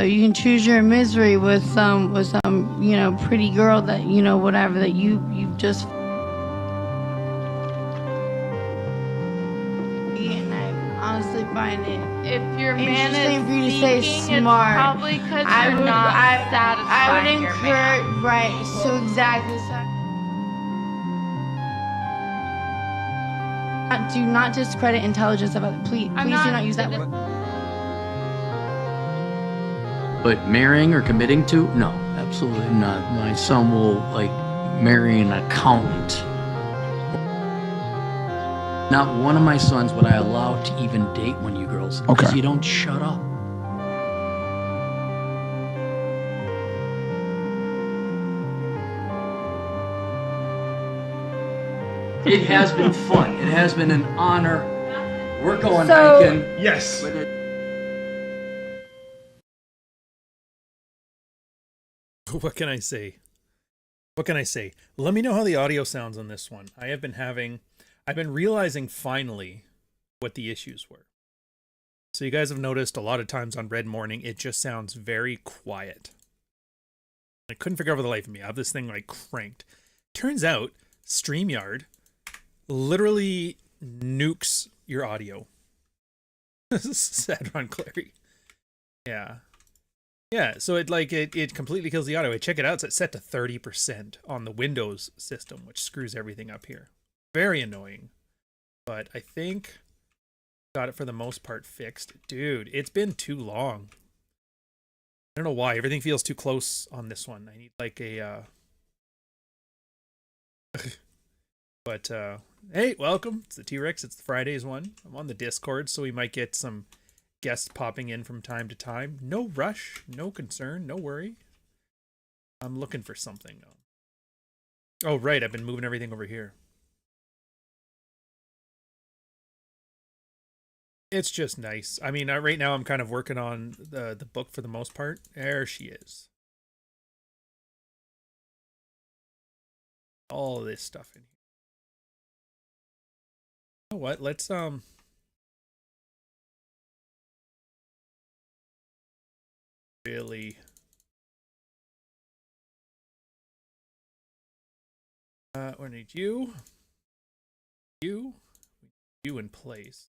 You can choose your misery with some, you know, pretty girl that, you know, whatever, that you just. And I honestly find it If your man interesting is for you to seeking, say smart. it's probably because you're not satisfying I would your encourage, man. right? So exactly. So do not discredit intelligence of others. Please do not use that word. But marrying or committing to? No, absolutely not. My son will, like, marry an accountant. Not one of my sons would I allow to even date one of you girls. Because you don't shut up. It has been fun. It has been an honor. We're going hiking. Yes. What can I say? What can I say? Let me know how the audio sounds on this one. I've been realizing finally what the issues were. So you guys have noticed a lot of times on Red Morning, it just sounds very quiet. I couldn't figure out for the life of me. I have this thing like cranked. Turns out StreamYard literally nukes your audio. Sad Ron Clary. Yeah. Yeah, so it completely kills the audio. Check it out, it's set to 30% on the Windows system, which screws everything up here. Very annoying. But I think got it for the most part fixed. Dude, it's been too long. I don't know why. Everything feels too close on this one. I need like a but hey, welcome. It's the T-Rex. It's the Fridays one. I'm on the Discord, so we might get some guests popping in from time to time. No rush, no concern, no worry. I'm looking for something though. Oh right, I've been moving everything over here. It's just nice. I mean, right now I'm kind of working on the book for the most part. There she is. All this stuff in here. You know what? Let's really we need you in place.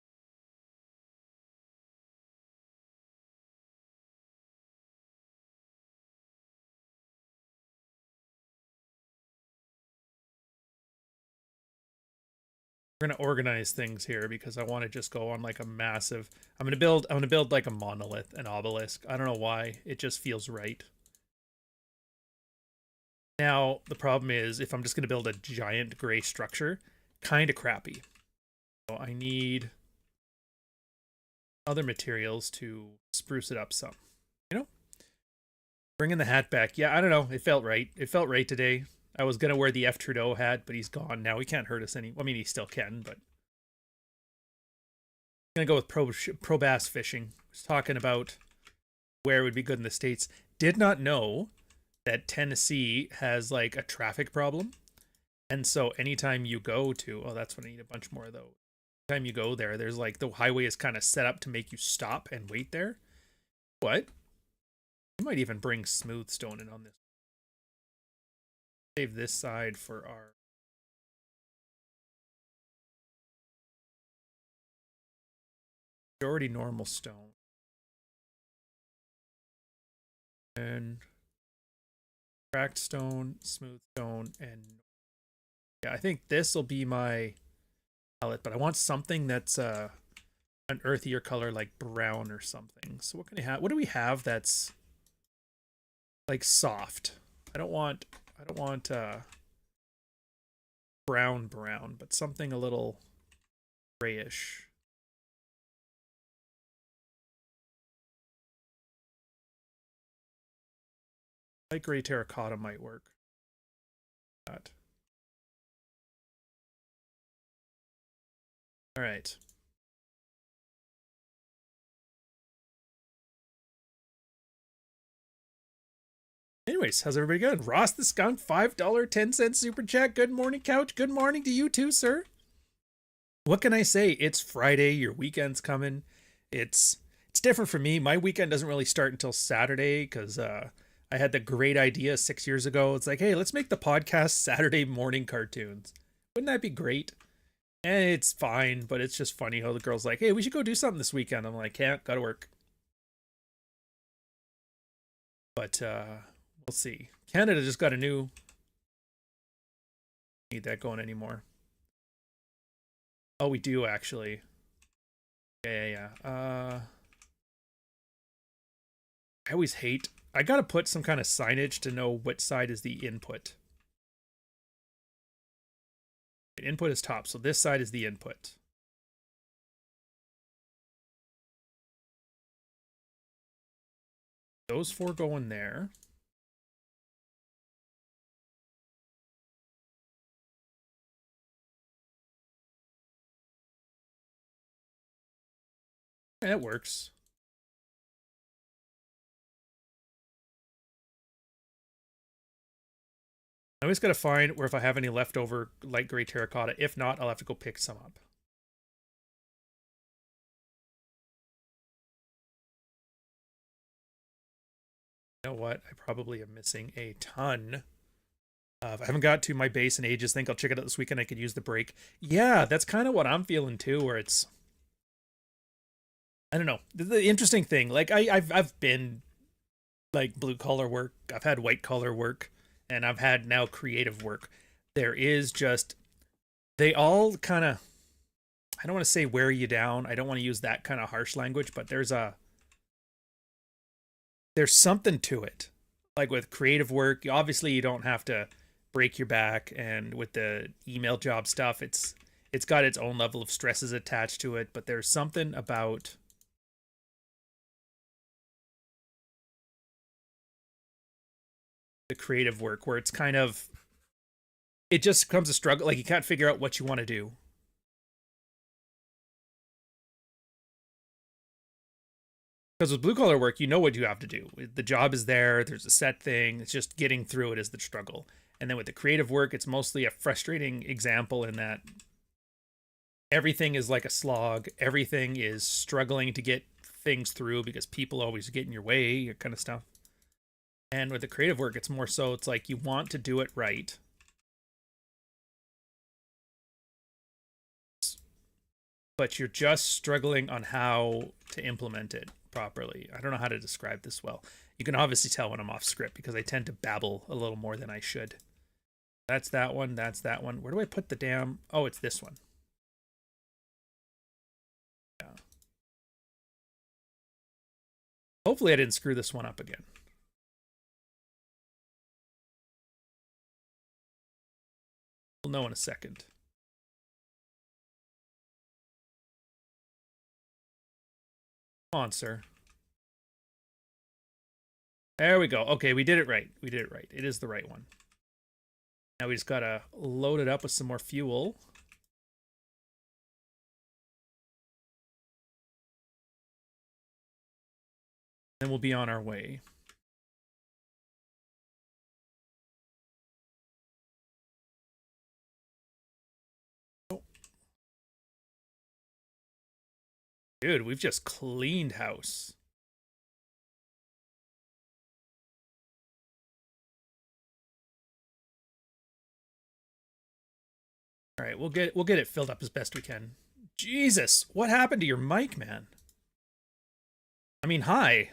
We're gonna organize things here because I want to just go on like a massive. I'm gonna build like a monolith, an obelisk. I don't know why. It just feels right. Now the problem is if I'm just gonna build a giant gray structure, kind of crappy. So I need other materials to spruce it up some. You know, bringing the hat back. Yeah, I don't know. It felt right. It felt right today. I was going to wear the F. Trudeau hat, but he's gone now. He can't hurt us any. I mean, he still can, but I'm going to go with pro bass fishing. I was talking about where it would be good in the States. Did not know that Tennessee has like a traffic problem. And so anytime you go to, oh, that's when I need a bunch more of those. Anytime you go there, there's like the highway is kind of set up to make you stop and wait there. What? You might even bring smooth stone in on this. Save this side for our already normal stone. And cracked stone, smooth stone, and yeah, I think this will be my palette, but I want something that's an earthier color like brown or something. So what can I have? What do we have that's like soft? I don't want brown, but something a little grayish. Light gray terracotta might work. That. All right. Anyways, how's everybody going? Ross the Skunk, $5.10 super chat. Good morning, Couch. Good morning to you too, sir. What can I say? It's Friday. Your weekend's coming. It's It's different for me. My weekend doesn't really start until Saturday because I had the great idea 6 years ago. It's like, hey, let's make the podcast Saturday morning cartoons. Wouldn't that be great? And it's fine, but it's just funny how the girl's like, hey, we should go do something this weekend. I'm like, can't, gotta work. But we'll see. Canada just got a new... Need that going anymore. Oh, we do actually. Yeah. I always hate... I gotta put some kind of signage to know what side is the input. Input is top, so this side is the input. Those four go in there. That works. I always got to find where if I have any leftover light gray terracotta. If not, I'll have to go pick some up. You know what? I probably am missing a ton of... I haven't got to my base in ages. Think I'll check it out this weekend. I could use the break. Yeah, that's kind of what I'm feeling too, where it's... I don't know. The interesting thing, like I've been like blue collar work, I've had white collar work, and I've had now creative work. There is just, they all kind of, I don't want to say wear you down. I don't want to use that kind of harsh language, but there's something to it. Like with creative work, obviously you don't have to break your back, and with the email job stuff, it's got its own level of stresses attached to it, but there's something about the creative work where it's kind of, it just becomes a struggle. Like you can't figure out what you want to do. Because with blue collar work, you know what you have to do. The job is there. There's a set thing. It's just getting through it is the struggle. And then with the creative work, it's mostly a frustrating example in that everything is like a slog. Everything is struggling to get things through because people always get in your way, kind of stuff. And with the creative work, it's more so, it's like you want to do it right. But you're just struggling on how to implement it properly. I don't know how to describe this well. You can obviously tell when I'm off script because I tend to babble a little more than I should. That's that one. That's that one. Where do I put the damn... Oh, it's this one. Yeah. Hopefully I didn't screw this one up again. We'll know in a second. Come on, sir. There we go. Okay, we did it right. We did it right. It is the right one. Now we just gotta load it up with some more fuel. Then we'll be on our way. Dude, we've just cleaned house. All right, we'll get it filled up as best we can. Jesus, what happened to your mic, man? I mean, hi.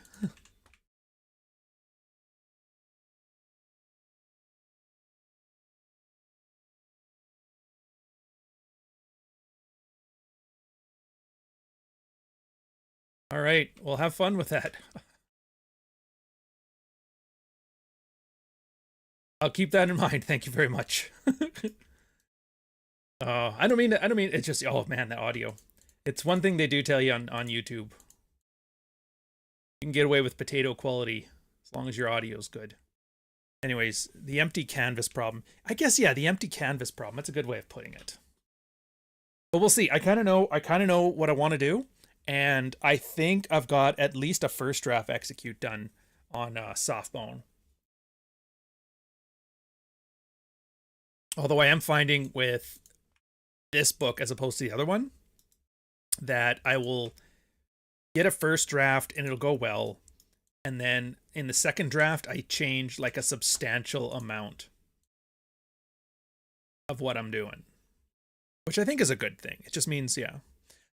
All right, well, have fun with that. I'll keep that in mind. Thank you very much. I don't mean it's just, oh man, the audio. It's one thing they do tell you on YouTube. You can get away with potato quality as long as your audio's good. Anyways, the empty canvas problem. I guess, yeah, the empty canvas problem. That's a good way of putting it. But we'll see. I kind of know what I want to do. And I think I've got at least a first draft execute done on Softbone. Although I am finding with this book, as opposed to the other one, that I will get a first draft and it'll go well. And then in the second draft, I change like a substantial amount of what I'm doing, which I think is a good thing. It just means, yeah.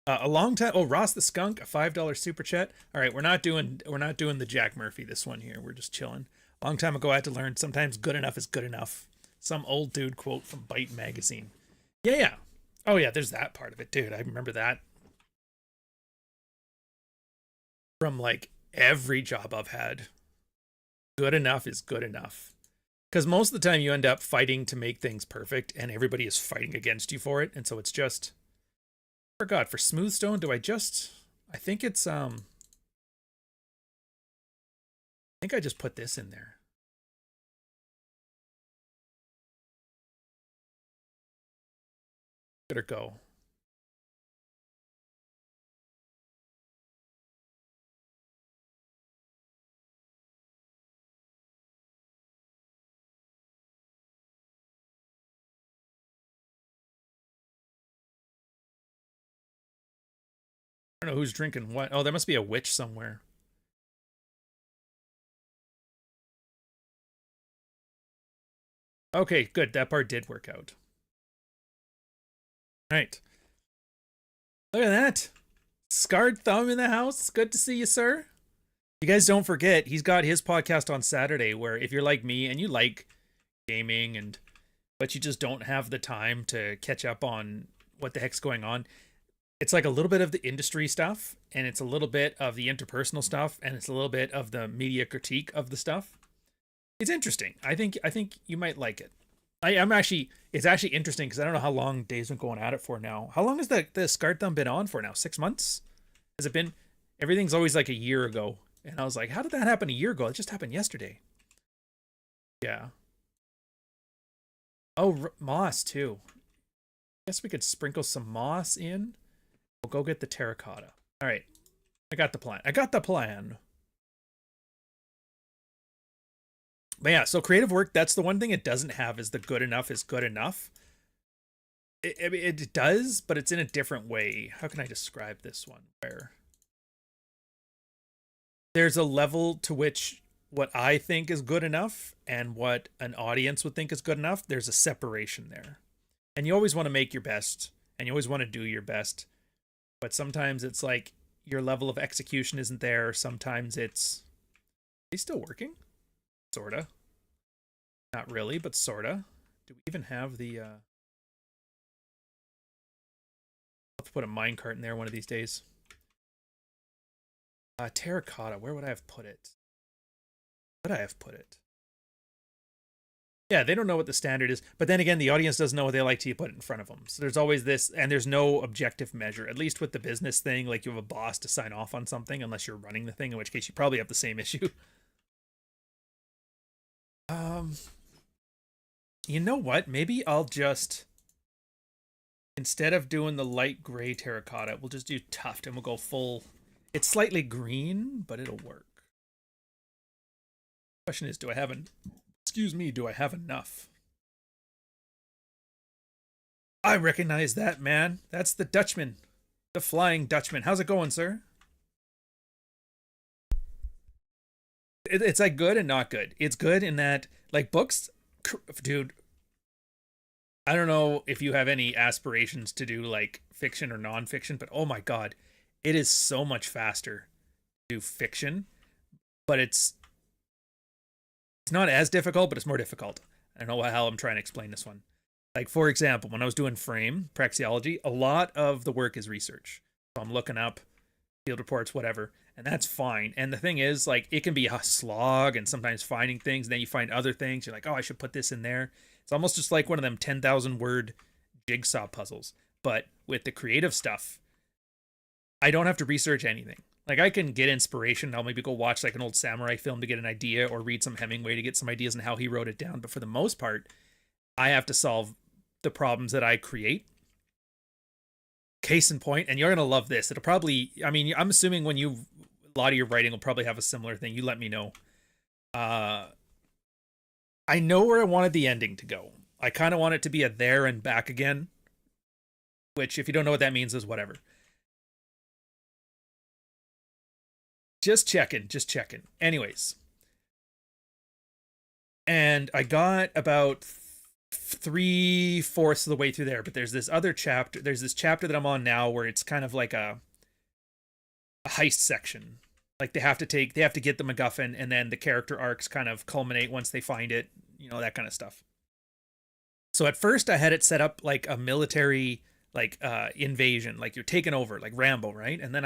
A long time. Oh, Ross the Skunk, a $5 super chat. All right, we're not doing the Jack Murphy this one here. We're just chilling. A long time ago, I had to learn sometimes good enough is good enough. Some old dude quote from Byte magazine. Yeah. Oh yeah, there's that part of it, dude. I remember that from like every job I've had. Good enough is good enough. Because most of the time you end up fighting to make things perfect and everybody is fighting against you for it. And so it's just, I forgot, for smooth stone, I think it's, I think I just put this in there. Let her go. I don't know who's drinking what. Oh, there must be a witch somewhere. Okay, good. That part did work out. All right. Look at that. Scarred Thumb in the house. Good to see you, sir. You guys don't forget, he's got his podcast on Saturday where if you're like me and you like gaming but you just don't have the time to catch up on what the heck's going on, it's like a little bit of the industry stuff and it's a little bit of the interpersonal stuff and it's a little bit of the media critique of the stuff. It's interesting. I think you might like it. It's actually interesting because I don't know how long Dave's been going at it for now. How long has the Scarred Thumb been on for now? 6 months? Has it been? Everything's always like a year ago. And I was like, how did that happen a year ago? It just happened yesterday. Yeah. Oh, moss too. Guess we could sprinkle some moss in. We'll go get the terracotta. All right. I got the plan. But yeah, so creative work, that's the one thing it doesn't have is the good enough is good enough. It does, but it's in a different way. How can I describe this one? Where there's a level to which what I think is good enough and what an audience would think is good enough, there's a separation there. And you always want to make your best and you always want to do your best. But sometimes it's like your level of execution isn't there. Sometimes it's... Are they still working? Sorta. Not really, but sorta. Do we even have the... I'll have to put a minecart in there one of these days. Terracotta, where would I have put it? Yeah, they don't know what the standard is. But then again, the audience doesn't know what they like till you put it in front of them. So there's always this, and there's no objective measure. At least with the business thing, like you have a boss to sign off on something, unless you're running the thing, in which case you probably have the same issue. You know what? Maybe I'll just, instead of doing the light gray terracotta, we'll just do tuft and we'll go full. It's slightly green, but it'll work. Question is, do I have enough? I recognize that man. That's the Dutchman. The Flying Dutchman. How's it going, sir? It's like good and not good. It's good in that, like, books, dude, I don't know if you have any aspirations to do like fiction or non-fiction, but oh my god, it is so much faster to do fiction, but it's not as difficult, but it's more difficult. I don't know how I'm trying to explain this one. Like, for example, when I was doing frame praxeology, a lot of the work is research. So I'm looking up field reports, whatever, and that's fine. And the thing is, like, it can be a slog and sometimes finding things, and then you find other things. You're like, oh, I should put this in there. It's almost just like one of them 10,000 word jigsaw puzzles. But with the creative stuff, I don't have to research anything. Like, I can get inspiration. I'll maybe go watch like an old samurai film to get an idea, or read some Hemingway to get some ideas on how he wrote it down. But for the most part, I have to solve the problems that I create. Case in point, and you're going to love this. It'll probably, I mean, I'm assuming when a lot of your writing will probably have a similar thing. You let me know. I know where I wanted the ending to go. I kind of want it to be a there and back again, which if you don't know what that means is whatever. Just checking. Anyways. And I got about 3/4 of the way through there, but there's this other chapter. There's this chapter that I'm on now where it's kind of like a heist section. Like they have to get the MacGuffin, and then the character arcs kind of culminate once they find it, that kind of stuff. So at first I had it set up like a military invasion, like you're taking over, like Rambo, right? And then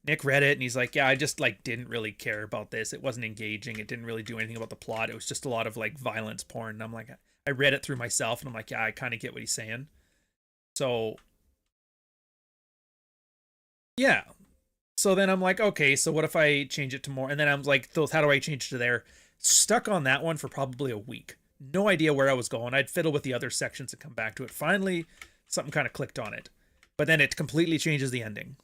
Nick read it and he's like, yeah, I just didn't really care about this. It wasn't engaging. It didn't really do anything about the plot. It was just a lot of violence porn. And I'm like, I read it through myself and I'm like, yeah, I kind of get what he's saying. So yeah. So then I'm like, okay, so what if I change it to more? And then I'm like, how do I change it to there? Stuck on that one for probably a week. No idea where I was going. I'd fiddle with the other sections and come back to it. Finally, something kind of clicked on it. But then it completely changes the ending.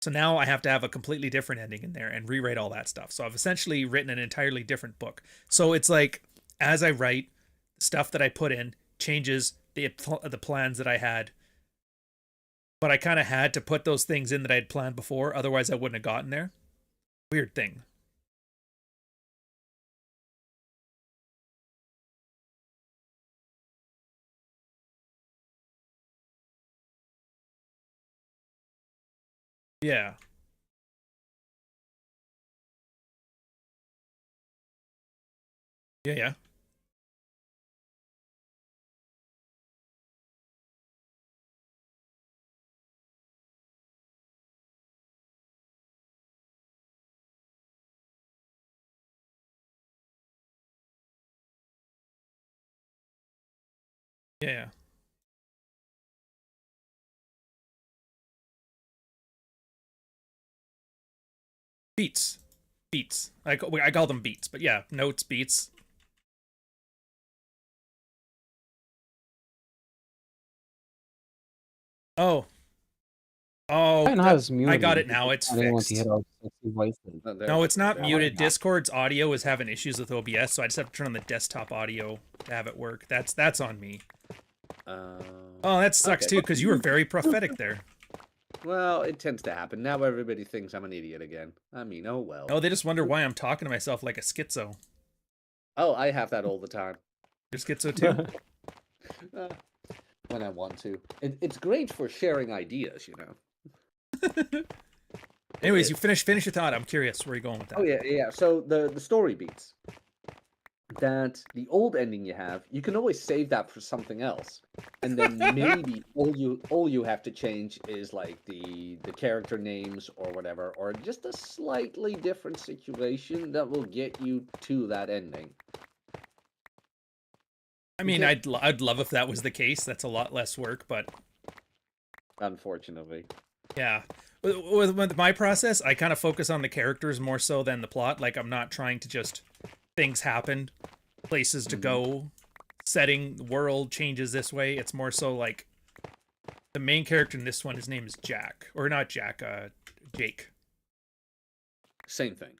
So now I have to have a completely different ending in there and rewrite all that stuff. So I've essentially written an entirely different book. So it's like, as I write, stuff that I put in changes the plans that I had. But I kind of had to put those things in that I had planned before. Otherwise, I wouldn't have gotten there. Weird thing. Yeah. Yeah. Yeah. Beats. I call them beats, but yeah, notes, beats. Oh. I got it now. It's fixed. No, it's not muted. Discord's audio is having issues with OBS, so I just have to turn on the desktop audio to have it work. That's on me. Oh, that sucks too, because you were very prophetic there. Well, it tends to happen. Now everybody thinks I'm an idiot again. I mean, oh well. Oh, they just wonder why I'm talking to myself like a schizo. Oh, I have that all the time. You're schizo too? When I want to. It's great for sharing ideas, Anyways, you finish your thought. I'm curious where you're going with that. Oh yeah. So the story beats. That the old ending you have, you can always save that for something else, and then maybe all you have to change is like the character names or whatever, or just a slightly different situation that will get you to that ending. I mean, I'd love if that was the case. That's a lot less work, but unfortunately, yeah. With my process, I kind of focus on the characters more so than the plot. Like, I'm not trying to just things happen, places to go, setting, world changes this way. It's more so like the main character in this one, his name is Jack, or not Jack, Jake. Same thing.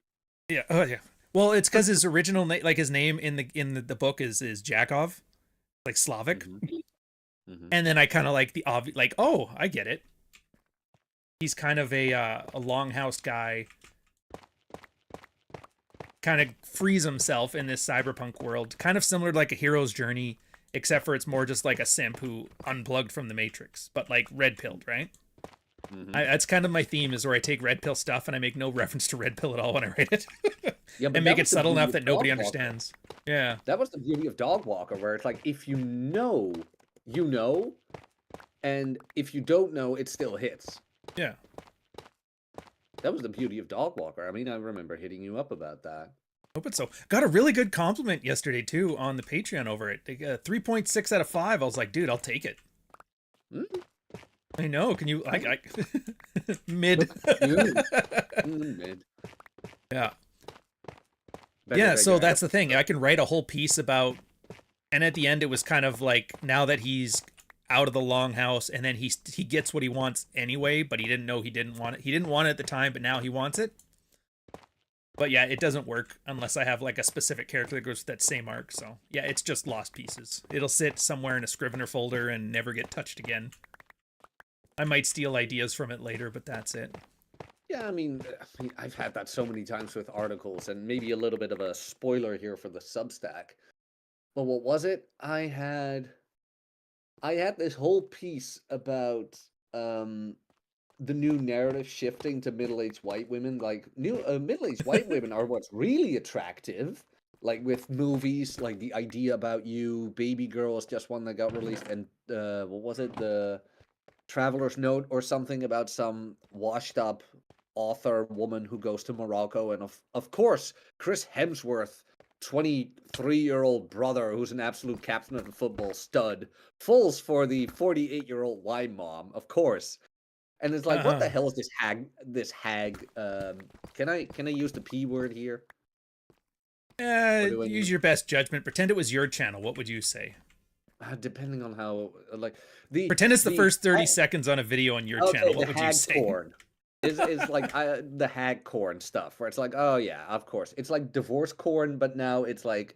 Yeah. Oh yeah. Well, it's because his original name, like his name in the book is Jakov, like Slavic. And then I kind of like the obvious, like, oh, I get it. He's kind of a longhouse guy. Kind of frees himself in this cyberpunk world, kind of similar to like a hero's journey, except for it's more just like a simp who unplugged from the Matrix, but like red pilled, right? That's kind of my theme, is where I take red pill stuff and I make no reference to red pill at all when I write it. Yeah, and make it subtle enough that nobody understands. Yeah, that was the beauty of Dog Walker, where it's like, if you know, you know, and if you don't know, it still hits. Yeah. That was the beauty of Dog Walker. I mean, I remember hitting you up about that. Hope it's so. Got a really good compliment yesterday, too, on the Patreon over it. 3.6 out of 5. I was like, dude, I'll take it. I know. Can you... I mid. Mid. Yeah. Yeah, so that's the thing. I can write a whole piece about... And at the end, it was kind of like, now that he's out of the longhouse, and then he gets what he wants anyway, but he didn't know he didn't want it. He didn't want it at the time, but now he wants it. But yeah, it doesn't work unless I have like a specific character that goes with that same arc. So yeah, it's just lost pieces. It'll sit somewhere in a Scrivener folder and never get touched again. I might steal ideas from it later, but that's it. Yeah, I mean, I've had that so many times with articles, and maybe a little bit of a spoiler here for the Substack. But what was it? I had this whole piece about um the new narrative shifting to middle-aged white women. Like new middle-aged white women are what's really attractive. Like with movies, like the idea about you, Baby Girl is just one that got released, and what was it? The Traveler's Note or something about some washed up author woman who goes to Morocco, and of course Chris Hemsworth, 23-year-old brother who's an absolute captain of the football stud, falls for the 48-year-old wine mom, of course. And it's like, what the hell is this hag? This hag. Can I use the P word here? Use your best judgment. Pretend it was your channel. What would you say? Depending on how, like pretend it's the first 30 seconds on a video on your channel. What would you say? Porn is like the hag corn stuff, where it's like, oh yeah, of course, it's like divorce corn, but now it's like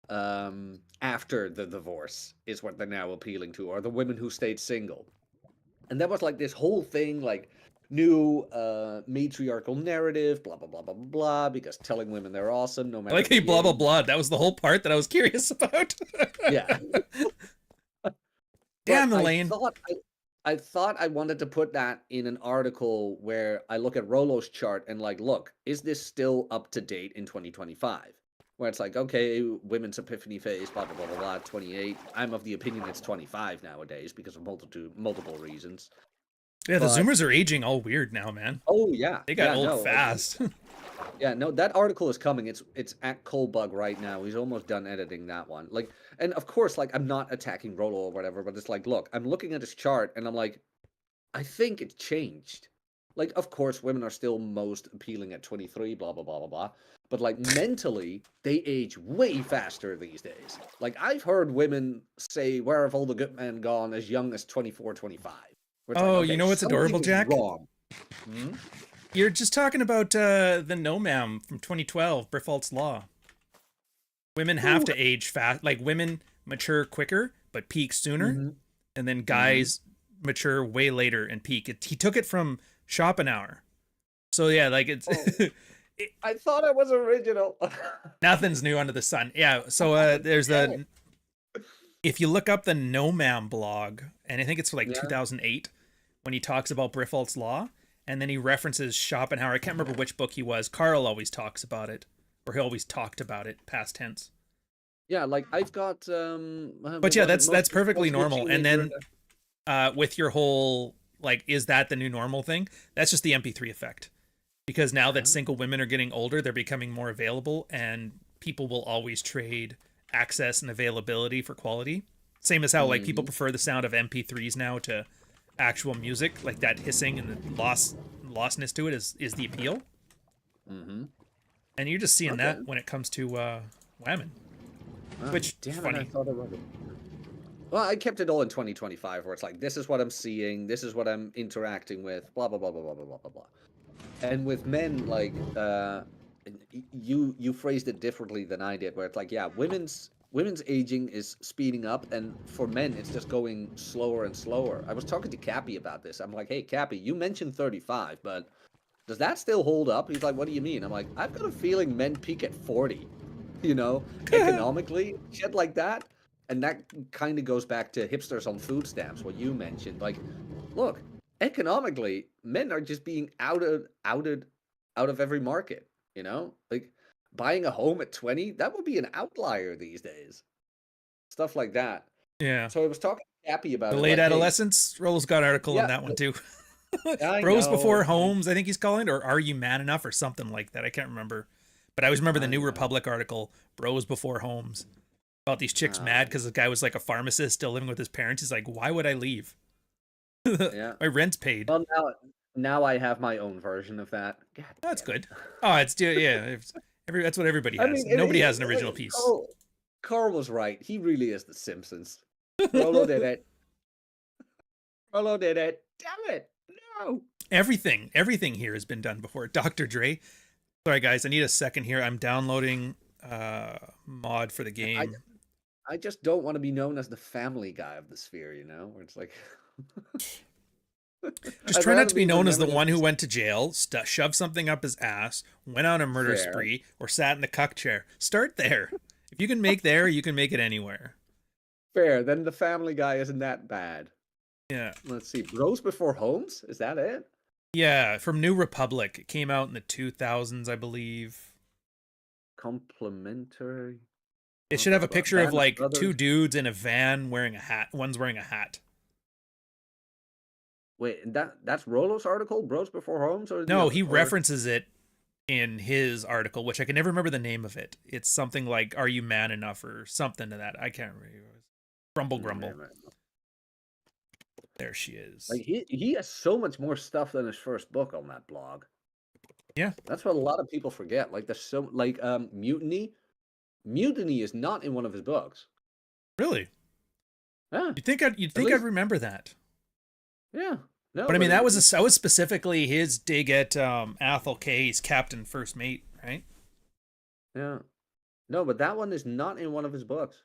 after the divorce is what they're now appealing to, or the women who stayed single. And that was like this whole thing, like new matriarchal narrative, blah blah blah blah blah blah, because telling women they're awesome no matter. I like hey, blah blah blah. That was the whole part that I was curious about. Yeah. Damn, Elaine. I thought I wanted to put that in an article where I look at Rolo's chart and like, look, is this still up to date in 2025? Where it's like, okay, women's epiphany phase, blah blah blah blah blah, 28. I'm of the opinion it's 25 nowadays because of multiple reasons. Yeah, the Zoomers are aging all weird now, man. Oh yeah, they got old fast. Yeah, no, that article is coming. It's at Colebug right now. He's almost done editing that one. Like, and of course, like, I'm not attacking Rolo or whatever, but it's like, look, I'm looking at his chart and I'm like, I think it's changed. Like, of course, women are still most appealing at 23, blah blah blah blah blah. But like mentally, they age way faster these days. Like, I've heard women say, "Where have all the good men gone?" as young as 24, 25. Oh, like, okay, you know what's adorable, Jack? Wrong. You're just talking about the No Ma'am from 2012, Briffault's Law. Women have to age fast. Like, women mature quicker, but peak sooner. And then guys mature way later and peak. He took it from Schopenhauer. So, yeah, like, it's... I thought I was original. Nothing's new under the sun. Yeah, so there's a... If you look up the No Ma'am blog, and I think it's like 2008, when he talks about Briffault's Law, and then he references Schopenhauer. I can't remember which book he was. Carl always talks about it, or he always talked about it, past tense. Yeah, like I've got. But yeah, that's perfectly normal. And then with your whole like, is that the new normal thing? That's just the MP3 effect, because now that single women are getting older, they're becoming more available, and people will always trade access and availability for quality. Same as how like people prefer the sound of MP3s now to actual music, like that hissing and the lostness to it is the appeal. And you're just seeing that when it comes to women, which is funny. I thought about it. Well, I kept it all in 2025, where it's like, this is what I'm seeing, this is what I'm interacting with, blah blah blah blah blah blah blah blah. And with men, like you phrased it differently than I did, where it's like, yeah, women's aging is speeding up, and for men it's just going slower and slower. I was talking to Cappy about this. I'm like, hey Cappy, you mentioned 35, but does that still hold up? He's like, what do you mean? I'm like, I've got a feeling men peak at 40, you know, economically, shit like that. And that kind of goes back to hipsters on food stamps, what you mentioned. Like, look, economically, men are just being outed out of every market, you know? Like, buying a home at 20, that would be an outlier these days. Stuff like that. Yeah. So I was talking to Cappy about the late adolescence. Rolls got an article on that one too. Bros Before Homes, I think he's calling it, or Are You Man Enough, or something like that. I can't remember. But I always remember the New Republic article, Bros Before Homes, about these chicks mad because the guy was like a pharmacist still living with his parents. He's like, why would I leave? My rent's paid. Well, now I have my own version of that. God, that's good. Oh, it's that's what everybody has. I mean, nobody has an original piece. Carl was right. He really is the Simpsons. Rolo did it. Rolo did it. Damn it. No. Everything here has been done before. Dr. Dre. Sorry, guys. I need a second here. I'm downloading mod for the game. I just don't want to be known as the family guy of the sphere, you know? Where it's like... Just I'd try not rather to be known as the remembered one as who went to jail, shoved something up his ass, went on a murder Fair. spree, or sat in the cuck chair. Start there. If you can make there, you can make it anywhere. Fair. Then the Family Guy isn't that bad. Yeah. Let's see. Bros Before Homes? Is that it? Yeah, from New Republic. It came out in the 2000s, I believe. Complimentary. It should have a picture of Band like Brothers. two dudes in a van wearing a hat. One's wearing a hat. Wait, that's Rolo's article, Bros Before Homes, or No, he or- references it in his article, which I can never remember the name of it. It's something like "Are you man enough?" or something to that. I can't remember. Grumble, grumble. There she is. Like he has so much more stuff than his first book on that blog. Yeah. That's what a lot of people forget. Like there's so like Mutiny. Mutiny is not in one of his books. Really? Yeah. You'd think I'd remember that. Yeah. No, But I mean, that was specifically his dig at Athol K's captain first mate, right? Yeah. No, but that one is not in one of his books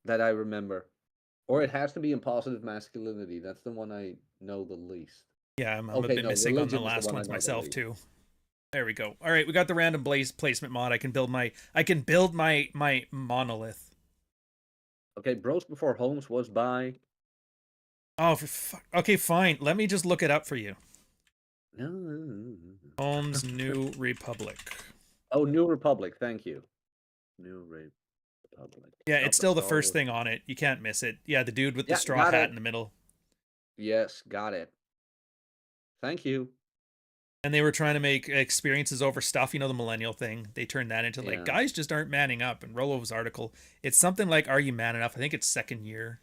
that I remember. Or it has to be in Positive Masculinity. That's the one I know the least. Yeah, I'm Okay, a bit no, missing on the Religion is the last one I ones know the myself least. too. There we go. All right, we got the random placement mod. I can build my monolith. Okay, Bros Before Homes was by... Oh, okay, fine. Let me just look it up for you. No. Holmes New Republic. Oh, New Republic. Thank you. New Republic. Yeah, Not it's still the Star first Wars. thing on it. You can't miss it. Yeah, the dude with the Yeah, straw got hat it. in the middle. Yes, got it. Thank you. And they were trying to make experiences over stuff, you know, the millennial thing. They turned that into like, Yeah. guys just aren't manning up. And Rolo's article, it's something like, are you man enough? I think it's second year.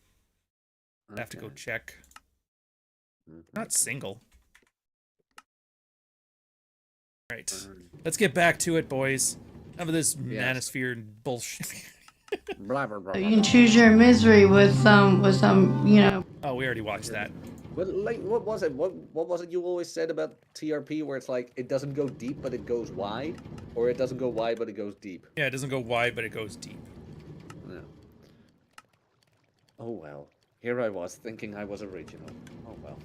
I have to go Okay. check. Mhm. Not single. Right. Let's get back to it, boys. Enough of this Yes. manosphere bullshit. Blah, blah, blah, So blah, you can blah. choose your misery with some, you know. Oh, we already watched that. But like, what was it? What was it you always said about TRP, where it's like it doesn't go deep but it goes wide, or it doesn't go wide but it goes deep? Yeah, it doesn't go wide, but it goes deep. Yeah. Oh well. Here I was thinking I was original. Oh well.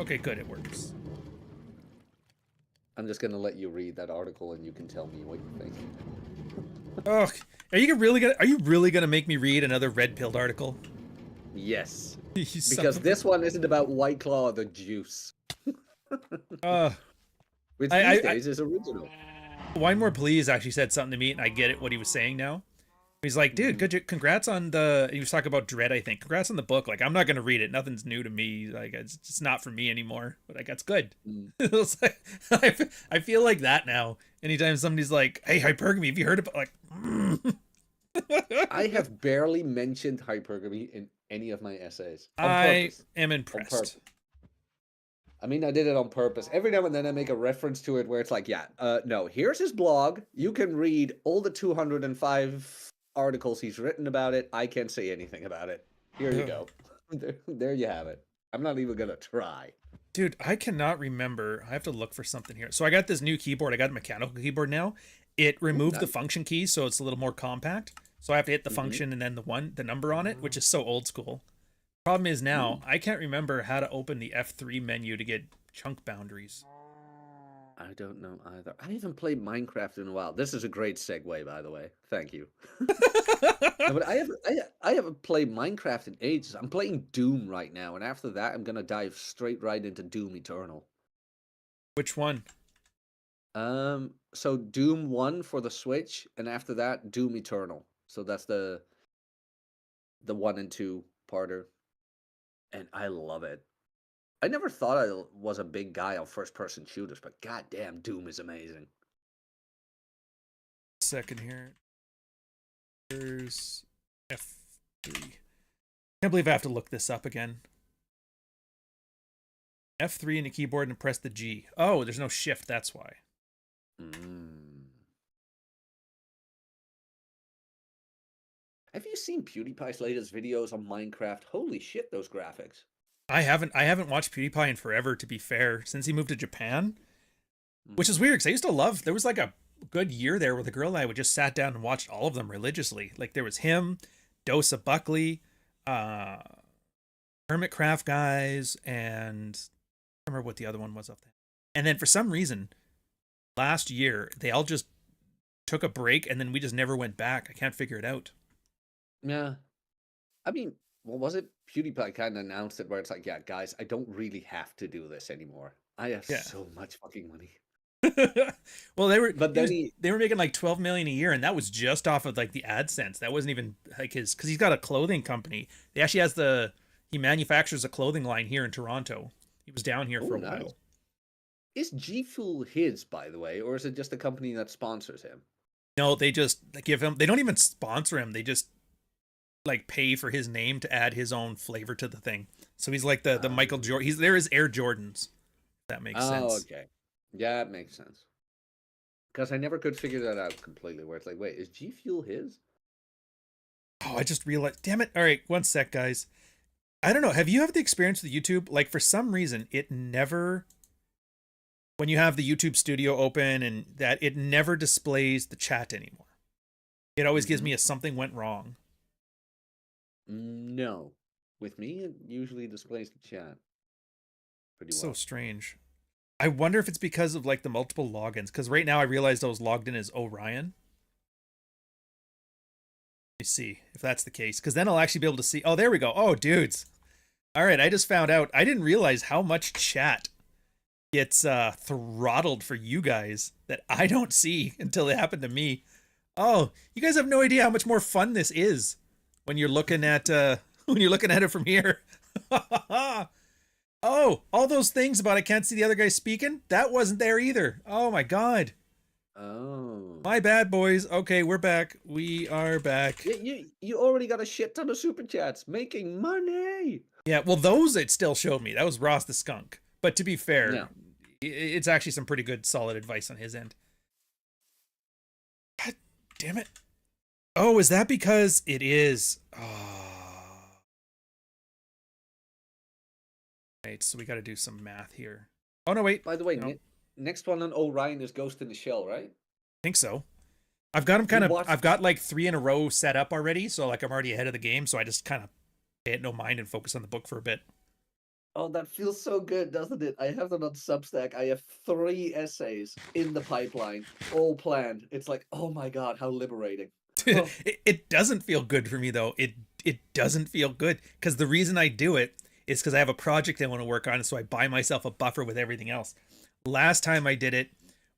Okay, good, it works. I'm just gonna let you read that article and you can tell me what you think. Oh, are you really gonna make me read another red-pilled article? Yes. You son Because of a- this one isn't about White Claw, the juice. Which I- these days is original. Wine More Please actually said something to me, and I get it what he was saying now. He's like, dude, congrats on the. He was talking about Dread, I think. Congrats on the book. Like, I'm not gonna read it. Nothing's new to me. Like, it's just not for me anymore. But like, that's good. Mm. It's like, I feel like that now. Anytime somebody's like, "Hey, hypergamy, have you heard about?" Like, I have barely mentioned hypergamy in any of my essays. On I purpose. am On impressed. purpose. I mean, I did it on purpose. Every now and then I make a reference to it where it's like, yeah, no, here's his blog. You can read all the 205 articles he's written about it. I can't say anything about it. Here you go. There you have it. I'm not even going to try. Dude, I cannot remember. I have to look for something here. So I got this new keyboard. I got a mechanical keyboard now. It removed the nice. function keys, so it's a little more compact. So I have to hit the function and then the number on it, which is so old school. Problem is now, I can't remember how to open the F3 menu to get chunk boundaries. I don't know either. I haven't played Minecraft in a while. This is a great segue, by the way. Thank you. No, but I haven't played Minecraft in ages. I'm playing Doom right now, and after that, I'm gonna dive straight right into Doom Eternal. Which one? So Doom 1 for the Switch, and after that, Doom Eternal. So that's the 1 and 2 parter, and I love it. I never thought I was a big guy on first-person shooters, but goddamn, Doom is amazing. Second here. There's F3. Can't believe I have to look this up again. F3 in the keyboard and press the G. Oh, there's no shift, that's why. Have you seen PewDiePie's latest videos on Minecraft? Holy shit, those graphics. I haven't watched PewDiePie in forever, to be fair, since he moved to Japan. Which is weird, because I used to love, there was like a good year there where the girl and I would just sat down and watched all of them religiously. Like there was him, Dosa Buckley, Hermitcraft guys, and I don't remember what the other one was off there. And then for some reason, last year they all just took a break, and then we just never went back. I can't figure it out. Yeah. I mean, what was it? PewDiePie kind of announced it where it's like, yeah, guys, I don't really have to do this anymore. I have so much fucking money. Well, they were, but then they were making like 12 million a year, and that was just off of like the AdSense. That wasn't even like his, because he's got a clothing company. He actually has he manufactures a clothing line here in Toronto. He was down here for a while. Is G Fuel his, by the way, or is it just a company that sponsors him? No, they just give him. They don't even sponsor him. They just like pay for his name to add his own flavor to the thing. So he's like the Michael Jordan. There is Air Jordans. If that makes sense. Oh, okay. Yeah, it makes sense. Because I never could figure that out completely. Where it's like, wait, is G Fuel his? Oh, I just realized. Damn it! All right, one sec, guys. I don't know. Have you had the experience with YouTube? Like for some reason, it never. When you have the YouTube Studio open and that, it never displays the chat anymore. It always gives me a something went wrong. No. With me, it usually displays the chat pretty well. So strange. I wonder if it's because of like the multiple logins. Because right now I realized I was logged in as Orion. Let me see if that's the case. Because then I'll actually be able to see. Oh, there we go. Oh, dudes. All right, I just found out. I didn't realize how much chat gets throttled for you guys that I don't see until it happened to me. Oh, you guys have no idea how much more fun this is when you're looking at it from here. Oh, all those things about I can't see the other guy speaking, that wasn't there either. Oh my god. Oh. My bad, boys. Okay, we're back. We are back. You already got a shit ton of super chats. Making money. Yeah, well, those it still showed me. That was Ross the Skunk. But to be fair, it's actually some pretty good, solid advice on his end. God damn it. Oh, is that because it is? Oh. Right, so we got to do some math here. Oh, no, wait. By the way, next one on Orion is Ghost in the Shell, right? I think so. I've got them I've got like 3 in a row set up already. So like I'm already ahead of the game. So I just kind of pay it no mind and focus on the book for a bit. Oh, that feels so good, doesn't it? I have them on Substack. I have 3 essays in the pipeline, all planned. It's like, oh my god, how liberating. Oh. It doesn't feel good for me, though. It doesn't feel good, because the reason I do it is because I have a project I want to work on, so I buy myself a buffer with everything else. Last time I did it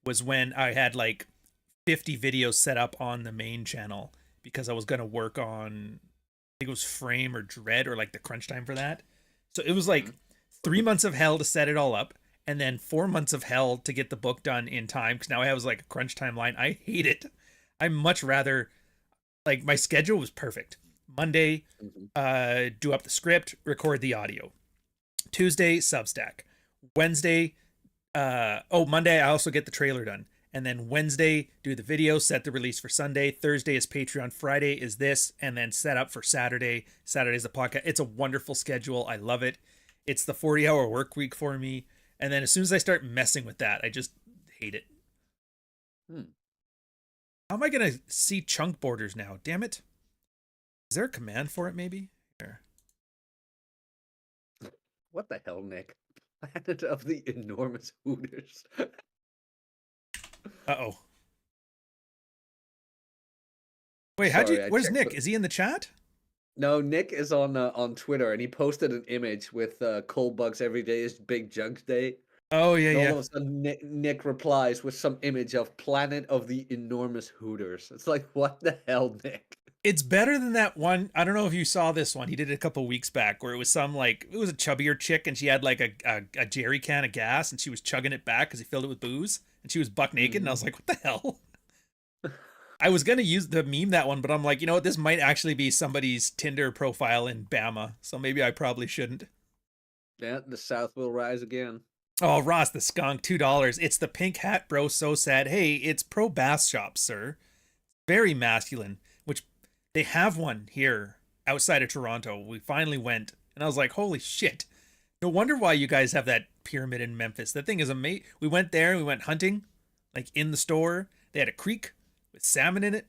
was when I had like 50 videos set up on the main channel, because I was going to work on, I think it was Frame or Dread, or like the crunch time for that. So it was like 3 months of hell to set it all up, and then 4 months of hell to get the book done in time, because now I have like a crunch timeline. I hate it. I much rather, like, my schedule was perfect. Monday, do up the script, record the audio. Tuesday, Substack. Wednesday, Monday, I also get the trailer done. And then Wednesday, do the video, set the release for Sunday. Thursday is Patreon. Friday is this, and then set up for Saturday. Saturday is the podcast. It's a wonderful schedule. I love it. It's the 40-hour work week for me. And then as soon as I start messing with that, I just hate it. How am I going to see chunk borders now? Damn it. Is there a command for it, maybe? Here. What the hell, Nick? Planet of the Enormous Hooters. Uh-oh. Wait, where's Nick? Is he in the chat? No, Nick is on Twitter, and he posted an image with Cold Bugs Every Day is Big Junk Day. Oh, yeah, and all of a sudden, Nick replies with some image of Planet of the Enormous Hooters. It's like, what the hell, Nick? It's better than that one. I don't know if you saw this one. He did it a couple weeks back, where it was it was a chubbier chick, and she had like a jerry can of gas, and she was chugging it back because he filled it with booze, and she was buck naked, and I was like, what the hell? I was going to use the meme that one, but I'm like, you know what? This might actually be somebody's Tinder profile in Bama, so maybe I probably shouldn't. Yeah, the South will rise again. Oh, Ross the Skunk, $2. It's the pink hat, bro. So sad. Hey, it's Pro Bath Shop, sir. Very masculine, which they have one here outside of Toronto. We finally went, and I was like, holy shit. No wonder why you guys have that pyramid in Memphis. That thing is amazing. We went there, we went hunting, like in the store. They had a creek with salmon in it.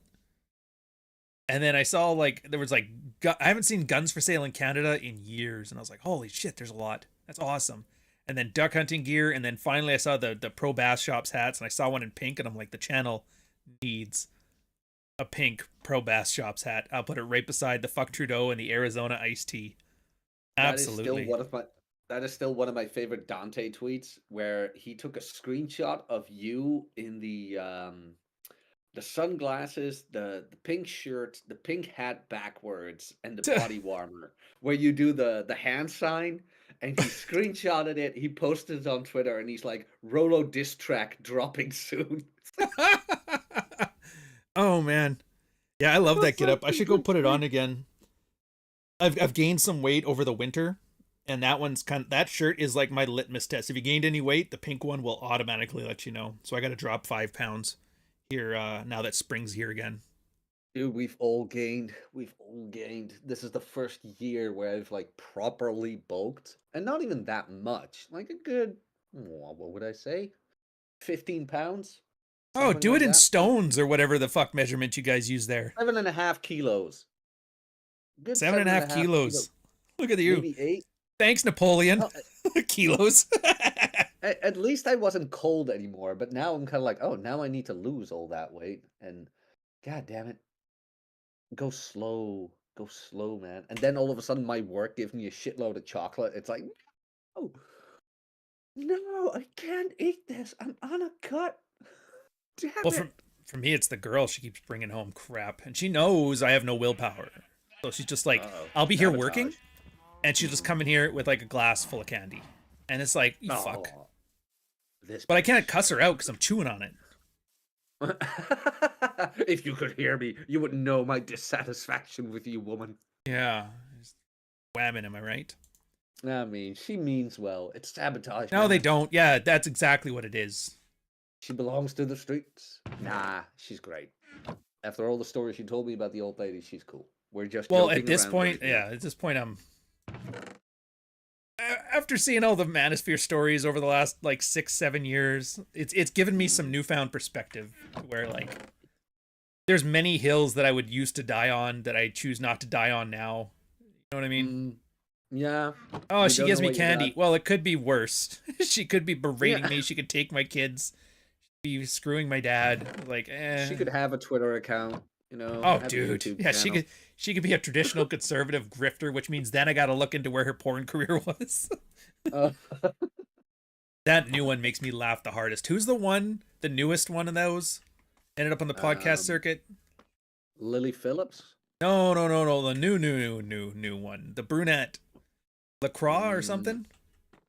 And then I saw like there was like I haven't seen guns for sale in Canada in years, and I was like, holy shit, there's a lot. That's awesome. And then duck hunting gear, and then finally I saw the Pro Bass Shops hats, and I saw one in pink, and I'm like, the channel needs a pink Pro Bass Shops hat. I'll put it right beside the Fuck Trudeau and the Arizona iced tea. Absolutely. That is still one of my favorite Dante tweets, where he took a screenshot of you in the sunglasses, the pink shirt, the pink hat backwards, and the body warmer, where you do the hand sign, and he screenshotted it, he posted it on Twitter, and he's like, Rolo diss track dropping soon. Oh man. Yeah, I love that get up. I should go put it on again. I've gained some weight over the winter, and that shirt is like my litmus test. If you gained any weight, the pink one will automatically let you know. So I got to drop 5 pounds here now that spring's here again. Dude, we've all gained. This is the first year where I've like properly bulked, and not even that much. Like a good, what would I say, 15 pounds. Oh, do it in stones or whatever the fuck measurement you guys use there. 7.5 kilos. Good 7.5 kilos. Look at you. Maybe 8. Thanks, Napoleon. Kilos. At least I wasn't cold anymore, but now I'm kind of like, oh, now I need to lose all that weight, and god damn it, go slow, man. And then all of a sudden, my work gives me a shitload of chocolate. It's like, no, I can't eat this. I'm on a cut. Damn it. For me, it's the girl. She keeps bringing home crap, and she knows I have no willpower. So she's just like, I'll be here working, and she'll just come in here with like a glass full of candy. And it's like, fuck. But I can't cuss her out because I'm chewing on it. If you could hear me, you would know my dissatisfaction with you, woman. Yeah. Just whamming, am I right? I mean, she means well. It's sabotage. No, they don't. Yeah, that's exactly what it is. She belongs to the streets. Nah, she's great. After all the stories she told me about the old lady, she's cool. We're just at this point, I'm after seeing all the Manosphere stories over the last like 6-7 years, it's given me some newfound perspective where like there's many hills that I would used to die on that I choose not to die on now. You know what I mean? Yeah. Oh, she gives me candy. Well, it could be worse. She could be berating me. She could take my kids. Be screwing my dad. Like, She could have a Twitter account. You know, oh, dude. Yeah, channel. She could be a traditional conservative grifter, which means then I got to look into where her porn career was. That new one makes me laugh the hardest. Who's the newest one of those? Ended up on the podcast circuit? Lily Phillips? No. The new one. The brunette. Rawr or something?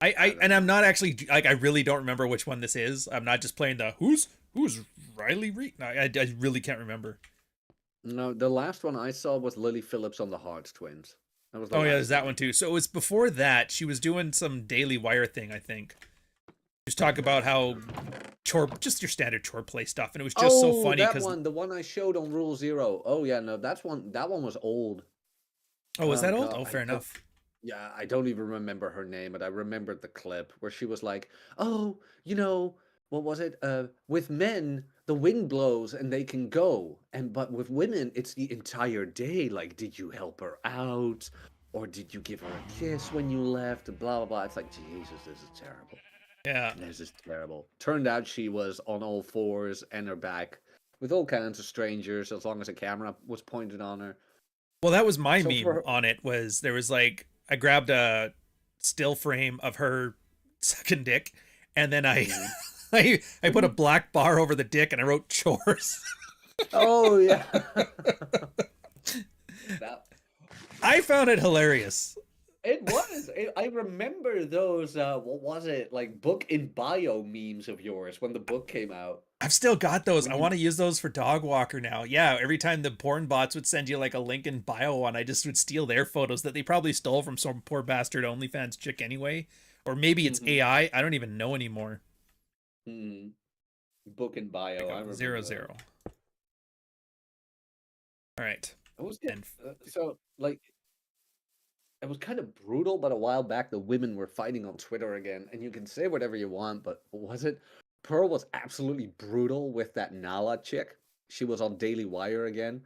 I'm not actually like, I really don't remember which one this is. I'm not just playing the who's Riley Reid. No, I really can't remember. No, the last one I saw was Lily Phillips on the Hearts Twins. That was there's that one too. So it was before that. She was doing some Daily Wire thing, I think. Just talk about how just your standard chore play stuff, and it was just so funny because the one I showed on Rule Zero. Oh yeah, no, that one was old. Oh, was that old? God, fair enough. Yeah, I don't even remember her name, but I remembered the clip where she was like, "Oh, you know, what was it? With men, the wind blows and they can go, but with women, it's the entire day. Like, did you help her out, or did you give her a kiss when you left? Blah blah blah." It's like, Jesus, this is terrible. Yeah, this is terrible. Turned out she was on all fours and her back with all kinds of strangers, as long as a camera was pointed on her. Well, that was my meme on it. Was there was like, I grabbed a still frame of her sucking dick, and then I put a black bar over the dick and I wrote chores. Oh yeah. I found it hilarious. It was. I remember those, what was it, like book in bio memes of yours when the book came out. I've still got those. I want to use those for Dog Walker now. Yeah, every time the porn bots would send you like a link in bio one, I just would steal their photos that they probably stole from some poor bastard OnlyFans chick anyway. Or maybe it's AI. I don't even know anymore. Book in bio. I remember 00. All right. It was good. So, like, it was kind of brutal, but a while back the women were fighting on Twitter again, and you can say whatever you want, but was it? Pearl was absolutely brutal with that Nala chick. She was on Daily Wire again,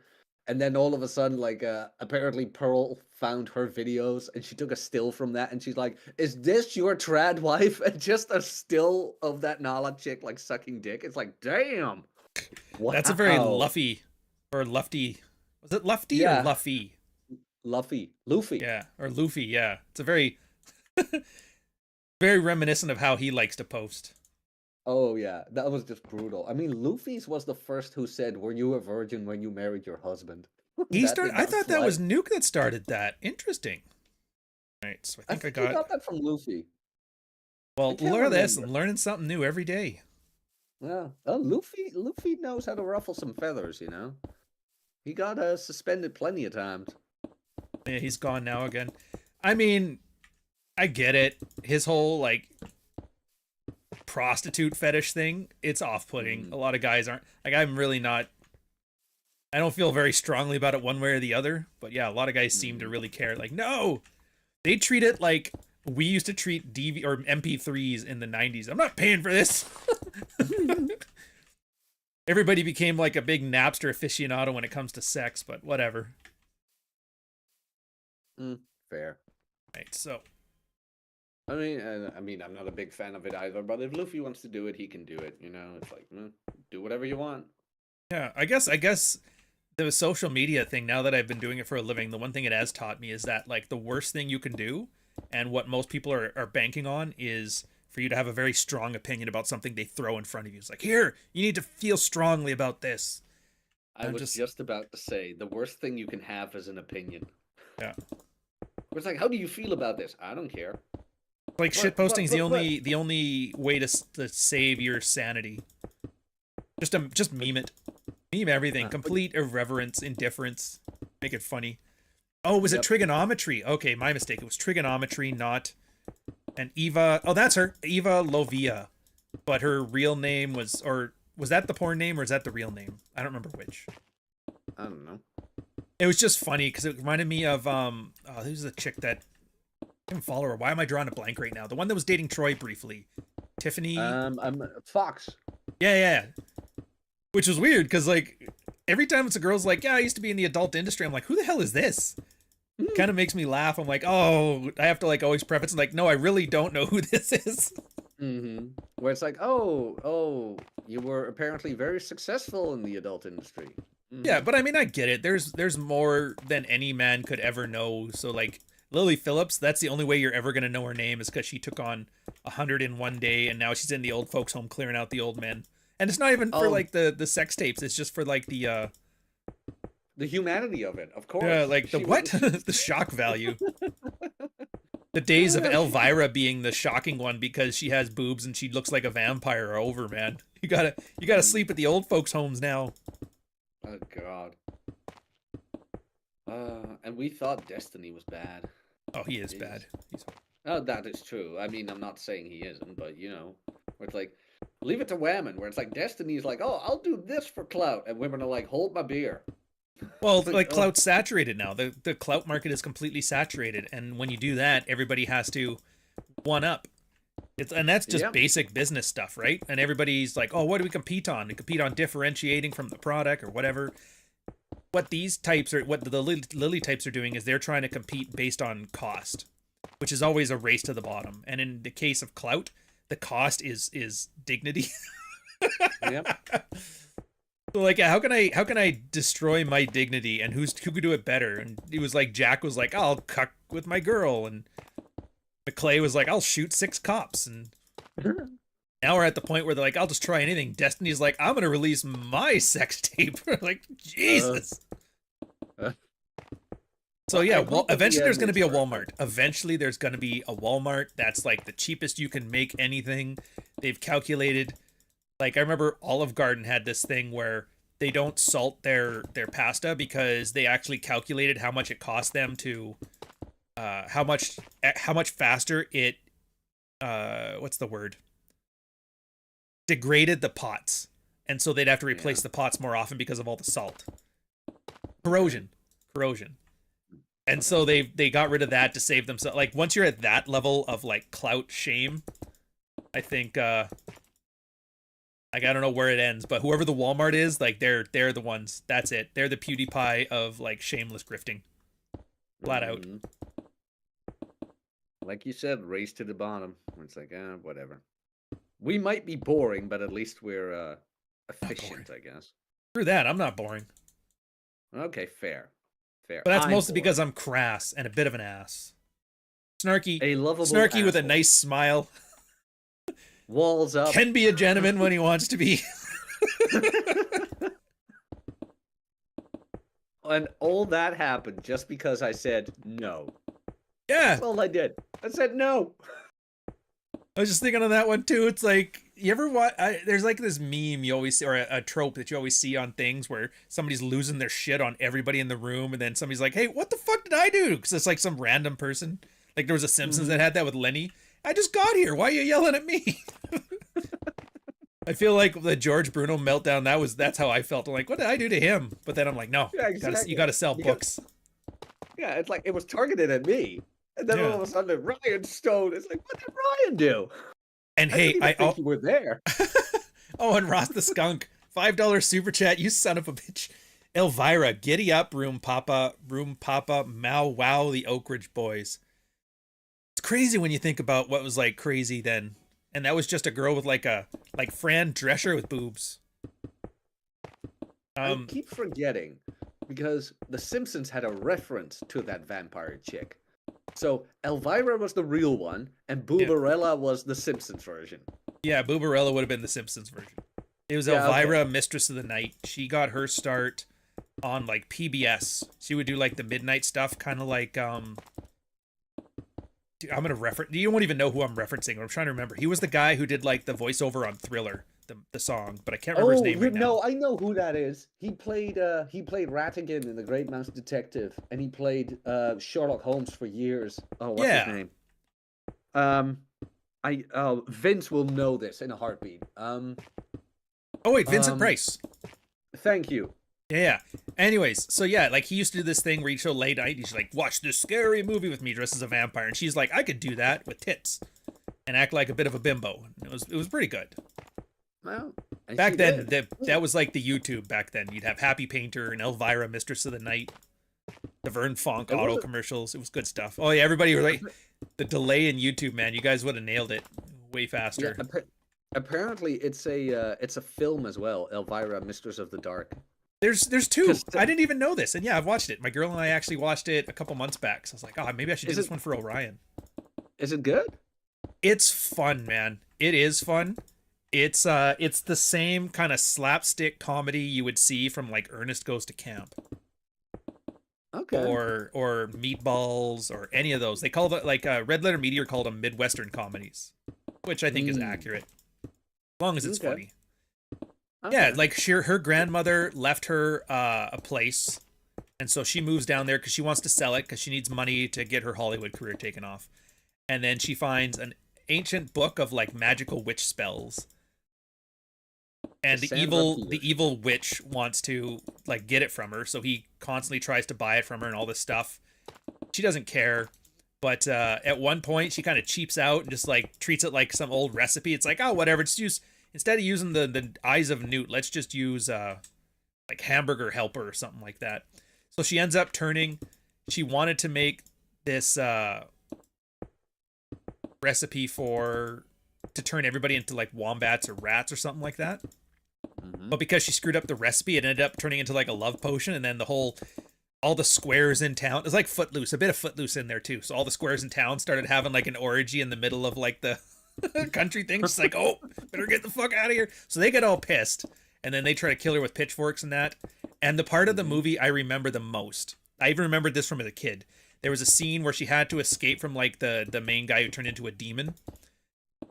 And then all of a sudden, like, apparently Pearl found her videos and she took a still from that and she's like, "Is this your trad wife?" And just a still of that Nala chick like sucking dick. It's like, damn. Wow. That's a very Luffy or Lufty. Was it Lufty or Luffy? Luffy. Yeah, or Luffy. Yeah, it's a very, very reminiscent of how he likes to post. Oh yeah, that was just brutal. I mean, Luffy's was the first who said, "Were you a virgin when you married your husband?" He started. I thought that was Nuke that started that. Interesting. Right, so I think I got that from Luffy. Well, learn this. I'm learning something new every day. Yeah, Luffy knows how to ruffle some feathers. You know, he got suspended plenty of times. Yeah, he's gone now again. I mean, I get it. His whole like prostitute fetish thing, it's off-putting. A lot of guys aren't like, I'm really not, I don't feel very strongly about it one way or the other, but yeah, a lot of guys seem to really care. Like, no, they treat it like we used to treat DV or MP3s in the 90s. I'm not paying for this. Everybody became like a big Napster aficionado when it comes to sex, but whatever. Fair. Right, so I mean, I'm not a big fan of it either, but if Luffy wants to do it, he can do it. You know, it's like, do whatever you want. Yeah, I guess the social media thing, now that I've been doing it for a living, the one thing it has taught me is that like the worst thing you can do, and what most people are banking on, is for you to have a very strong opinion about something they throw in front of you. It's like, here, you need to feel strongly about this. I was just about to say, the worst thing you can have is an opinion. Yeah. It's like, how do you feel about this? I don't care. Like, shitposting is the only way to save your sanity. Just meme it. Meme everything. Complete irreverence, indifference. Make it funny. Oh, was it trigonometry? Okay, my mistake. It was trigonometry, not... And Eva... Oh, that's her. Eva Lovia. But her real name was... Or was that the porn name, or is that the real name? I don't remember which. I don't know. It was just funny, because it reminded me of... Oh, who's the chick that... I didn't follow her. Why am I drawing a blank right now? The one that was dating Troy briefly. Tiffany... I'm Fox. Yeah. Which was weird, because, like, every time it's a girl's like, yeah, I used to be in the adult industry, I'm like, who the hell is this? Kind of makes me laugh. I'm like, oh, I have to, like, always preface, like, no, I really don't know who this is. Where it's like, oh, you were apparently very successful in the adult industry. Yeah, but I mean, I get it. There's more than any man could ever know. So, like, Lily Phillips, that's the only way you're ever going to know her name, is because she took on 101 Day, and now she's in the old folks' home clearing out the old men. And it's not even for, like, the sex tapes. It's just for, like, the humanity of it, of course. Yeah, like, the what? The shock value. The days of Elvira being the shocking one because she has boobs and she looks like a vampire are over, man. You gotta sleep at the old folks' homes now. Oh, God. And we thought Destiny was bad. Oh, he is bad. Oh, that is true. I mean, I'm not saying he isn't, but, you know, where it's like, leave it to women, where it's like Destiny's like, oh, I'll do this for clout, and women are like, hold my beer. Well, like, clout's saturated now. The clout market is completely saturated, and when you do that, everybody has to one up. And that's just basic business stuff, right? And everybody's like, oh, what do we compete on? We compete on differentiating from the product or whatever. What these types are, what the Lily types are doing is they're trying to compete based on cost, which is always a race to the bottom. And in the case of clout, the cost is dignity. Yep. So, like, how can I destroy my dignity, and who could do it better? And it was like Jack was like, I'll cuck with my girl, and McClay was like, I'll shoot 6 cops, and now we're at the point where they're like, I'll just try anything. Destiny's like, I'm gonna release my sex tape. Like, Jesus. So yeah, well, eventually there's gonna be a Walmart. Eventually there's gonna be a Walmart that's like the cheapest you can make anything. They've calculated. Like, I remember Olive Garden had this thing where they don't salt their pasta because they actually calculated how much it cost them to, how much faster it, what's the word? Degraded the pots. And so they'd have to replace the pots more often because of all the salt. Corrosion. And so they got rid of that to save themselves. Like, once you're at that level of, like, clout shame, I think Like, I don't know where it ends, but whoever the Walmart is, like, they're the ones. That's it. They're the PewDiePie of, like, shameless grifting. Flat out. Like you said, race to the bottom. It's like, whatever. We might be boring, but at least we're efficient, I guess. Through that, I'm not boring. Okay, fair. Fair. But that's I'm mostly boring. because I'm crass and a bit of an ass. Snarky. A lovable Snarky asshole. with a nice smile. Walls up. Can be a gentleman when he wants to be. And all that happened just because I said no. Yeah. That's all I did. I said no. I was just thinking on that one too. It's like, you ever watch, there's like this meme you always see, or a trope that you always see on things where somebody's losing their shit on everybody in the room, and then somebody's like, hey, what the fuck did I do? Because it's like some random person. Like there was a Simpsons that had that with Lenny. I just got here. Why are you yelling at me? I feel like the George Bruno meltdown, that's how I felt. I'm like, what did I do to him? But then I'm like, no, Yeah, exactly. you gotta sell books. Yeah, it's like it was targeted at me. And then all of a sudden, Ryan Stone is like, what did Ryan do? And hey, I think you were there. Oh, and Ross the Skunk, $5 super chat. You son of a bitch. Elvira, giddy up, room papa, Mau Wow, the Oak Ridge Boys. It's crazy when you think about what was like crazy then, and that was just a girl with like Fran Drescher with boobs. I keep forgetting because The Simpsons had a reference to that vampire chick. So Elvira was the real one, and Boobarella was the Simpsons version. Yeah, Boobarella would have been the Simpsons version. It was Elvira, Mistress of the Night. She got her start on like PBS. She would do like the midnight stuff, kind of like Dude, I'm gonna reference. You won't even know who I'm referencing. I'm trying to remember. He was the guy who did like the voiceover on Thriller, the song, but I can't remember his name right now. No, I know who that is. He played Rattigan in The Great Mouse Detective, and he played Sherlock Holmes for years. Oh, what's his name? Vince will know this in a heartbeat. Oh wait, Vincent Price. Thank you. Yeah. Anyways, so yeah, like he used to do this thing where he'd show late night. He's like, watch this scary movie with me dressed as a vampire, and she's like, I could do that with tits and act like a bit of a bimbo. And it was pretty good. Well, back then, that was like the YouTube back then. You'd have Happy Painter and Elvira, Mistress of the Night, the Vern Fonk auto commercials. It was good stuff. Oh yeah, everybody was like, the delay in YouTube, man. You guys would have nailed it way faster. Yeah, apparently, it's a film as well. Elvira, Mistress of the Dark. There's two. I didn't even know this, and yeah, I've watched it. My girl and I actually watched it a couple months back. So I was like, oh, maybe I should do this one for Orion. Is it good? It's fun, man. It is fun. It's the same kind of slapstick comedy you would see from like Ernest Goes to Camp. Okay. Or Meatballs or any of those. They call it like Red Letter Media called them Midwestern comedies, which I think is accurate, as long as it's funny. Okay. Yeah, like her grandmother left her a place, and so she moves down there because she wants to sell it because she needs money to get her Hollywood career taken off. And then she finds an ancient book of like magical witch spells, and the evil witch wants to like get it from her, so he constantly tries to buy it from her and all this stuff. She doesn't care, but at one point she kind of cheaps out and just like treats it like some old recipe. It's like, oh, whatever, just use. Instead of using the eyes of Newt, let's just use like hamburger helper or something like that. So she ends up turning. She wanted to make this recipe to turn everybody into like wombats or rats or something like that. Mm-hmm. But because she screwed up the recipe, it ended up turning into like a love potion, and then all the squares in town. It's like Footloose, a bit of Footloose in there too. So all the squares in town started having like an orgy in the middle of like the country thing. Just like, oh, better get the fuck out of here. So they get all pissed, and then they try to kill her with pitchforks and that. And the part of the movie I remember the most, I even remembered this from as a kid. There was a scene where she had to escape from like the main guy who turned into a demon,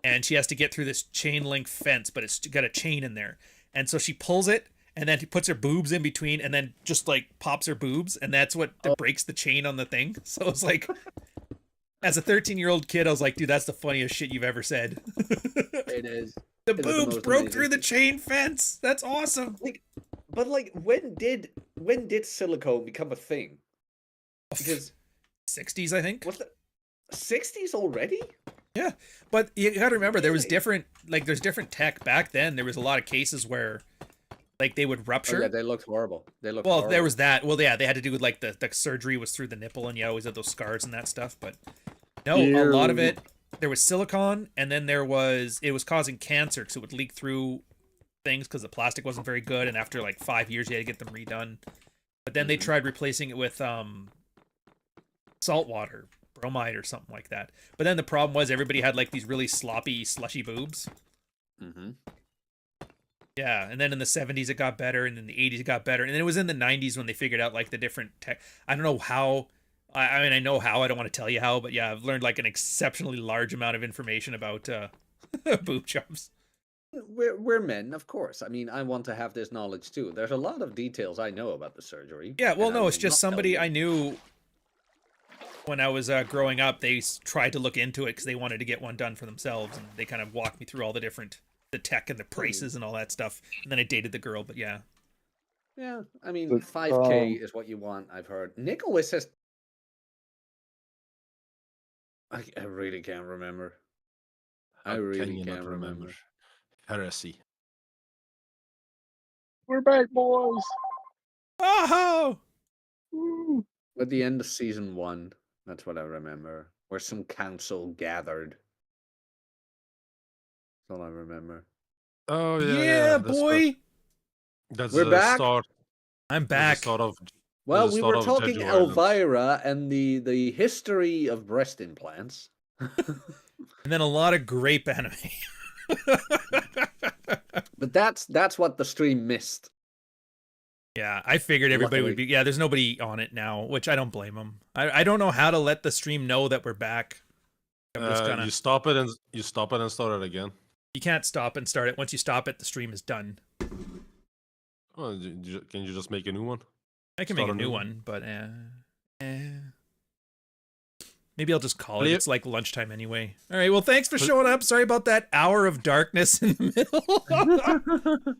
and she has to get through this chain link fence, but it's got a chain in there. And so she pulls it, and then he puts her boobs in between, and then just like pops her boobs, and that's what breaks the chain on the thing. So it's like, as a 13-year-old kid, I was like, dude, that's the funniest shit you've ever said. It is. The boobs broke through the chain fence. That's awesome. But when did silicone become a thing? Because 60s, I think. What's the 60s already? Yeah, but you got to remember there was different, like there's different tech back then. There was a lot of cases where, like they would rupture. Oh, yeah, they looked horrible. They looked well, horrible. there was that. Well, yeah, they had to do with like the surgery was through the nipple, and you always had those scars and that stuff. But no, a lot of it there was silicone, and then it was causing cancer because it would leak through things because the plastic wasn't very good, and after like 5 years, you had to get them redone. But then they tried replacing it with salt water, bromide or something like that. But then the problem was everybody had like these really sloppy, slushy boobs. Mm-hmm. Yeah, and then in the 70s it got better, and in the 80s it got better, and then it was in the 90s when they figured out like the different tech. I don't know how. I mean, I know how. I don't want to tell you how, but yeah, I've learned like an exceptionally large amount of information about boob jobs. We're men, of course. I mean, I want to have this knowledge too. There's a lot of details I know about the surgery. Yeah, well, and I no, it's will just not tell somebody you. I knew when I was growing up. They tried to look into it because they wanted to get one done for themselves, and they kind of walked me through all the tech and the prices and all that stuff. And then I dated the girl, but yeah. Yeah, I mean, But, 5K is what you want, I've heard. Nick always says... I really can't remember. I How really can you can't not remember. Heresy. we're back, boys. Oh! Woo. At the end of season 1, that's what I remember. Where some council gathered. That's all I remember. Oh Yeah, that's boy! That's We're the back? start. I'm That's back. the start of. Well, the we start were of talking Jeju Islands. Elvira and the history of breast implants. And then a lot of grape anime. But that's what the stream missed. Yeah, I figured everybody would be... Luckily. Yeah, there's nobody on it now, which I don't blame them. I don't know how to let the stream know that we're back. I'm just gonna... You stop it and start it again. You can't stop and start it. Once you stop it, the stream is done. Oh, can you just make a new one? I can Start make a a new new one, but maybe I'll just call it. Play- It's like lunchtime anyway. All right, well, thanks for showing up. Sorry about that hour of darkness in the middle.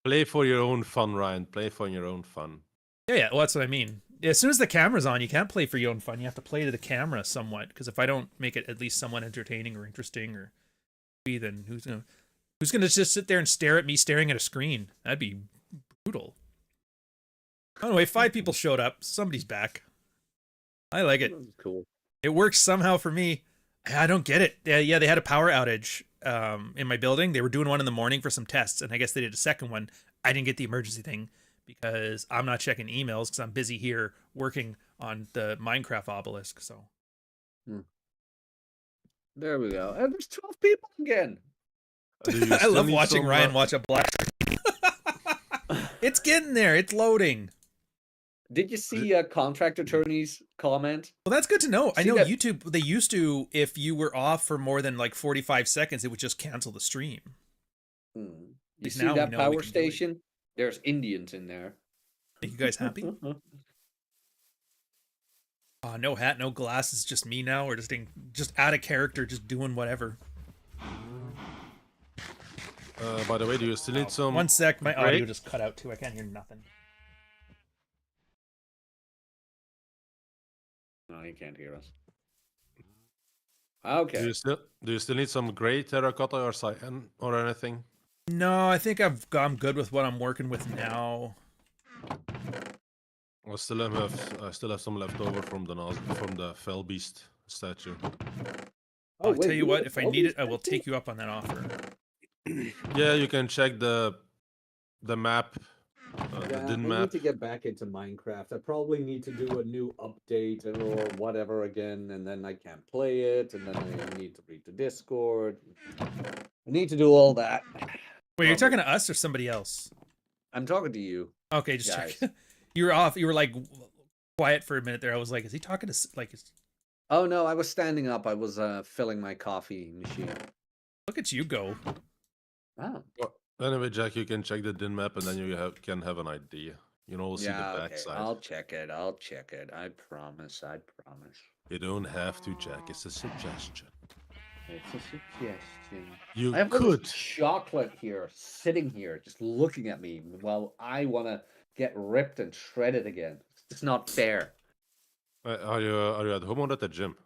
Play for your own fun, Ryan. Play for your own fun. Yeah, well, that's what I mean. As soon as the camera's on, you can't play for your own fun. You have to play to the camera somewhat, because if I don't make it at least somewhat entertaining or interesting, or then who's gonna just sit there and stare at me staring at a screen? That'd be brutal. Anyway, 5 people showed up. Somebody's back. I like it. Cool. It works somehow for me. I don't get it. Yeah, they had a power outage in my building. They were doing one in the morning for some tests, and I guess they did a second one. I didn't get the emergency thing because I'm not checking emails because I'm busy here working on the Minecraft obelisk. So There we go. And there's 12 people again. Do you I still love need watching some, Ryan watch a black screen. It's getting there. It's loading. Did you see contract attorneys comment? Well, that's good to know. I See know that- YouTube, they used to, if you were off for more than like 45 seconds, it would just cancel the stream. You least see now we that know we power can do it. station? There's Indians in there. Are you guys happy? No hat, no glasses, just me now, or just out of character, just doing whatever. By the way, do you still need some? 1 sec, my audio break? just cut out too. I can't hear nothing. No, you can't hear us. Okay. Do you still need some gray terracotta or cyan or anything? No, I think I'm good with what I'm working with now. I still have some left over from the fell beast statue. I'll wait, tell you what, have if I all need these it, I will statues? take you up on that offer. Yeah, you can check the map, the Yeah, I DIN need map. to get back into Minecraft. I probably need to do a new update or whatever again, and then I can't play it, and then I need to read the Discord. I need to do all that. Wait, you're talking to us or somebody else? I'm talking to you. Okay, just Guys. check. You were off. You were like quiet for a minute there. I was like, is he talking to like? Oh no, I was standing up. I was filling my coffee machine. Look at you go. Oh. Anyway, Jack, you can check the DIN map and then you can have an idea. You know, see the Yeah, okay. backside. I'll check it. I'll check it. I promise. I promise. You don't have to, Jack. It's a suggestion. It's a suggestion. You I have all this could. chocolate here, sitting here, just looking at me while I want to get ripped and shredded again. It's not fair. Are you at home or at the gym?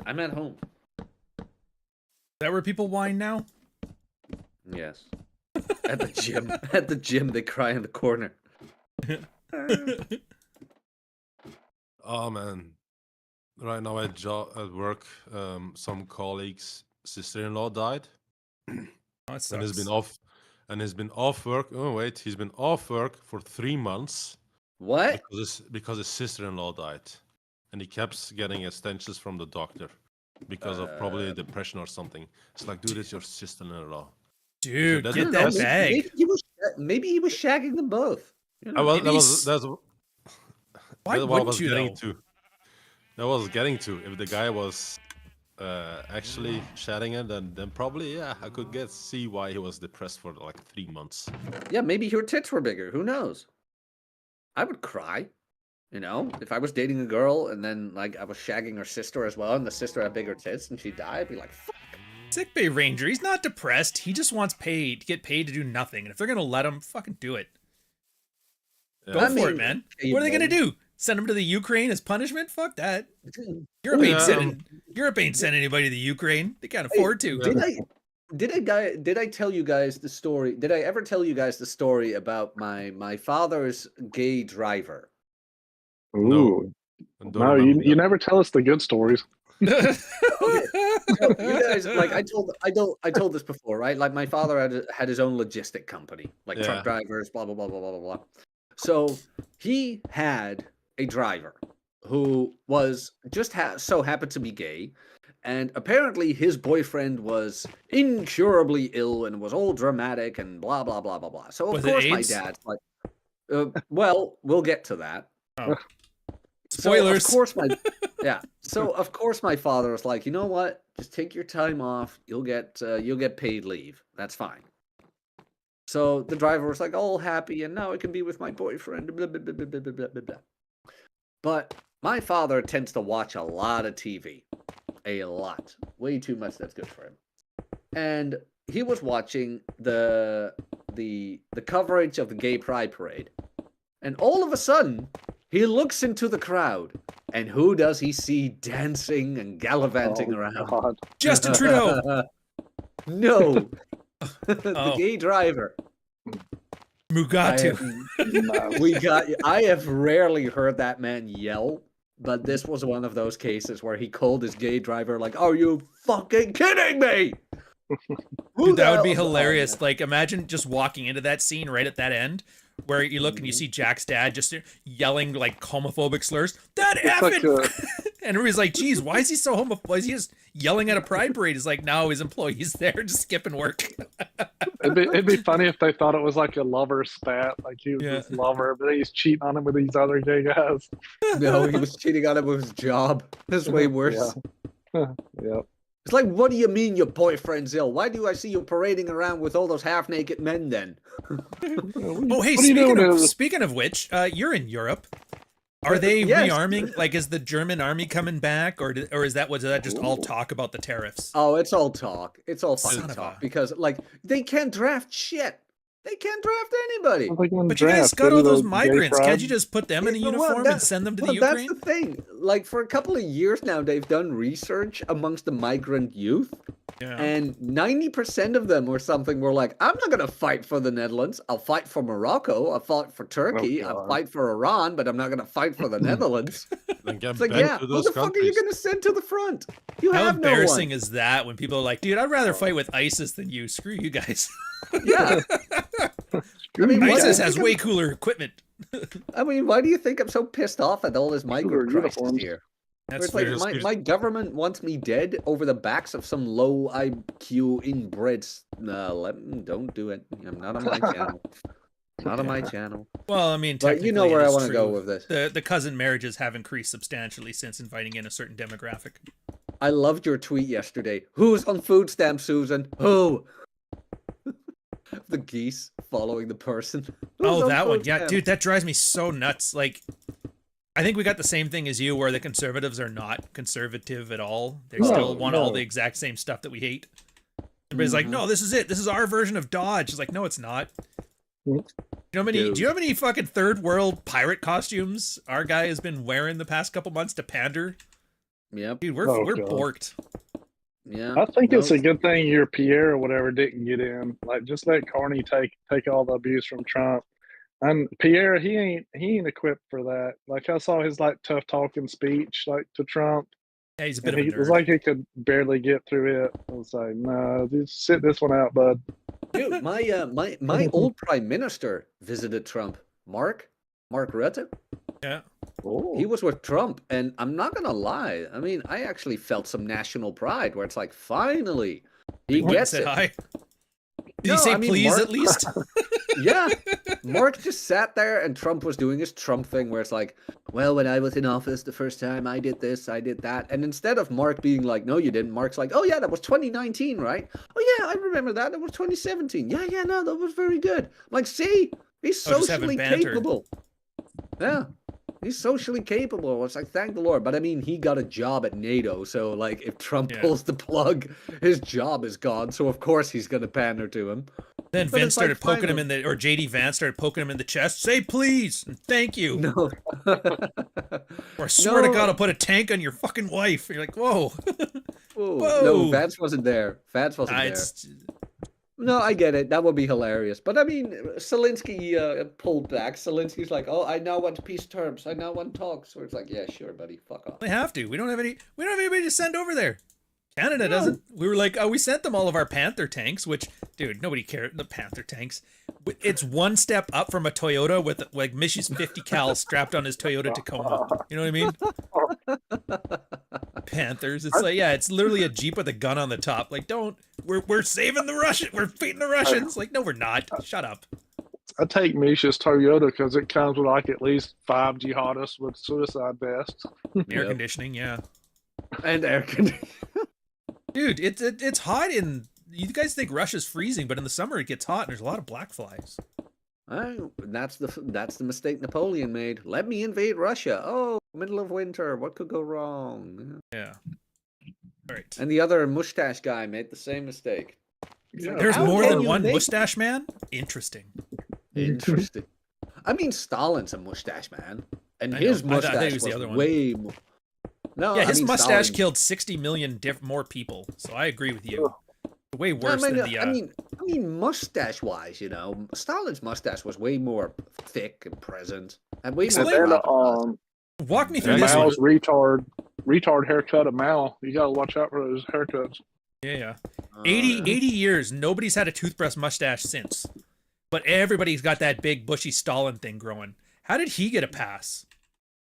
I'm at home. that where people whine now? Yes. At the gym. At the gym, they cry in the corner. Oh man, right now at work, some colleagues' sister-in-law died, Oh, that and has sucks. been off work. Oh wait, he's been off work for 3 months What? because his sister-in-law died, and he kept getting extensions from the doctor because of probably depression or something. It's like, dude, it's your sister-in-law. Dude, That's get a- that that's- bag. Maybe he was shagging them both. You know? Well, Maybe that's Why that's what I wouldn't was you, getting though? to. That was getting to. If the guy was actually sharing it, then probably yeah, I could see why he was depressed for like 3 months. Yeah, maybe her tits were bigger. Who knows? I would cry. You know, if I was dating a girl and then like I was shagging her sister as well, and the sister had bigger tits and she died, I'd be like, fuck. Sickbay Ranger, he's not depressed. He just wants to get paid to do nothing. And if they're gonna let him, fucking do it. Yeah. Go I for mean, it, man. okay, What are they gonna man. do? Send him to the Ukraine as punishment? Fuck that. Europe Oh, ain't yeah. sending anybody to the Ukraine. They can't afford to. Did I tell you guys the story? Did I ever tell you guys the story about my father's gay driver? Ooh. I don't No, remember you that. never tell us the good stories. So you guys, like I told this before, right? Like my father had his own logistic company, like Yeah. truck drivers, blah blah blah blah blah blah blah. So he had a driver who was just so happened to be gay, and apparently his boyfriend was incurably ill and was all dramatic and blah blah blah blah blah. So of Was it course my AIDS? dad's like, well, we'll get to that. Oh. So Spoilers. of course So of course my father was like, you know what? Just take your time off. You'll get paid leave. That's fine. So the driver was like all happy, and now I can be with my boyfriend. Blah, blah, blah, blah, blah, blah, blah, blah. But my father tends to watch a lot of TV, a lot, way too much. That's good for him. And he was watching the coverage of the Gay Pride Parade, and all of a sudden he looks into the crowd, and who does he see dancing and gallivanting around? God. Justin Trudeau. No, the Oh. gay driver. Mugatu. I have rarely heard that man yell, but this was one of those cases where he called his gay driver like, "Are you fucking kidding me?" Dude, that would be hilarious. Like, imagine just walking into that scene right at that end, where you look and you see Jack's dad just yelling like homophobic slurs. That It's effing! like And everybody's like, "Geez, why is he so homophobic? Why is he just yelling at a pride parade?" He's like, "No, his employees there just skipping work." it'd be funny if they thought it was like a lover spat, like he was Yeah. his lover, but he's cheating on him with these other gay guys. No, he was cheating on him with his job. That's way worse. Yep. It's like, what do you mean your boyfriend's ill? Why do I see you parading around with all those half-naked men then? Oh, hey, What are you doing? speaking of which, you're in Europe. Are they Yes. rearming? Like, is the German army coming back, or was that just all talk about the tariffs? Oh, it's all talk. It's all Son fucking of talk a- because, like, they can't draft shit. They can't draft anybody. But you guys got all those migrants. Can't you just put them in a Yeah, well, uniform and send them to the Ukraine? That's the thing. Like, for a couple of years now, they've done research amongst the migrant youth, Yeah. and 90% of them or something were like, I'm not going to fight for the Netherlands. I'll fight for Morocco. I'll fight for Turkey. I'll God. fight for Iran, but I'm not going to fight for the Netherlands. Then get It's like, back yeah, to who those the fuck are you countries. going to send to the front? You How have embarrassing no is that when people are like, "Dude, I'd rather fight with ISIS than you. Screw you guys. one. Yeah. I mean, why do you ISIS has think way cooler equipment." why do you think I'm so pissed off at all this migrant Cooler crisis uniforms. here? Where That's it's like fair. my government wants me dead over the backs of some low IQ inbred. Don't do it. I'm not on my channel. Not on my channel. Well, I mean, But you know technically, where it I is want to go true. with this. The cousin marriages have increased substantially since inviting in a certain demographic. I loved your tweet yesterday. Who's on food stamps, Susan? Who? The geese following the person. Who's Oh, on that one. food Yeah, stamps? dude, that drives me so nuts. Like, I think we got the same thing as you, where the conservatives are not conservative at all. They still want all the exact same stuff that we hate. Everybody's like, "No, this is it. This is our version of Dodge." It's like, no, it's not. Mm. Do you have any fucking third world pirate costumes our guy has been wearing the past couple months to pander? Yep. Dude, we're Oh, we're God. borked. Yeah. I think it's no. a good thing your Pierre or whatever didn't get in. Like, just let Carney take all the abuse from Trump. And Pierre, he ain't equipped for that. Like, I saw his like tough talking speech like to Trump, Yeah, he's a bit and of a he was nerd. like he could barely get through it. I was like, no, just sit this one out, bud. Dude, my old prime minister visited Trump. Mark Rutte. Yeah. He was with Trump, and I'm not gonna lie. I mean, I actually felt some national pride where it's like, finally, he Went and gets said it. hi. Did No, he say I mean, please Mark- at least? Yeah, Mark just sat there, and Trump was doing his Trump thing, where it's like, well, when I was in office the first time, I did this, I did that, and instead of Mark being like, no, you didn't, Mark's like, oh yeah, that was 2019, right? Oh yeah, I remember that. That was 2017. Yeah, no, that was very good. I'm like, see, he's Oh, just having socially banter. capable. Yeah. He's socially capable. It's like, thank the Lord. But I mean, he got a job at NATO. So, like, if Trump Yeah. pulls the plug, his job is gone. So, of course, he's going to pander to him. Then But Vince it's like, started poking him finally- in the, or JD Vance started poking him in the chest. Say please and thank you. No. Or I swear to No. God, I'll put a tank on your fucking wife. You're like, whoa. Whoa. Whoa. No, Vance wasn't there. Vance wasn't there. It's, No, I get it. That would be hilarious. But I mean, Zelensky pulled back. Zelensky's like, oh, I now want peace terms. I now want talks. So it's like, yeah, sure, buddy. Fuck off. they have to. We don't have anybody to send over there. Canada doesn't. We were like, oh, we sent them all of our Panther tanks, which, dude, nobody cared. The Panther tanks. It's one step up from a Toyota with like Mishy's 50 cal strapped on his Toyota Tacoma. You know what I mean? Panthers. It's like, yeah, it's literally a Jeep with a gun on the top. Like, we're saving the Russians. We're beating the Russians. Like, no, we're not. Shut up. I take Misha's Toyota because it comes with like at least 5 jihadists with suicide vests. Air Yep. conditioning, yeah. And air conditioning. Dude, it's hot in. You guys think Russia's freezing, but in the summer it gets hot and there's a lot of black flies. That's the mistake Napoleon made. Let me invade Russia. Oh, middle of winter. What could go wrong? Yeah. All right. And the other mustache guy made the same mistake. Yeah. There's How more can than you one make- mustache man? Interesting. Interesting. I mean, Stalin's a mustache man, and I know. his I thought he mustache was was the other one. way more. No, Yeah, I his mean, mustache Stalin- killed 60 million more people. So I agree with you. Way worse I mean, than the. I mean, mustache-wise, you know, Stalin's mustache was way more thick and present, and way more. Explain- And walk me through Yeah, this one. Mao's retard haircut of Mao. You gotta watch out for those haircuts. Yeah. Uh, 80 years, nobody's had a toothbrush mustache since. But everybody's got that big bushy Stalin thing growing. How did he get a pass?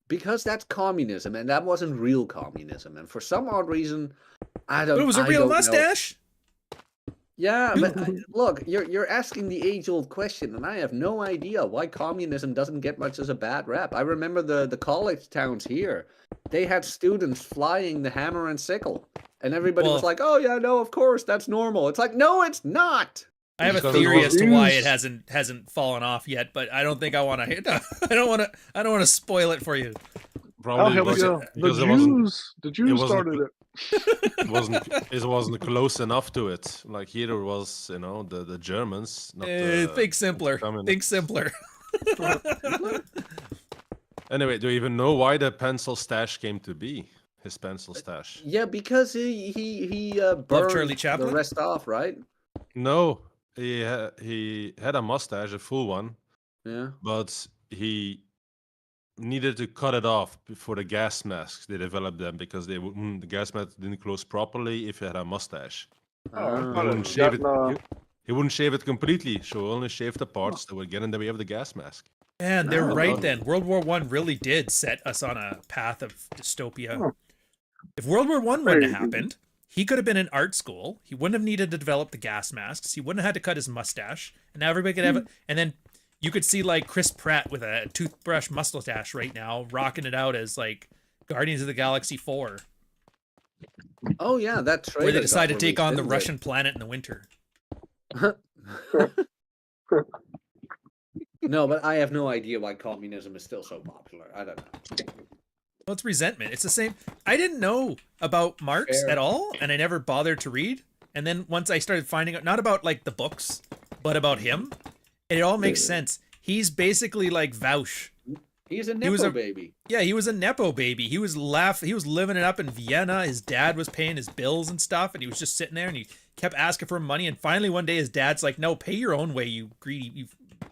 because that's communism, and that wasn't real communism, and for some odd reason, I don't. But it was a I real don't know. mustache? Yeah, but look, you're asking the age-old question, and I have no idea why communism doesn't get much as a bad rap. I remember the college towns here; they had students flying the hammer and sickle, and everybody was Well- like, "Oh yeah, no, of course, that's normal." It's like, no, it's not. I have a Because it theory was as to why it used- hasn't fallen off yet, but I don't think I want to. I don't want to spoil it for you. Oh, here we because go. because The it wasn't Jews wasn't- started it. it wasn't close enough to it. Like here it was, you know, the Germans. Not Think simpler. communists. Think simpler. Anyway, do you even know why the pencil stash came to be? His pencil stash. Yeah, because he Love burned Charlie the Chaplin? rest off, right? No, he had a mustache, a full one, Yeah. but he needed to cut it off for the gas masks. They developed them because the gas mask didn't close properly if you had a mustache. Oh, I Ah. thought He it wouldn't shave it. got, He wouldn't shave it completely, so only shave the parts that would get in the way of the gas mask. Man, they're Oh, right okay. then. World War One really did set us on a path of dystopia. If World War One wouldn't have Crazy. happened, he could have been in art school. He wouldn't have needed to develop the gas masks. He wouldn't have had to cut his mustache. And now everybody could have it. And then you could see like Chris Pratt with a toothbrush mustache right now, rocking it out as like Guardians of the Galaxy 4, Oh yeah, that trailer. where they got decide to take released, on the didn't they? Russian planet in the winter. No, but I have no idea why communism is still so popular. I don't know. Well, it's resentment. It's the same. I didn't know about Marx Fair. at all, and I never bothered to read. And then once I started finding out, not about like the books, but about him, it all makes sense. He's basically like Vaush He's a nepo baby. Yeah, he was a nepo baby. He was living it up in Vienna. His dad was paying his bills and stuff, and he was just sitting there, and he kept asking for money. And finally, one day, his dad's like, "No, pay your own way, you greedy, you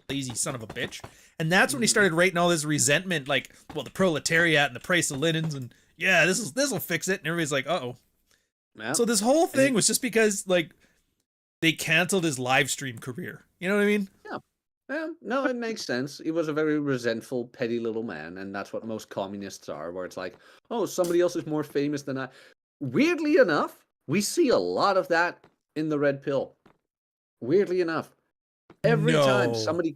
lazy son of a bitch." And that's when he started writing all this resentment, like, well, the proletariat and the price of linens, and yeah, this'll fix it. And everybody's like, uh-oh. Yeah. So this whole thing was just because, like, they canceled his live stream career. You know what I mean? Yeah. Yeah, no, it makes sense. He was a very resentful, petty little man, and that's what most communists are, where it's like, oh, somebody else is more famous than I. Weirdly enough, we see a lot of that in the Red Pill. Weirdly enough. Every time somebody,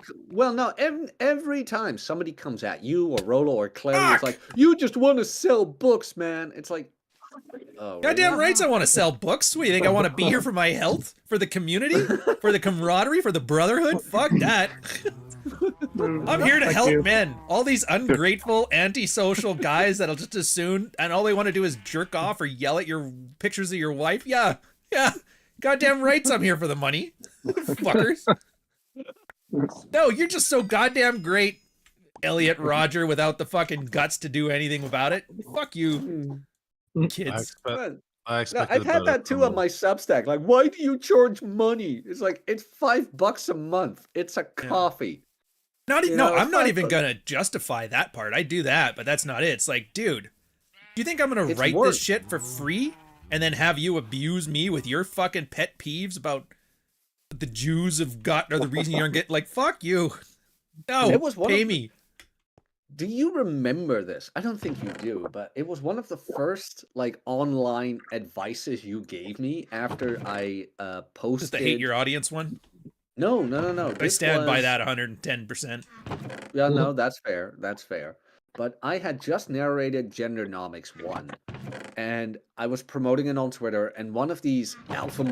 every time somebody comes at you or Rolo or Clary, it's like, you just want to sell books, man. It's like, oh, goddamn rights, I want to sell books. What do you think? I want to be here for my health, for the community, for the camaraderie, for the brotherhood? Fuck that. I'm here to help men. All these ungrateful, antisocial guys that'll just as soon, and all they want to do is jerk off or yell at your pictures of your wife. Yeah. Goddamn rights, I'm here for the money. Fuckers. No, you're just so goddamn great, Elliot Roger, without the fucking guts to do anything about it. Fuck you, kids. I've had that too on my Substack. Like, why do you charge money? It's like, it's $5 a month. It's a coffee. I'm not even gonna justify that part. I do that, but that's not it. It's like, dude, do you think I'm gonna write this shit for free and then have you abuse me with your fucking pet peeves about the Jews have got, or the reason you don't get, like, fuck you. No, it was pay me. Do you remember this? I don't think you do, but it was one of the first, like, online advices you gave me after I posted. Just the hate your audience one? No. I stand by that 110%. Yeah, no, that's fair. That's fair. But I had just narrated Gendernomics 1, and I was promoting it on Twitter, and one of these alpha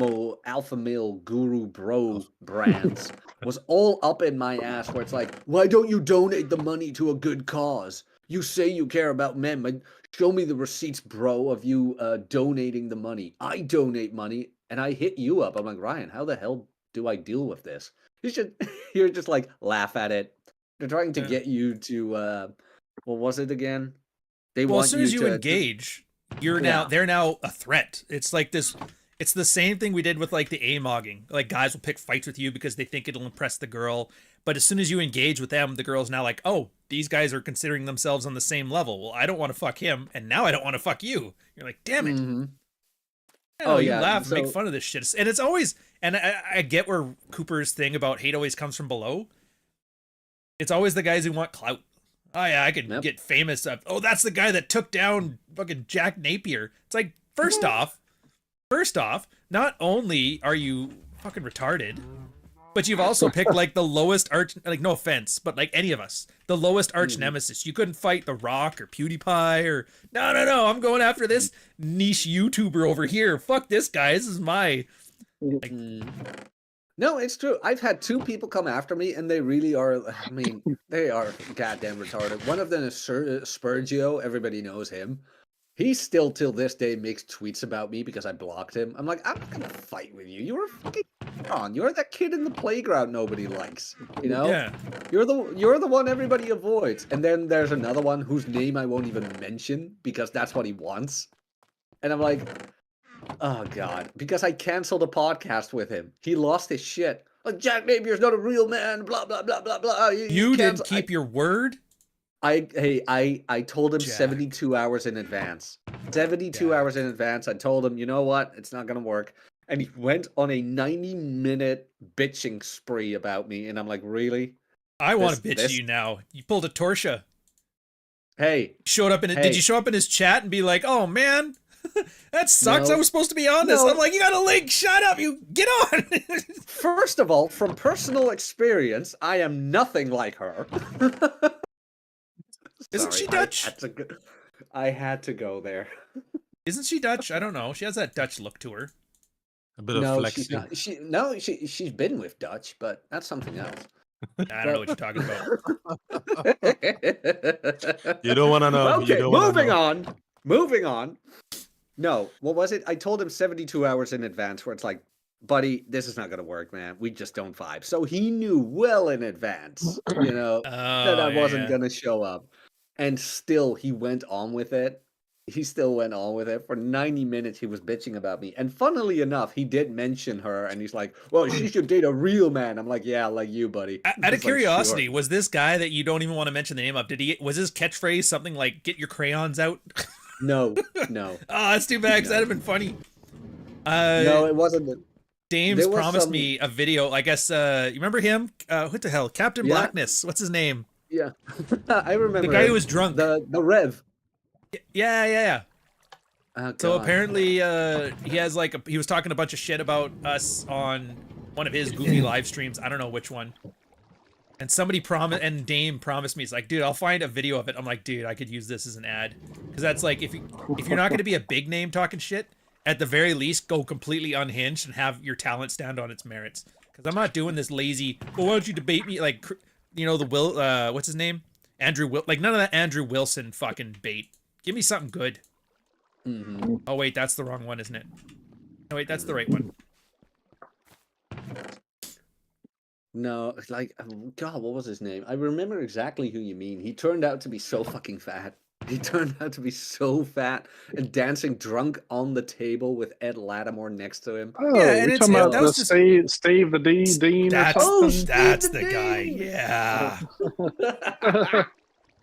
male guru bro brands was all up in my ass, where it's like, why don't you donate the money to a good cause? You say you care about men, but show me the receipts, bro, of you donating the money. I donate money, and I hit you up. I'm like, Ryan, how the hell do I deal with this? You're just like, laugh at it. They're trying to get you to... what was it again? As soon as you engage, they're now a threat. It's like this. It's the same thing we did with, like, the amogging. Like, guys will pick fights with you because they think it'll impress the girl. But as soon as you engage with them, the girl's now like, oh, these guys are considering themselves on the same level. Well, I don't want to fuck him, and now I don't want to fuck you. You're like, damn it. Mm-hmm. You laugh and make fun of this shit. And it's always, and I get where Cooper's thing about hate always comes from below. It's always the guys who want clout. Oh yeah, I could get famous. Oh, that's the guy that took down fucking Jack Napier. It's like, first off, not only are you fucking retarded, but you've also picked, like, the lowest arch, like, no offense, but like any of us, the lowest arch nemesis. You couldn't fight The Rock or PewDiePie or no, I'm going after this niche YouTuber over here. Fuck this guy. This is my, like, no, it's true. I've had 2 people come after me, and they really are, I mean, they are goddamn retarded. One of them is Spurgio. Everybody knows him. He still, till this day, makes tweets about me because I blocked him. I'm like, I'm not going to fight with you. You're a fucking moron. You're that kid in the playground nobody likes, you know? Yeah. You're the one everybody avoids. And then there's another one whose name I won't even mention because that's what he wants. And I'm like... oh, God. Because I canceled a podcast with him. He lost his shit. Like, Jack Napier's not a real man, blah, blah, blah, blah, blah. You didn't keep your word? I told him Jack. 72 hours in advance. 72 hours in advance. I told him, you know what? It's not going to work. And he went on a 90-minute bitching spree about me. And I'm like, really? I want to bitch you now. You pulled a Torsha. Hey. Did you show up in his chat and be like, oh, man... that sucks. No. I was supposed to be on this. No. I'm like, you got a link. Shut up. You get on. First of all, from personal experience, I am nothing like her. Isn't she Dutch? I had to go there. Isn't she Dutch? I don't know. She has that Dutch look to her. A bit of flexing. She's been with Dutch, but that's something else. I don't know what you're talking about. You don't want to know. Okay, moving on. No, what was it? I told him 72 hours in advance where it's like, buddy, this is not going to work, man. We just don't vibe. So he knew well in advance, that I wasn't going to show up. And still, he went on with it. He still went on with it. For 90 minutes, he was bitching about me. And funnily enough, he did mention her, and he's like, well, she should date a real man. I'm like, yeah, like you, buddy. Out of Just like, curiosity, sure. was this guy that you don't even want to mention the name of, was his catchphrase something like, get your crayons out? No, no. Oh, that's too bad, because that'd have been funny. No, it wasn't. Dames promised me a video. I guess, you remember him? What the hell? Captain Blackness. What's his name? Yeah. I remember. The guy who was drunk. The Rev. Yeah. Oh, So God. apparently, he has like he was talking a bunch of shit about us on one of his goofy live streams. I don't know which one. And somebody and Dame promised me, it's like, dude, I'll find a video of it. I'm like, dude, I could use this as an ad, because that's like, if you're not going to be a big name talking shit, at the very least, go completely unhinged and have your talent stand on its merits. Because I'm not doing this lazy. Well, why don't you debate me? Like, you know, what's his name? Like none of that Andrew Wilson fucking bait. Give me something good. Mm-hmm. Oh wait, that's the wrong one, isn't it? No wait, that's the right one. No, like, God, what was his name? I remember exactly who you mean. He turned out to be so fucking fat. He turned out to be so fat and dancing drunk on the table with Ed Lattimore next to him. Oh, Yeah, and we're talking about that the was just- Steve the Dean or something. That's Steve the the guy. Dean. Yeah.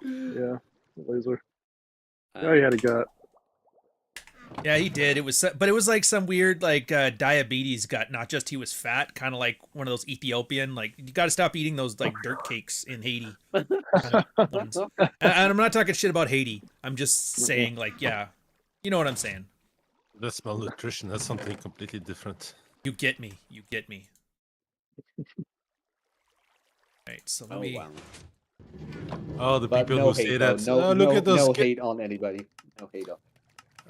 Yeah, loser. Oh, he had a gut. Yeah, he did. But it was like some weird like diabetes gut. Not just he was fat, kind of like one of those Ethiopian, like, you got to stop eating those like dirt cakes in Haiti. Kind of ones. And I'm not talking shit about Haiti. I'm just saying, like, yeah, you know what I'm saying. That's malnutrition. That's something completely different. You get me. You get me. Right. So let me. Wow. Oh, the But people no who hate, say though. that. No, oh, look at those. no hate on anybody. No hate on.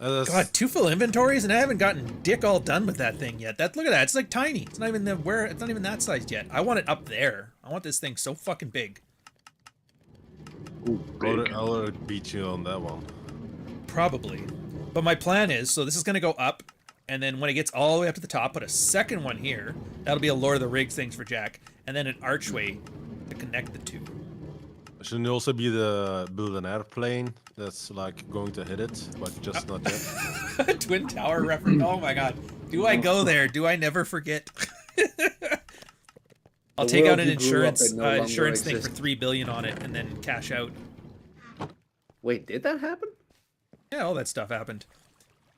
God, 2 full inventories, and I haven't gotten dick all done with that thing yet. Look at that. It's like tiny. It's not even it's not even that sized yet. I want it up there. I want this thing so fucking big. I'll beat you on that one. Probably. But my plan is, so this is gonna go up, and then when it gets all the way up to the top, put a second one here. That'll be a Lord of the Rigs things for Jack, and then an archway to connect the two. Shouldn't it also be build an airplane that's like going to hit it, but just not yet? Twin Tower reference. Oh my god. Do I go there? Do I never forget? I'll take out an insurance thing for $3 billion on it and then cash out. Wait, did that happen? Yeah, all that stuff happened.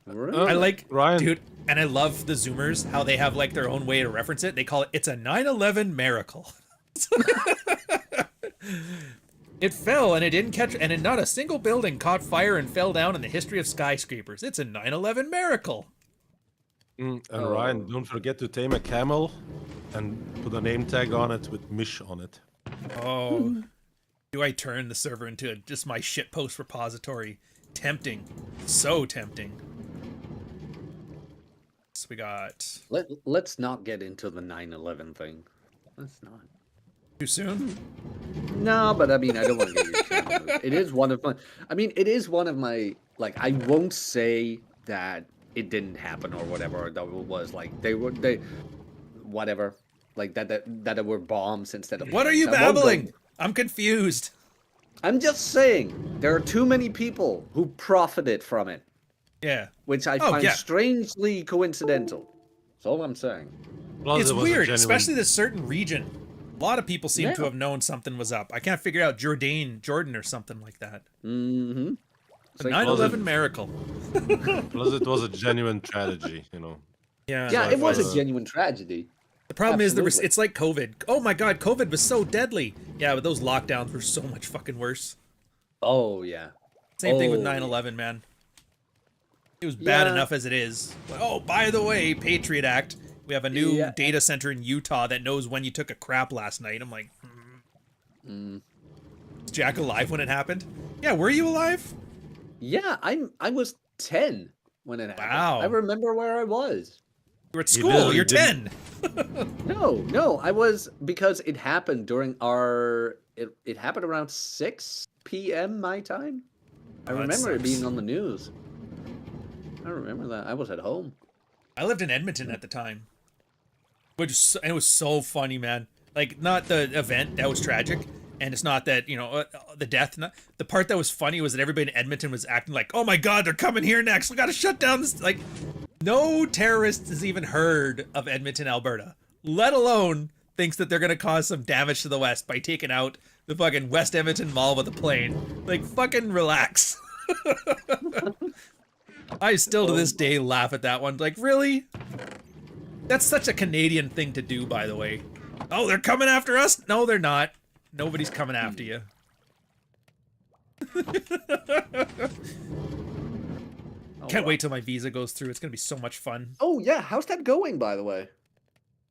Really? I like, Ryan. dude, and I love the Zoomers, how they have like their own way to reference it. They call it's a 9/11 miracle. It fell and it didn't catch, and not a single building caught fire and fell down in the history of skyscrapers. It's a 9/11 miracle. And Ryan, don't forget to tame a camel and put a name tag on it with Mish on it. Oh, do I turn the server into just my shitpost repository? Tempting, so tempting. So we got. Let's not get into the 9/11 thing. Let's not. Too soon? No, but I mean, I don't want to get your channel moved. It is one of my. I mean, it is one of my. Like, I won't say that it didn't happen or whatever. That it was like they whatever. Like that it were bombs instead of. What are you planes. I won't go- babbling? I'm confused. I'm just saying there are too many people who profited from it, Yeah. which I Oh, find yeah. strangely coincidental. That's all I'm saying. Plus, It's it was a weird, genuine- especially this certain region. A lot of people seem to Yeah. have known something was up. I can't figure out Jordan or something like that. Mm-hmm. The 9/11 miracle. Plus, it was a genuine tragedy, you know. Yeah. Yeah, it was a uh, genuine tragedy. The problem is Absolutely. it's like COVID. Oh my god, COVID was so deadly. Yeah, but those lockdowns were so much fucking worse. Oh yeah. Same thing with Oh, 9/11, man. It was bad Yeah. enough as it is. But, oh, by the way, Patriot Act. We have a new Yeah. data center in Utah that knows when you took a crap last night. I'm like, Was Jack alive when it happened? Yeah, were you alive? Yeah, I was 10 when it happened. Wow. I remember where I was. You were at You school. literally You're didn't- 10. No, I was because it happened during our. It happened around 6 p.m. my time. I Oh, that remember it sucks. being on the news. I remember that. I was at home. I lived in Edmonton at the time. It was so funny, man. Like, not the event, that was tragic. And it's not that, the death. The part that was funny was that everybody in Edmonton was acting like, oh my God, they're coming here next. We got to shut down this. Like, no terrorist has even heard of Edmonton, Alberta, let alone thinks that they're going to cause some damage to the West by taking out the fucking West Edmonton Mall with a plane. Like, fucking relax. I still to this day laugh at that one. Like, really? That's such a Canadian thing to do, by the way. Oh, they're coming after us? No, they're not. Nobody's coming after you. Can't wait till my visa goes through. It's gonna be so much fun. Oh yeah, how's that going, by the way?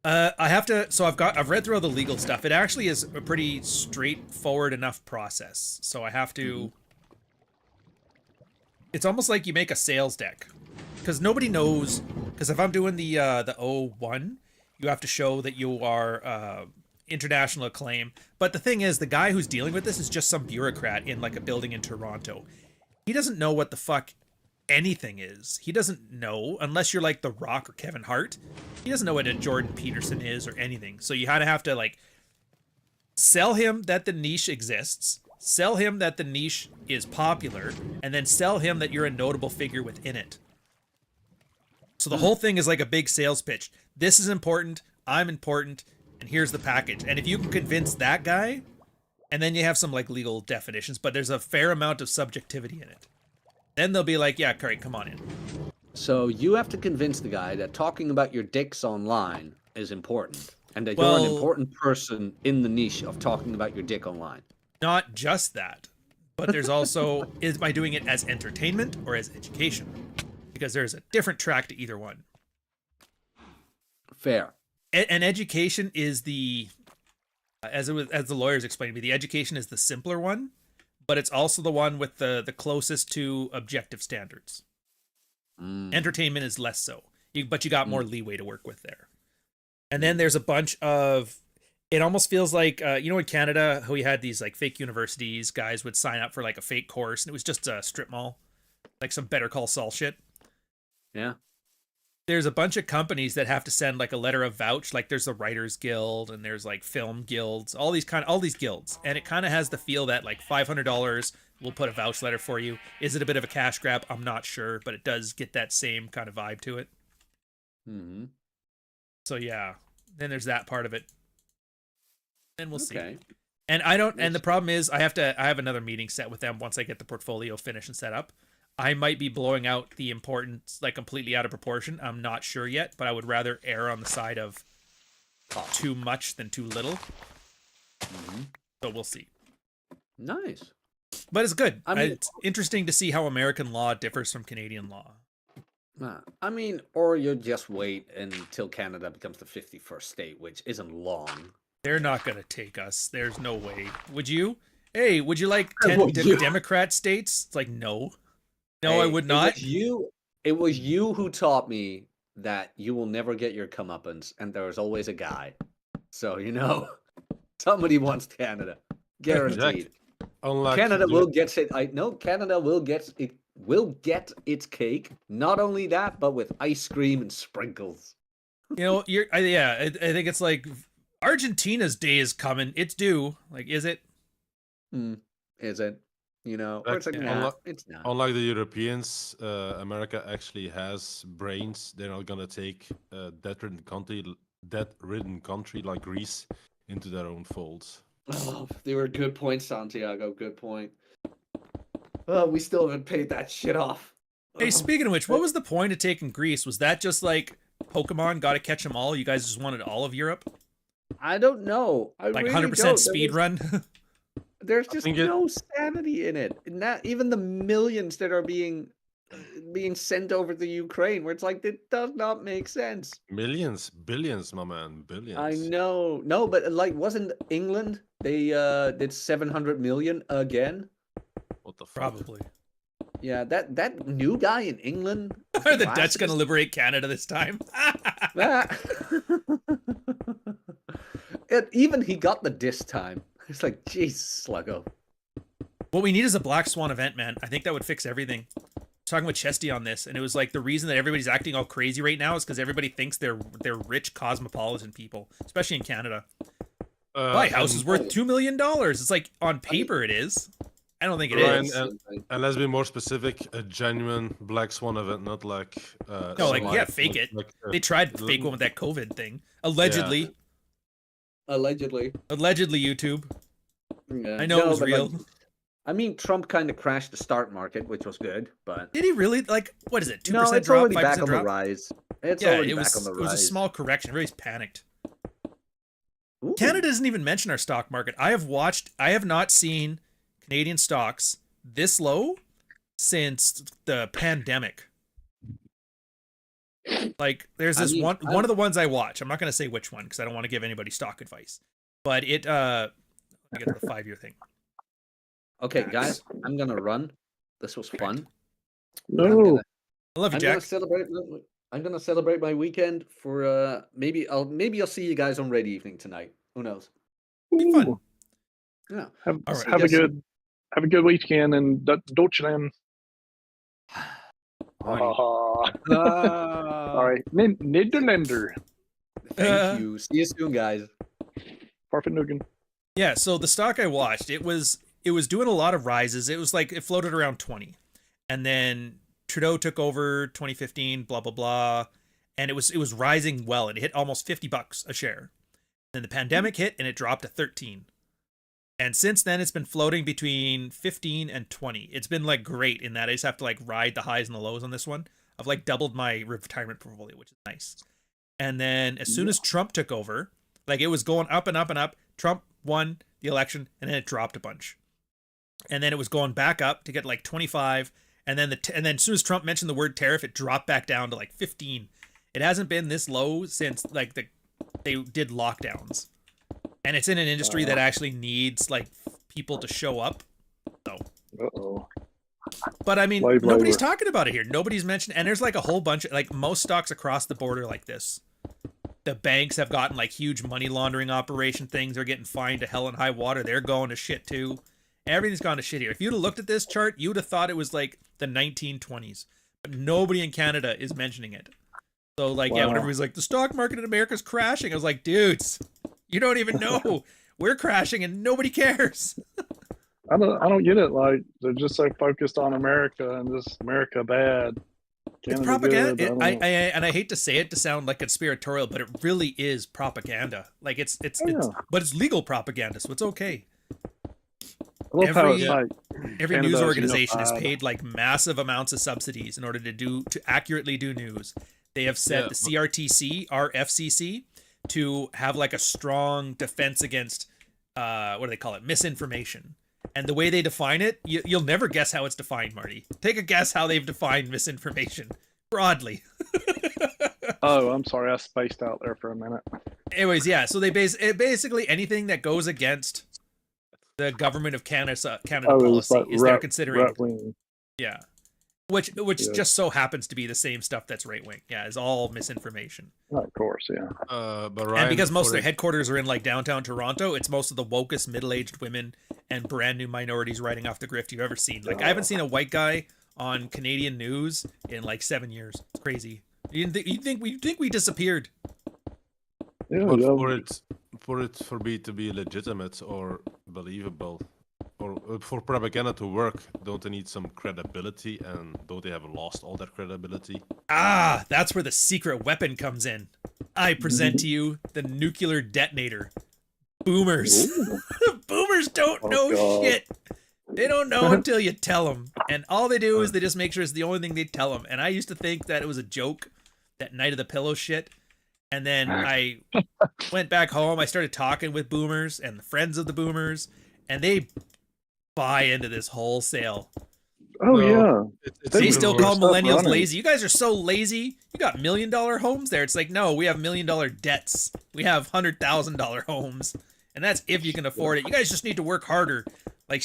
I have to. So I've read through all the legal stuff. It actually is a pretty straightforward enough process. So I have to. It's almost like you make a sales deck, because nobody knows. Because if I'm doing the O1, you have to show that you are international acclaim. But the thing is, the guy who's dealing with this is just some bureaucrat in like a building in Toronto. He doesn't know what the fuck anything is. He doesn't know, unless you're like The Rock or Kevin Hart. He doesn't know what a Jordan Peterson is or anything. So you kind of have to like sell him that the niche exists, sell him that the niche is popular, and then sell him that you're a notable figure within it. So the whole thing is like a big sales pitch. This is important, I'm important, and here's the package. And if you can convince that guy, and then you have some like legal definitions, but there's a fair amount of subjectivity in it. Then they'll be like, yeah, great, come on in. So you have to convince the guy that talking about your dicks online is important, and that you're an important person in the niche of talking about your dick online. Not just that, but there's also, am I doing it as entertainment or as education? Because there's a different track to either one. Fair. And education is the, as the lawyers explained to me, the education is the simpler one, but it's also the one with the closest to objective standards. Entertainment is less so, but you got more leeway to work with there. And then there's a bunch of, it almost feels like, in Canada, how we had these like fake universities, guys would sign up for like a fake course, and it was just a strip mall, like some Better Call Saul shit. Yeah. There's a bunch of companies that have to send like a letter of vouch, like there's the Writers Guild and there's like film guilds, all these guilds. And it kind of has the feel that like $500 will put a vouch letter for you. Is it a bit of a cash grab? I'm not sure, but it does get that same kind of vibe to it. Mm-hmm. So yeah, then there's that part of it. And we'll see. And and the problem is I have another meeting set with them once I get the portfolio finished and set up. I might be blowing out the importance like completely out of proportion. I'm not sure yet, but I would rather err on the side of too much than too little. So we'll see. Nice. But it's good. I mean, it's interesting to see how American law differs from Canadian law. I mean, or you just wait until Canada becomes the 51st state, which isn't long. They're not going to take us. There's no way. Would you? Hey, would you like 10 Democrat states? It's like, no. No, hey, I would not. It was you who taught me that you will never get your comeuppance, and there is always a guy. So, somebody wants Canada. Guaranteed. Canada will get it. Canada will get its cake. Not only that, but with ice cream and sprinkles. I think it's like Argentina's day is coming. It's due. Like, is it? Is it? Or it's like, nah, it's not. Unlike the Europeans, America actually has brains. They're not gonna take a debt-ridden country like Greece into their own folds. Oh, they were good points, Santiago. Good point. Oh, we still haven't paid that shit off. Hey, speaking of which, what was the point of taking Greece? Was that just like Pokemon, gotta catch them all? You guys just wanted all of Europe? I don't know. Like 100% speed run? There's just no sanity in it. Not even the millions that are being sent over to Ukraine, where it's like, it does not make sense. Millions, billions, my man, billions. I know. No, but like, wasn't England? They did 700 million again. What the fuck? Probably. Yeah, that new guy in England. Are the Dutch going to liberate Canada this time? Even he got the diss time. It's like, jeez, Sluggo. What we need is a Black Swan event, man. I think that would fix everything. I was talking with Chesty on this, and it was like the reason that everybody's acting all crazy right now is because everybody thinks they're rich cosmopolitan people, especially in Canada. My house is worth and $2 million. It's like on paper it is. I don't think it Ryan, is. and let's be more specific, a genuine Black Swan event, not like No, like some, yeah, fake it. like, They tried to fake one with that COVID thing. Allegedly. Allegedly. Allegedly, YouTube. Yeah. I know it was but, real. like, I mean, Trump kind of crashed the stock market, which was good, but Did he really? Like, what is it? 2% no, it's drop, already 5% back on drop? the rise. It's Yeah, already it back on the it was a rise. small correction. Everybody's panicked. Ooh. Canada doesn't even mention our stock market. I have not seen Canadian stocks this low since the pandemic. Like, there's this one of the ones I watch. I'm not going to say which one because I don't want to give anybody stock advice. But it, let me get to the 5-year thing. Okay, guys, I'm gonna run. This was fun. No. I love you, I'm gonna Jack. celebrate. I'm gonna celebrate my weekend for maybe I'll see you guys on Red Evening tonight. Who knows? Be fun. Ooh. Yeah. Have, All right. have a good weekend in Deutschland. All right, Nederlander. Thank you. See you soon, guys. Parfenugen. Yeah, so the stock I watched, it was doing a lot of rises. It was like it floated around 20. And then Trudeau took over 2015, blah blah blah, and it was rising well. It hit almost $50 a share. Then the pandemic hit and it dropped to 13. And since then it's been floating between 15 and 20. It's been like great in that I just have to like ride the highs and the lows on this one. I've like doubled my retirement portfolio, which is nice. And then as soon as Trump took over, like it was going up and up and up. Trump won the election and then it dropped a bunch. And then it was going back up to get like 25, and then as soon as Trump mentioned the word tariff, it dropped back down to like 15. It hasn't been this low since like they did lockdowns. And it's in an industry that actually needs like people to show up. So Uh-oh. but I mean, Slave nobody's labor. talking about it here. Nobody's mentioned, and there's like a whole bunch of like most stocks across the border like this. The banks have gotten like huge money laundering operation things. They're getting fined to hell and high water. They're going to shit too. Everything's gone to shit here. If you'd have looked at this chart, you'd have thought it was like the 1920s. But nobody in Canada is mentioning it. So like, yeah, when everybody's like, the stock market in America's crashing, I was like, dudes, you don't even know. We're crashing and nobody cares. I don't get it. Like they're just so focused on America and just America bad. It's Canada propaganda. good, I don't know. And I hate to say it to sound like conspiratorial, but it really is propaganda. Like it's but it's legal propaganda, so it's okay. I love how it's every- like Every Canada's news organization is unified. paid like massive amounts of subsidies in order to accurately do news. They have set Yeah, the CRTC, our FCC, to have like a strong defense against what do they call it? Misinformation. And the way they define it, you'll never guess how it's defined, Marty. Take a guess how they've defined misinformation broadly. Oh, I'm sorry, I spaced out there for a minute. Anyways, yeah. So they basically anything that goes against the government of Canada Oh, it was policy like is they're considering. right wing. Yeah. Which Yeah. just so happens to be the same stuff that's right wing. Yeah, is all misinformation. Of course, yeah. But Ryan, And because most of for their headquarters are in like downtown Toronto, it's most of the wokest middle-aged women and brand new minorities riding off the grift you've ever seen. Like I haven't seen a white guy on Canadian news in like 7 years. It's crazy. You think we disappeared? Yeah, But yeah. for me to be legitimate or believable, or for propaganda to work, don't they need some credibility? And don't they have lost all that credibility? Ah, that's where the secret weapon comes in. I present to you the nuclear detonator. Boomers. Boomers don't know God. shit. They don't know until you tell them. And all they do is they just make sure it's the only thing they tell them. And I used to think that it was a joke, that Night of the Pillow shit. And then I went back home. I started talking with boomers and the friends of the boomers. And they buy into this wholesale. Oh Well, yeah. They They still were call stuff millennials running. lazy. You guys are so lazy. You got $1 million homes there. It's like, no, we have $1 million debts. We have $100,000 homes. And that's if you can afford it. You guys just need to work harder. Like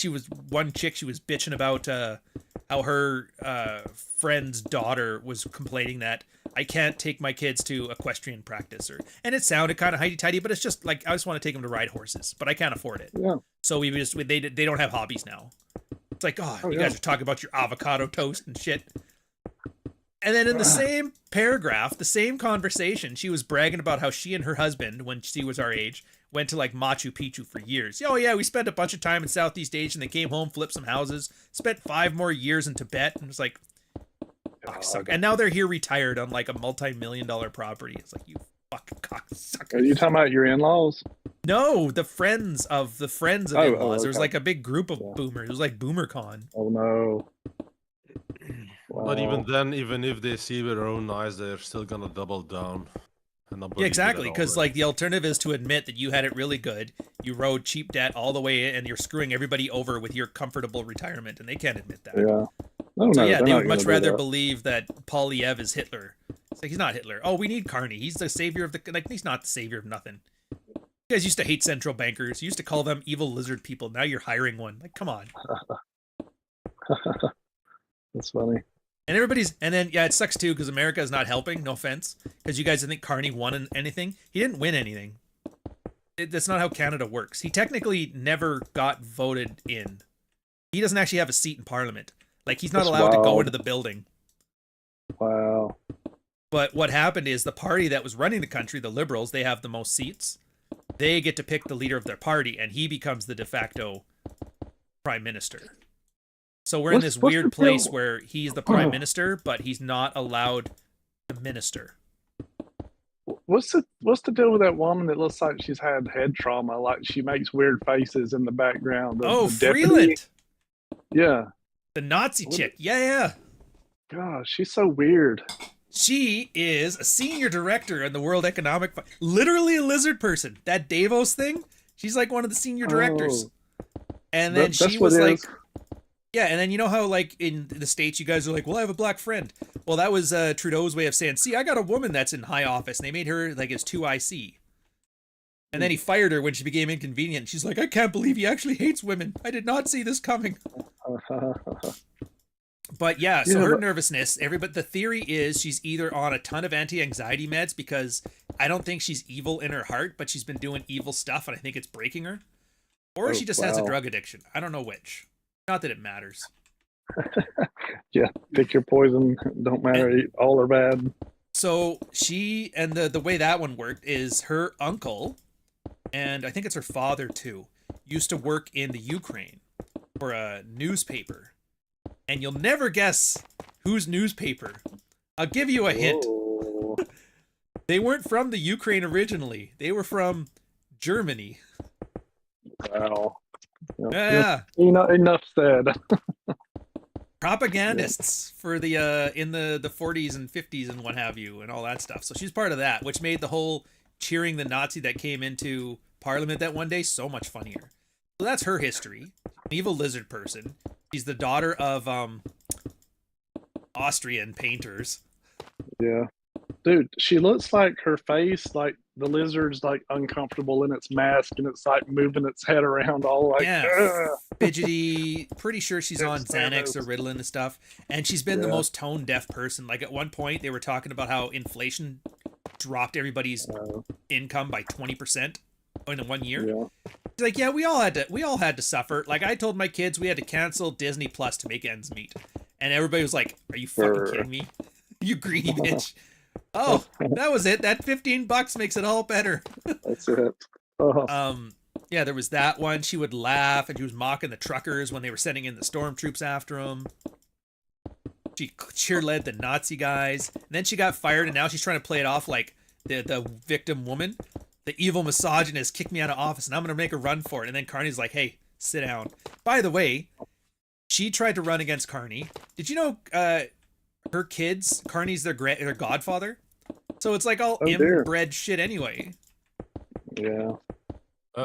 one chick, she was bitching about how her friend's daughter was complaining that I can't take my kids to equestrian practice. And it sounded kind of highty-tighty, but it's just like, I just want to take them to ride horses, but I can't afford it. Yeah. So they don't have hobbies now. It's like, you yeah. guys are talking about your avocado toast and shit. And then in the same paragraph, the same conversation, she was bragging about how she and her husband, when she was our age, went to like Machu Picchu for years. Oh yeah, we spent a bunch of time in Southeast Asia and they came home, flipped some houses, spent 5 more years in Tibet, and it was like, cocksucker. And now they're here retired on like a multi-million-dollar property. It's like, you fucking cocksucker. Are you talking about your in-laws? No, the friends of in-laws. Okay. There was like a big group of boomers. It was like BoomerCon. Oh no. But even then, even if they see with their own eyes, they're still gonna double down. And not Yeah, believe it exactly. at all, Because right? like the alternative is to admit that you had it really good. You rode cheap debt all the way in, and you're screwing everybody over with your comfortable retirement, and they can't admit that. Yeah. No, So no, yeah, they're they not would much gonna do rather that. believe that Polyev is Hitler. It's like, he's not Hitler. Oh, we need Carney. He's the savior of the... Like, he's not the savior of nothing. You guys used to hate central bankers. You used to call them evil lizard people. Now you're hiring one. Like, come on. That's funny. And everybody's... And then, yeah, it sucks too, because America is not helping. No offense. Because you guys think Carney won anything. He didn't win anything. That's not how Canada works. He technically never got voted in. He doesn't actually have a seat in Parliament. Like, he's not That's allowed to go wild. into the building. Wow. But what happened is the party that was running the country, the Liberals, they have the most seats. They get to pick the leader of their party, and he becomes the de facto prime minister. So we're in this What's weird the place deal? where he's the prime minister, but he's not allowed to minister. What's the deal with that woman that looks like she's had head trauma? Like she makes weird faces in the background. Oh, the deputy? Freeland! Yeah. The Nazi chick. Yeah. Gosh, she's so weird. She is a senior director in the World Economic Fund. Literally a lizard person. That Davos thing, she's like one of the senior directors. And then That's she what was it like... is. Yeah, and then you know how, like, in the States, you guys are like, well, I have a black friend. Well, that was Trudeau's way of saying, see, I got a woman that's in high office, and they made her, like, his 2IC. And then he fired her when she became inconvenient. She's like, I can't believe he actually hates women. I did not see this coming. But yeah, so her nervousness, the theory is she's either on a ton of anti-anxiety meds because I don't think she's evil in her heart, but she's been doing evil stuff, and I think it's breaking her. Or she just has a drug addiction. I don't know which. Not that it matters. Yeah, pick your poison. Don't matter. All are bad. So she, and the way that one worked is her uncle, and I think it's her father too, used to work in the Ukraine for a newspaper. And you'll never guess whose newspaper. I'll give you a hint. Whoa. They weren't from the Ukraine originally. They were from Germany. Wow. Yeah. Enough said. Propagandists for the in the 40s and 50s and what have you and all that stuff. So she's part of that, which made the whole cheering the Nazi that came into Parliament that one day so much funnier. So that's her history. An evil lizard person. She's the daughter of Austrian painters. Yeah. Dude, she looks like her face, like the lizard's like uncomfortable in its mask and it's like moving its head around all like, yeah, fidgety. Pretty sure she's on It's Xanax or Thanos. Ritalin and stuff. And she's been the most tone deaf person. Like at one point they were talking about how inflation dropped everybody's income by 20% in 1 year. Yeah. She's like, yeah, we all had to suffer. Like I told my kids we had to cancel Disney Plus to make ends meet. And everybody was like, are you fucking kidding me? You greedy bitch. Oh, that was it. That $15 makes it all better. That's it. Oh. Yeah, there was that one. She would laugh and she was mocking the truckers when they were sending in the stormtroops after them. She cheerled the Nazi guys. And then she got fired and now she's trying to play it off like the victim woman. The evil misogynist kicked me out of office and I'm going to make a run for it. And then Carney's like, hey, sit down. By the way, she tried to run against Carney. Did you know her kids, Carney's their godfather? So it's like all inbred shit anyway. Yeah.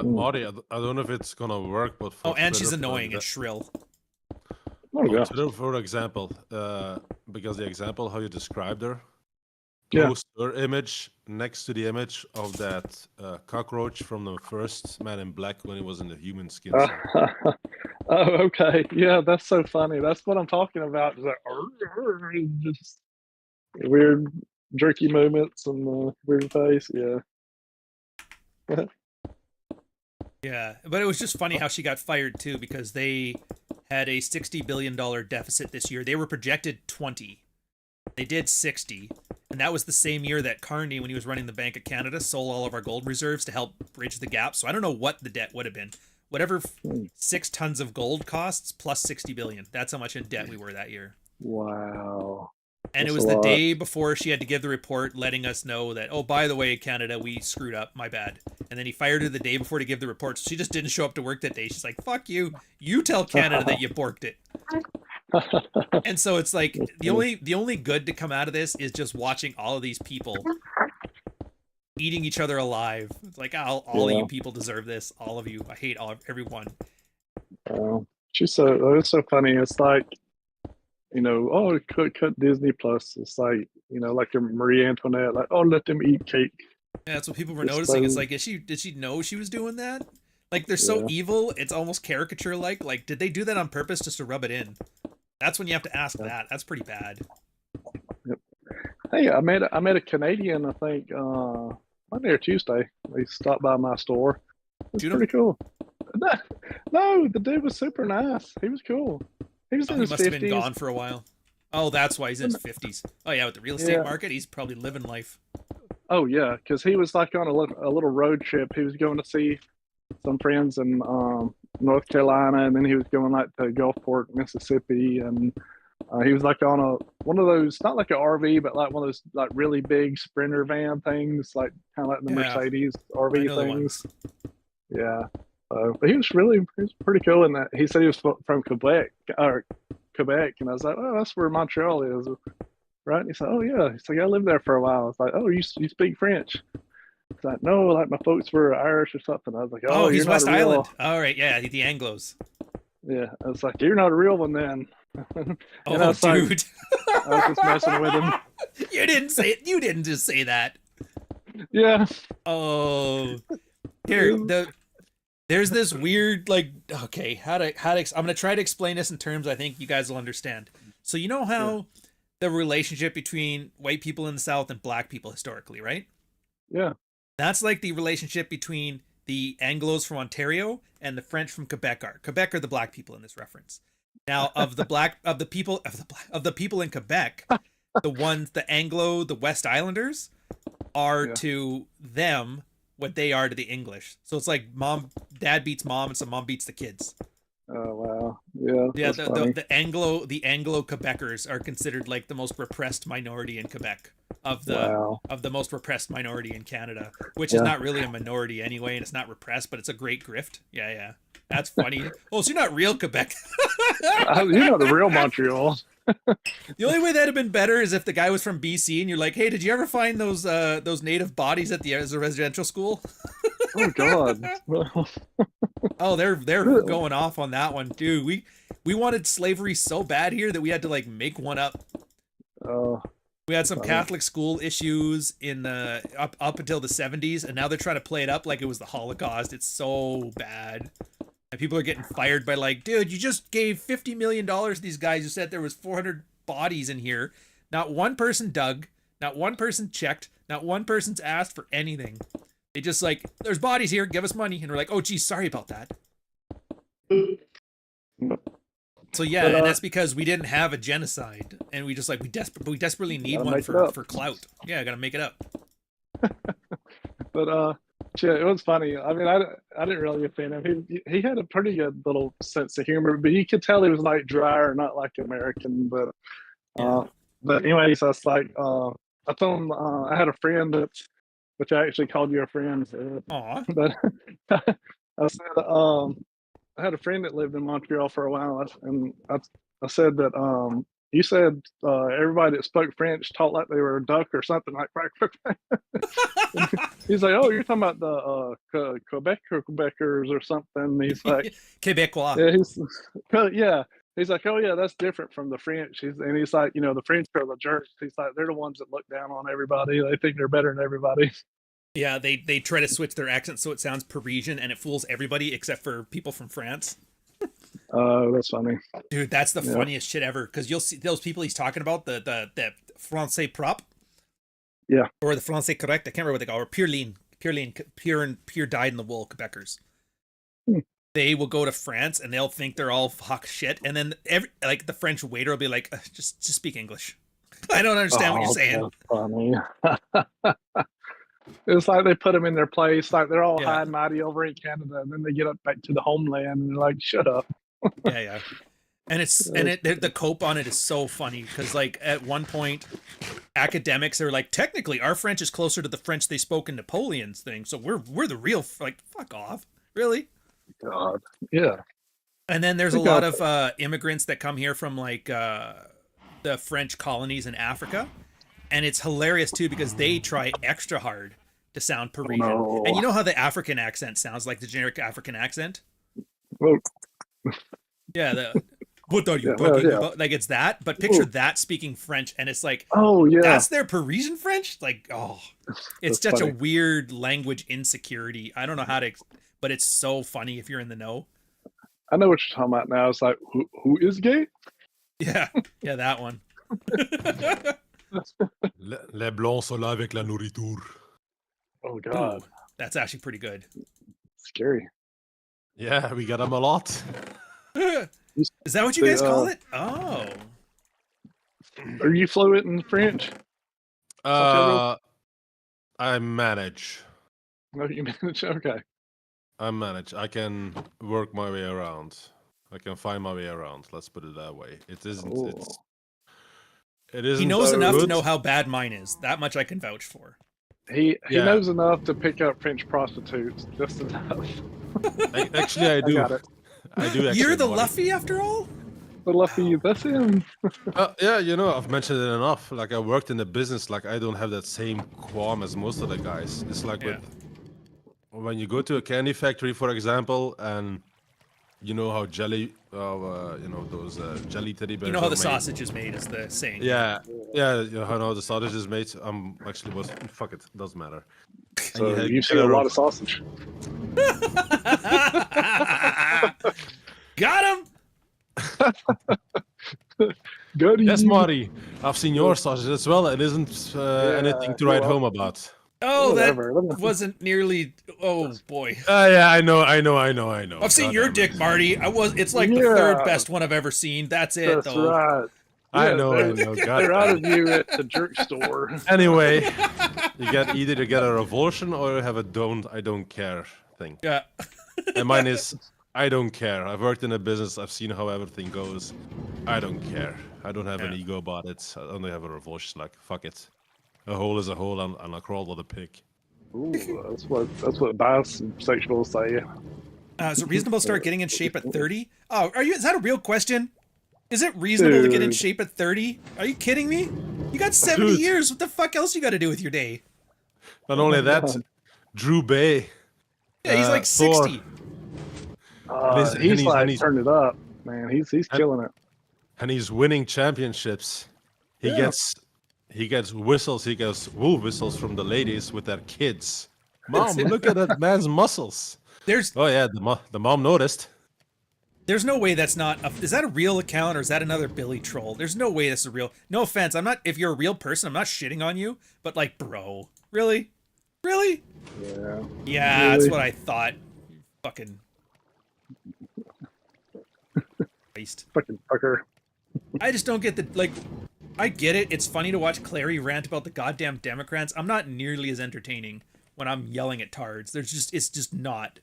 Marty, I don't know if it's gonna work, but for and she's Twitter, annoying and shrill. Oh, yeah. Twitter, for example, because the example how you described her, Yeah. post her image next to the image of that cockroach from the first Man in Black when he was in the human skin. suit. Oh, okay. Yeah, that's so funny. That's what I'm talking about. It's like, just weird jerky moments and the weird face. Yeah. Yeah, but it was just funny how she got fired too because they had a $60 billion deficit this year. They were projected 20. They did 60. And that was the same year that Carney, when he was running the Bank of Canada, sold all of our gold reserves to help bridge the gap. So I don't know what the debt would have been. Whatever 6 tons of gold costs plus 60 billion. That's how much in debt we were that year. Wow. And That's it was a the lot. day before she had to give the report letting us know that, oh, by the way, Canada, we screwed up. My bad. And then he fired her the day before to give the report. So she just didn't show up to work that day. She's like, fuck you. You tell Canada that you borked it. And so it's like the only good to come out of this is just watching all of these people eating each other alive. It's like, all of you people deserve this. All of you. I hate everyone. It's so funny. It's like, oh, cut Disney Plus. It's like, like your Marie Antoinette, like, oh, let them eat cake. Yeah, that's what people were noticing. It's like, did she know she was doing that? Like, they're so evil, it's almost caricature-like. Like, did they do that on purpose just to rub it in? That's when you have to ask that. That's pretty bad. Yep. Hey, I met a Canadian, I think, Monday or Tuesday. He stopped by my store. It was pretty cool. No, the dude was super nice. He was cool. He was in his 50s. He must have been gone for a while. Oh, that's why he's in his 50s. Oh, yeah, with the real estate market, he's probably living life. Oh, yeah, because he was like on a little road trip. He was going to see some friends in North Carolina, and then he was going like to Gulfport, Mississippi, and he was like on one of those, not like an RV, but like one of those like really big Sprinter van things, like kind of like the Mercedes RV things. Yeah. But he was pretty cool in that. He said he was from Quebec, and I was like, oh, that's where Montreal is, right? And he said, oh yeah. He's like, I lived there for a while. I was like, oh, you speak French? He's like, no, like my folks were Irish or something. I was like, oh, he's West Island. All right, yeah, the Anglos. Yeah, I was like, you're not a real one then. Oh, dude. I was just messing with him. You didn't say it. You didn't just say that. Yeah. Oh, here there's this weird, like, okay, how to I'm gonna try to explain this in terms I think you guys will understand. So you know how the relationship between white people in the South and black people historically, right? Yeah. That's like the relationship between the Anglos from Ontario and the French from Quebec are. Quebec are the black people in this reference. Now, of the people in Quebec, the Anglo, the West Islanders are to them what they are to the English. So it's like dad beats mom, and so mom beats the kids. Oh wow. Yeah. Yeah, the Anglo Quebecers are considered like the most repressed minority in Quebec of the most repressed minority in Canada, which is not really a minority anyway, and it's not repressed, but it's a great grift. Yeah. That's funny. Oh, so you're not real Quebec. You're not the real Montreal. The only way that'd have been better is if the guy was from BC and you're like, hey, did you ever find those native bodies at the residential school? Oh God. Oh, they're going off on that one, dude. We wanted slavery so bad here that we had to like make one up. Oh. We had some Catholic school issues in the up until the 70s, and now they're trying to play it up like it was the Holocaust. It's so bad. And people are getting fired by like, dude, you just gave $50 million to these guys who said there was 400 bodies in here. Not one person dug, not one person checked, not one person's asked for anything. They just like, there's bodies here, give us money. And we're like, oh, geez, sorry about that. So yeah, and that's because we didn't have a genocide, and we just like we desperately need one for clout. Yeah, I gotta make it up. But it was funny. I mean, I didn't really offend him. He had a pretty good little sense of humor, but you could tell he was like drier, not like American. But anyways, I was like, I told him I had a friend which I actually called you a friend. Aw. But I said I had a friend that lived in Montreal for a while, and I said that you said everybody that spoke French talked like they were a duck or something like that. He's like, oh, you're talking about the Quebecers or something. He's like, Quebecois. Yeah, He's like, oh yeah, that's different from the French. And he's like, the French are the jerks. He's like, they're the ones that look down on everybody. They think they're better than everybody. Yeah, they try to switch their accent so it sounds Parisian, and it fools everybody except for people from France. Oh, that's funny. Dude, that's the funniest shit ever, because you'll see those people he's talking about, the Francais propre. Yeah. Or the Francais correct, I can't remember what they call it, or pure dyed in the wool Quebecers. They will go to France and they'll think they're all fuck shit, and then the French waiter will be like, just speak English. I don't understand what you're saying. That's funny. It's like they put them in their place, like they're all Yeah. high and mighty over in Canada, and then they get up back to the homeland and they're like, "Shut up." Yeah. And the cope on it is so funny because like at one point, academics are like, technically our French is closer to the French they spoke in Napoleon's thing, so we're the real, like, fuck off, really? God, yeah. And then there's a lot of immigrants that come here from like the French colonies in Africa, and it's hilarious too because they try extra hard to sound Parisian. No. And you know how the African accent sounds like the generic African accent? Well, Yeah, what are you Yeah, talking yeah. about? Like it's that, but picture that speaking French, and it's like, oh yeah, that's their Parisian French? Like, oh, it's That's such a funny. weird language insecurity. I don't know how to, but it's so funny if you're in the know. I know what you're talking about now. It's like, who is gay? Yeah, that one. Les blancs sont là avec la nourriture. Oh Ooh, God, that's actually pretty good. scary. Yeah, we got them a lot. Is that what you guys call it? Oh. Are you fluent in French? I manage. No, you manage. Okay. I manage. I can work my way around. I can find my way around. Let's put it that way. It isn't. Oh. It isn't. He knows enough to good. know how bad mine is. That much I can vouch for. He Yeah. knows enough to pick up French prostitutes. Just enough. Actually, I do. got it. I do. Actually You're the know it. Luffy after all? The Luffy, that's him. Yeah, you know, I've mentioned it enough. Like I worked in the business. Like I don't have that same qualm as most of the guys. It's like when you go to a candy factory, for example, and you know how jelly, you know those jelly teddy bears. You know how are the made. sausage is made, is the saying. Yeah, you know how the sausage is made. Actually was fuck it, doesn't matter. So And you've seen a lot of sausage. Got him! Good. Yes, Marty, I've seen your sausage as well. It isn't anything to write well. home about. Oh, Whatever. that wasn't nearly. Oh boy. Yeah, I know. I've seen God your damn dick, it. Marty. It's like the Yeah. third best one I've ever seen. That's it, That's though. right. I Yeah, know. God They're out damn of it. you at the jerk store. Anyway, you get either to get a revulsion or you have a I don't care thing. Yeah. And mine is I don't care. I've worked in a business. I've seen how everything goes. I don't care. I don't have an ego about it. I only have a revulsion. Like fuck it. A hole is a hole, and I crawl with a pig. Ooh, that's what bisexuals say. Is it reasonable to start getting in shape at 30? Oh, is that a real question? Is it reasonable to get in Dude. shape at 30? Are you kidding me? You got 70 Dude. years. What the fuck else you got to do with your day? Not only that, Drew Bay. Yeah, he's like Thor. 60. He's like he's- turned it up, man. He's killing it. And he's winning championships. He gets whistles. He gets woo whistles from the ladies with their kids. Mom, look at that man's muscles. Oh yeah, the mom noticed. There's no way that's not. Is that a real account or is that another Billy troll? There's no way that's a real. No offense. I'm not. If you're a real person, I'm not shitting on you. But like, bro, really? Yeah. Yeah, Really? that's what I thought. Fucking. Christ. Fucking fucker. I just don't get the like. I get it. It's funny to watch Clary rant about the goddamn Democrats. I'm not nearly as entertaining when I'm yelling at tards. It's just not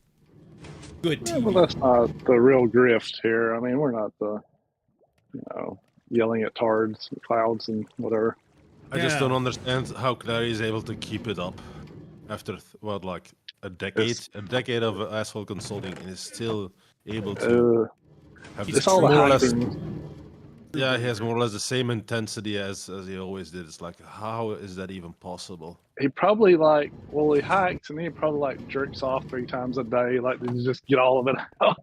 good Yeah, TV. well, that's not the real grift here. I mean, we're not the, yelling at tards, clouds, and whatever. I just Yeah. don't understand how Clary is able to keep it up after like a decade of asshole consulting, and is still able to have He's this It's all the more or less. acting. Yeah, he has more or less the same intensity as he always did. It's like, how is that even possible? He probably he hikes and he probably jerks off 3 times a day, like to just get all of it out.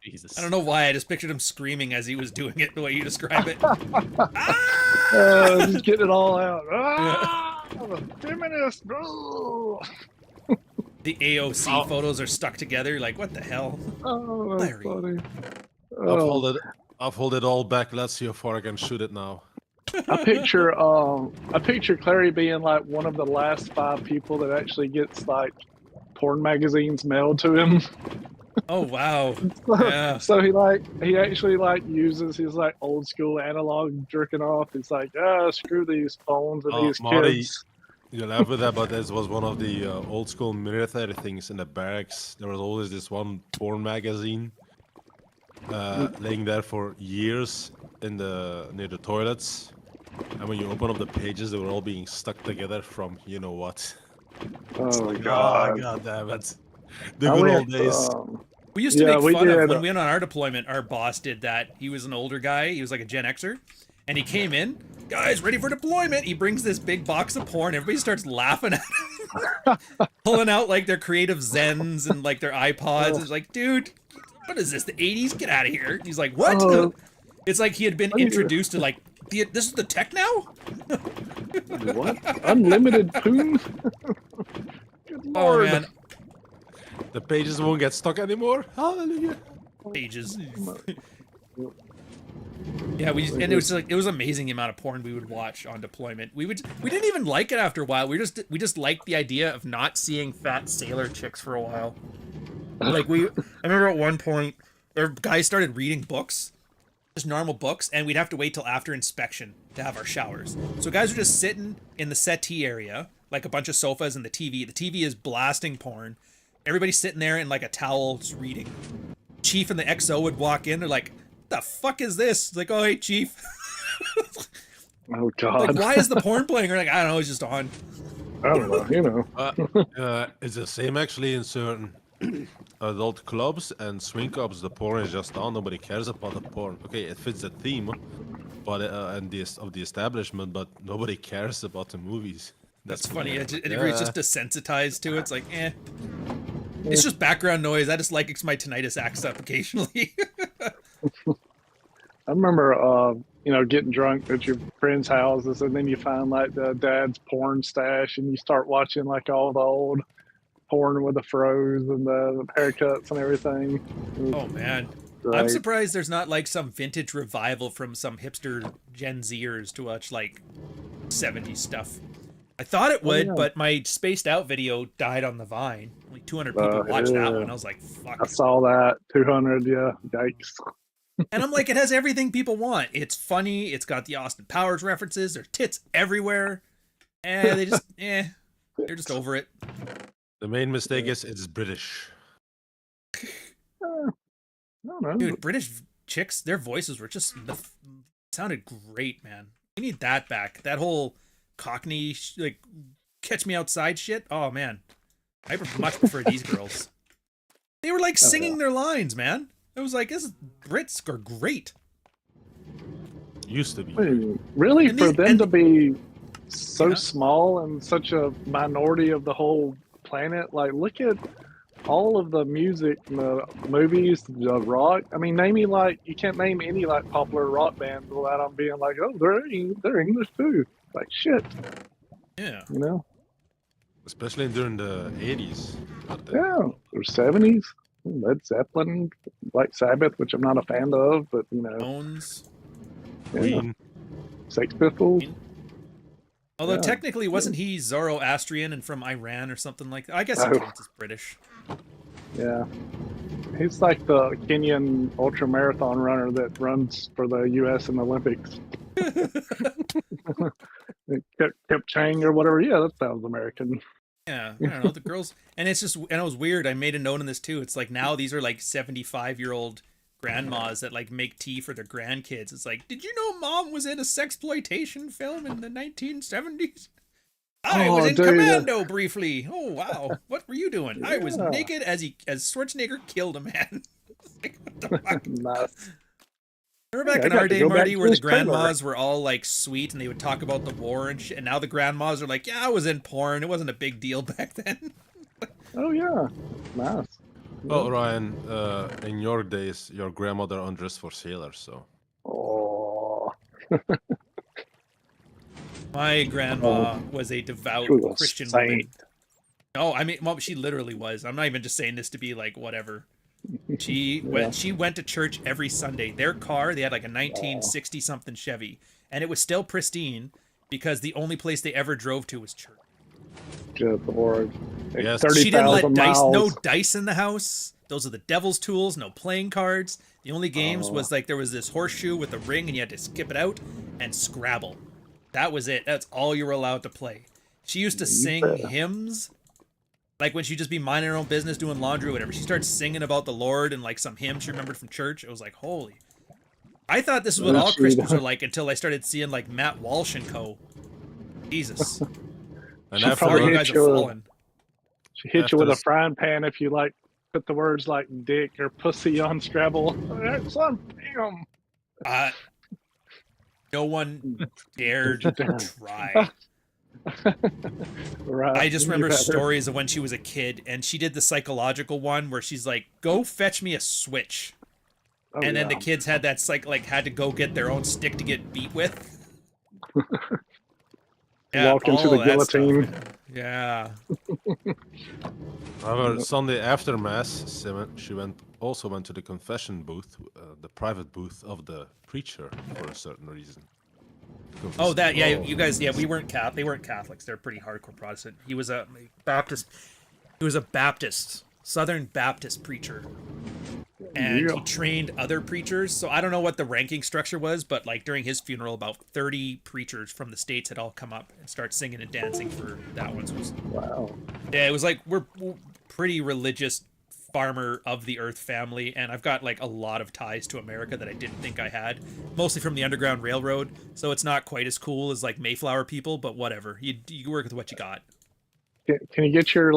Jesus. I don't know why. I just pictured him screaming as he was doing it the way you describe it. Just getting it all out. Ah, feminist, bro. The AOC photos are stuck together. Like, what the hell? Oh, that's Larry. funny. I've hold it all back. Let's see how far I can shoot it now. I picture Clary being like one of the last 5 people that actually gets like porn magazines mailed to him. Oh wow. So, Yeah. so he actually like uses his like old school analog jerking off. He's like, screw these phones and these Marty, kids. you laugh with that, but this was one of the old school military things in the barracks. There was always this one porn magazine laying there for years in near the toilets. And when you open up the pages, they were all being stuck together from you know what. Oh my God, god! God damn it! The good old days. We used to Yeah, make we fun of did. when we went on our deployment. Our boss did that. He was an older guy. He was like a Gen Xer, and he came in. Guys, ready for deployment. He brings this big box of porn. Everybody starts laughing at him, pulling out like their creative Zens and like their iPods. It's like, dude, what is this? The 80s? Get out of here. And he's like, what? It's like he had been introduced to like, this is the tech now? What? Unlimited poon? Good lord. Oh man. The pages won't get stuck anymore. Hallelujah. Pages. Yeah, and it was amazing the amount of porn we would watch on deployment. We didn't even like it after a while. We just liked the idea of not seeing fat sailor chicks for a while. Like I remember at one point, our guys started reading books, just normal books, and we'd have to wait till after inspection to have our showers. So guys were just sitting in the settee area, like a bunch of sofas and the TV. The TV is blasting porn. Everybody's sitting there in like a towel just reading. Chief and the XO would walk in. They're like, the fuck is this? It's like, oh, hey, Chief. Oh, God. Like, why is the porn playing? We're like, I don't know, it's just on. I don't know, you know. It's the same actually in certain adult clubs and swing clubs. The porn is just on. Nobody cares about the porn. Okay, it fits the theme, but of the establishment, but nobody cares about the movies. That's funny. Everybody's just desensitized to it. It's like, eh. It's just background noise. I just like my tinnitus acts up occasionally. I remember, getting drunk at your friends' houses, and then you find like the dad's porn stash, and you start watching like all the old porn with the froze and the haircuts and everything. Oh man, great. I'm surprised there's not like some vintage revival from some hipster Gen Zers to watch like 70s stuff. I thought it would, but my spaced out video died on the Vine. Only 200 people watched that one. I was like, fuck. I saw that. 200, yeah. Yikes. And I'm like, it has everything people want. It's funny. It's got the Austin Powers references. There's tits everywhere. And they just, they're just over it. The main mistake is it's British. I don't know. Dude, British chicks, their voices were just, sounded great, man. We need that back. That whole Cockney, like, catch me outside shit. Oh, man. I much prefer these girls. They were like singing their lines, man. I was like, Brits are great. Used to be. Really? For them to be so small and such a minority of the whole planet? Like, look at all of the music, the movies, the rock. I mean, you can't name any like popular rock bands without them being like, oh, they're English too. Like, shit. Yeah. You know? Especially during the 80s. Yeah, or 70s. Led Zeppelin, Black Sabbath, which I'm not a fan of, but you know. Bones. Queen. Sex Pistols. Although technically, wasn't he Zoroastrian and from Iran or something like that? I guess he counts as British. Yeah. He's like the Kenyan ultra marathon runner that runs for the U.S. in the Olympics. Kept Chang or whatever. Yeah, that sounds American. Yeah, I don't know, the girls, and it's just, and it was weird, I made a note on this too, it's like now these are like 75-year-old grandmas that like make tea for their grandkids. It's like, did you know mom was in a sexploitation film in the 1970s? I was in Commando briefly. Oh wow, what were you doing? I was naked as Schwarzenegger killed a man. Like, what the fuck? Nice. Remember back in our day, Marty, where the grandmas were all like sweet and they would talk about the war and shit, and now the grandmas are like, yeah, I was in porn. It wasn't a big deal back then. Oh yeah, nice. Well, Ryan, in your days, your grandmother undressed for sailors, so. Oh. My grandma was a devout Christian woman. No, I mean, well, she literally was. I'm not even just saying this to be like whatever. She went to church every Sunday. Their car, they had like a 1960 something Chevy, and it was still pristine because the only place they ever drove to was church. Good Lord. Yes. She didn't let miles. no dice in the house. those are the devil's tools. No playing cards. The only games was like there was this horseshoe with a ring, and you had to skip it out, and Scrabble. That was it. That's all you were allowed to play. She used to sing hymns. Like when she'd just be minding her own business, doing laundry or whatever. She started singing about the Lord and like some hymn she remembered from church. It was like, holy. I thought this is what all Christians are like until I started seeing like Matt Walsh and co. Jesus. And after you guys are falling. She hit you with a frying pan if you like put the words like dick or pussy on Scrabble. That's on him. No one dared try. Right. I just remember stories of when she was a kid and she did the psychological one where she's like, go fetch me a Switch. And then the kids had that had to go get their own stick to get beat with. Walk into the guillotine. Stuff, yeah. However, Sunday after mass, she also went to the confession booth, the private booth of the preacher for a certain reason. Oh, that, yeah, you guys, yeah, we weren't Catholic. They weren't Catholics. They're pretty hardcore Protestant. He was a Baptist. He was a Baptist, Southern Baptist preacher. And he trained other preachers. So I don't know what the ranking structure was, but like during his funeral, about 30 preachers from the States had all come up and start singing and dancing for that one. So it was, wow. Yeah, it was like, we're pretty religious farmer of the earth family, and I've got like a lot of ties to America that I didn't think I had, mostly from the Underground Railroad, so it's not quite as cool as like Mayflower people, but whatever, you work with what you got. Can you get your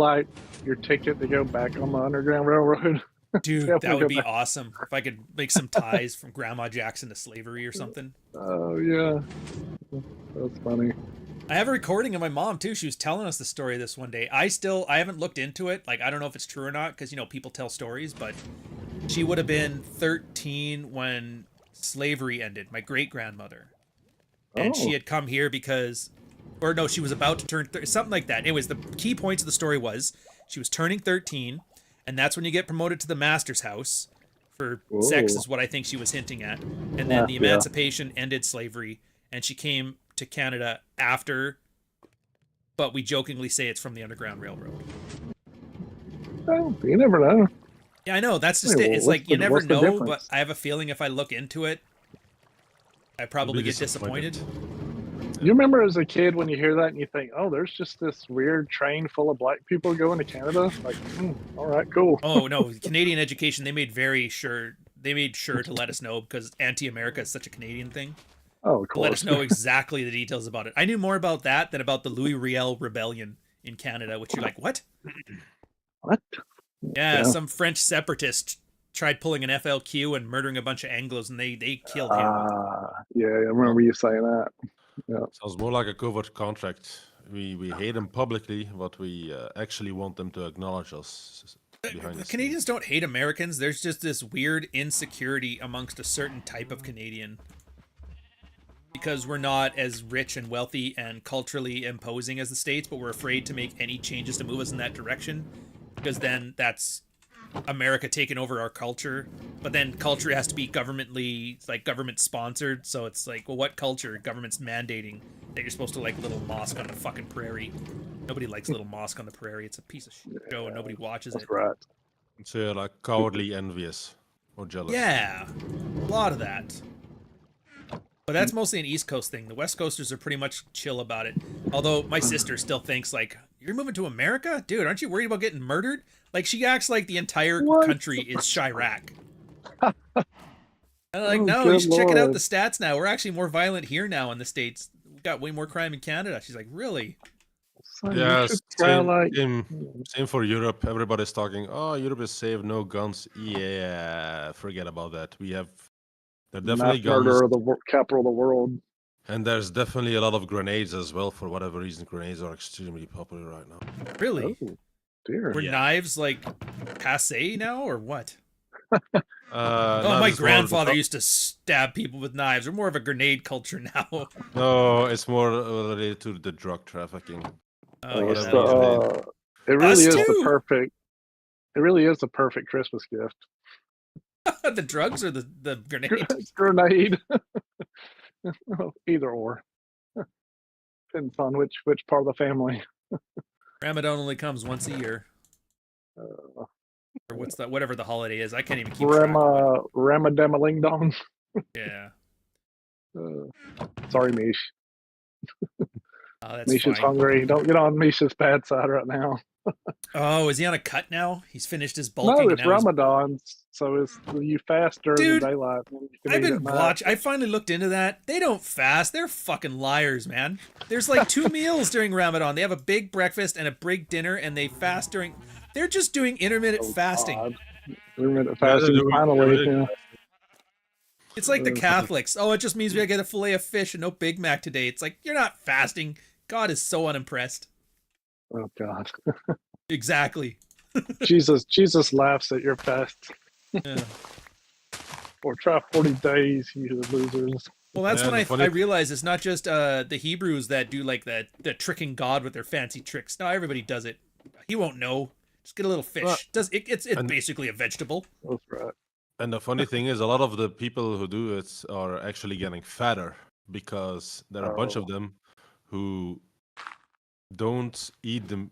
ticket to go back on the Underground Railroad? Dude, that would be awesome if I could make some ties from Grandma Jackson to slavery or something. Oh yeah, that's funny. I have a recording of my mom too. She was telling us the story of this one day. I haven't looked into it. Like, I don't know if it's true or not, because, you know, people tell stories, but she would have been 13 when slavery ended, my great-grandmother. And she had come here because, or no, she was about to turn, something like that. Anyways, the key points of the story was she was turning 13, and that's when you get promoted to the master's house for sex, is what I think she was hinting at. And then the emancipation ended slavery, and she came to Canada after, but we jokingly say it's from the Underground Railroad. Well, you never know. Yeah, I know. That's just it. It's like, you never know, but I have a feeling if I look into it, I probably get disappointed. You remember as a kid when you hear that and you think, oh, there's just this weird train full of black people going to Canada? Like, all right, cool. Oh, no. Canadian education, they made sure to let us know, because anti-America is such a Canadian thing. Oh, of course. Let us know exactly the details about it. I knew more about that than about the Louis Riel Rebellion in Canada, which you're like, what? What? Yeah, some French separatist tried pulling an FLQ and murdering a bunch of Anglos, and they killed him. Yeah, I remember you saying that. Yeah. Sounds more like a covert contract. We hate them publicly, but we actually want them to acknowledge us behind the Canadians don't hate Americans. There's just this weird insecurity amongst a certain type of Canadian. Because we're not as rich and wealthy and culturally imposing as the States, but we're afraid to make any changes to move us in that direction, because then that's America taking over our culture. But then culture has to be government sponsored, so it's like, well, what culture? Government's mandating that you're supposed to like Little Mosque on the fucking prairie. Nobody likes Little Mosque on the prairie. It's a piece of show and nobody watches it. Right. It's like cowardly envious or jealous. Yeah, a lot of that. But that's mostly an East Coast thing. The West Coasters are pretty much chill about it. Although my sister still thinks, like, you're moving to America? Dude, aren't you worried about getting murdered? Like, she acts like the entire country is Chirac. And I'm like, no, you should check it out, the stats now. We're actually more violent here now in the States. We've got way more crime in Canada. She's like, really? Yeah, same for Europe. Everybody's talking, oh, Europe is safe, no guns. Yeah, forget about that. They're definitely guns. Murder of the capital of the world. And there's definitely a lot of grenades as well. For whatever reason, grenades are extremely popular right now. Really? Oh, dear. Were knives like passe now, or what? No, my grandfather used to stab people with knives. We're more of a grenade culture now. No, it's more related to the drug trafficking. It really is the perfect. It really is the perfect Christmas gift. The drugs or the grenade? Grenade. Either or. Depends on which part of the family. Ramadan only comes once a year. or what's that? Whatever the holiday is, I can't even keep track. Ramademalingdong. Dong. Yeah. Sorry, Mish. Oh, that's Misha's fine. hungry. Don't get on Misha's bad side right now. Oh, is he on a cut now? He's finished his bulking. No, it's Ramadan, so it's you fast during Dude, the daylight. I've been watching. I finally looked into that. They don't fast. They're fucking liars, man. There's like 2 meals during Ramadan. They have a big breakfast and a big dinner, and they fast during. They're just doing intermittent fasting. God. Intermittent fasting, finally. Yeah. It's like the Catholics. Oh, it just means we get a fillet of fish and no Big Mac today. It's like, you're not fasting. God is so unimpressed. Oh God. Exactly. Jesus laughs at your fast. Yeah. Or try 40 days, you losers. Well, that's when I realized it's not just the Hebrews that do like the tricking God with their fancy tricks. No, everybody does it. He won't know. Just get a little fish. It's basically a vegetable. That's right. And the funny thing is, a lot of the people who do it are actually getting fatter because there are a bunch of them who don't eat them.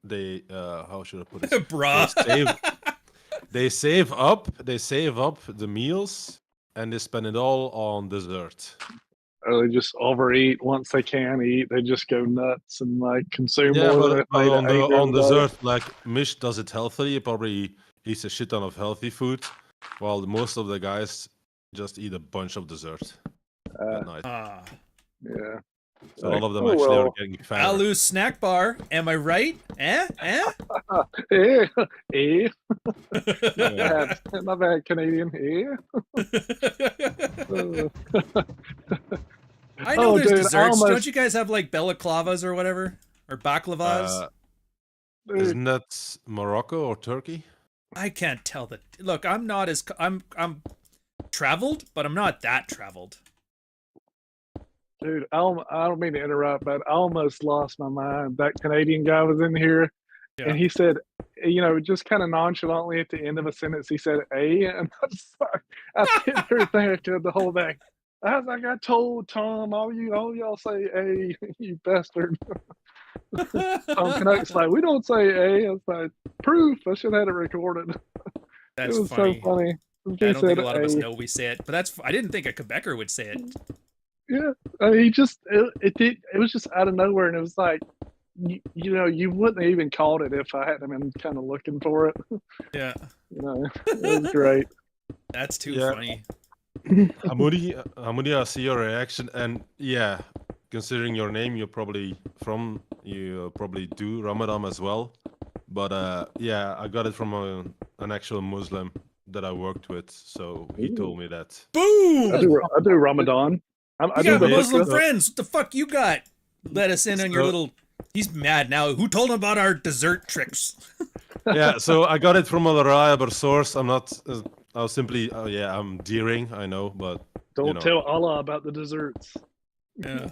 They how should I put it? Bruh. They save up the meals and they spend it all on dessert. Or they just overeat once they can eat. They just go nuts and like consume more than but on dessert, like Mish does it healthily. He probably eats a shit ton of healthy food, while most of the guys just eat a bunch of dessert at night. Yeah. So all of them actually are getting fatter. Alu's snack bar. Am I right? Eh? My bad, Canadian. I know there's desserts. Don't you guys have like balaclavas or whatever? Or baklavas? Isn't that Morocco or Turkey? I can't tell that. Look, I'm not as I'm traveled, but I'm not that traveled. Dude, I don't mean to interrupt, but I almost lost my mind. That Canadian guy was in here, and he said, just kind of nonchalantly at the end of a sentence, he said "a," and I'm sorry, I did everything I could the whole day. I was like, I told Tom, all y'all say "a," you bastard. Tom Canuck's like, we don't say "a." I was like, proof. I should have had it recorded. That's it was funny. so funny. I don't think a lot of us know we say it, but I didn't think a Quebecer would say it. Yeah, it was just out of nowhere, and it was like, you wouldn't have even called it if I hadn't been kind of looking for it. Yeah, it was great. That's too funny. Hamudi, I see your reaction, and yeah, considering your name, you probably do Ramadan as well. But I got it from an actual Muslim that I worked with, so he told me that. Boom! I do Ramadan. You got Muslim friends. What the fuck you got? Let us in on your little. He's mad now. Who told him about our dessert tricks? Yeah, so I got it from a reliable source. I'm not. I was simply. I'm deering. I know, but don't tell Allah about the desserts. Yeah.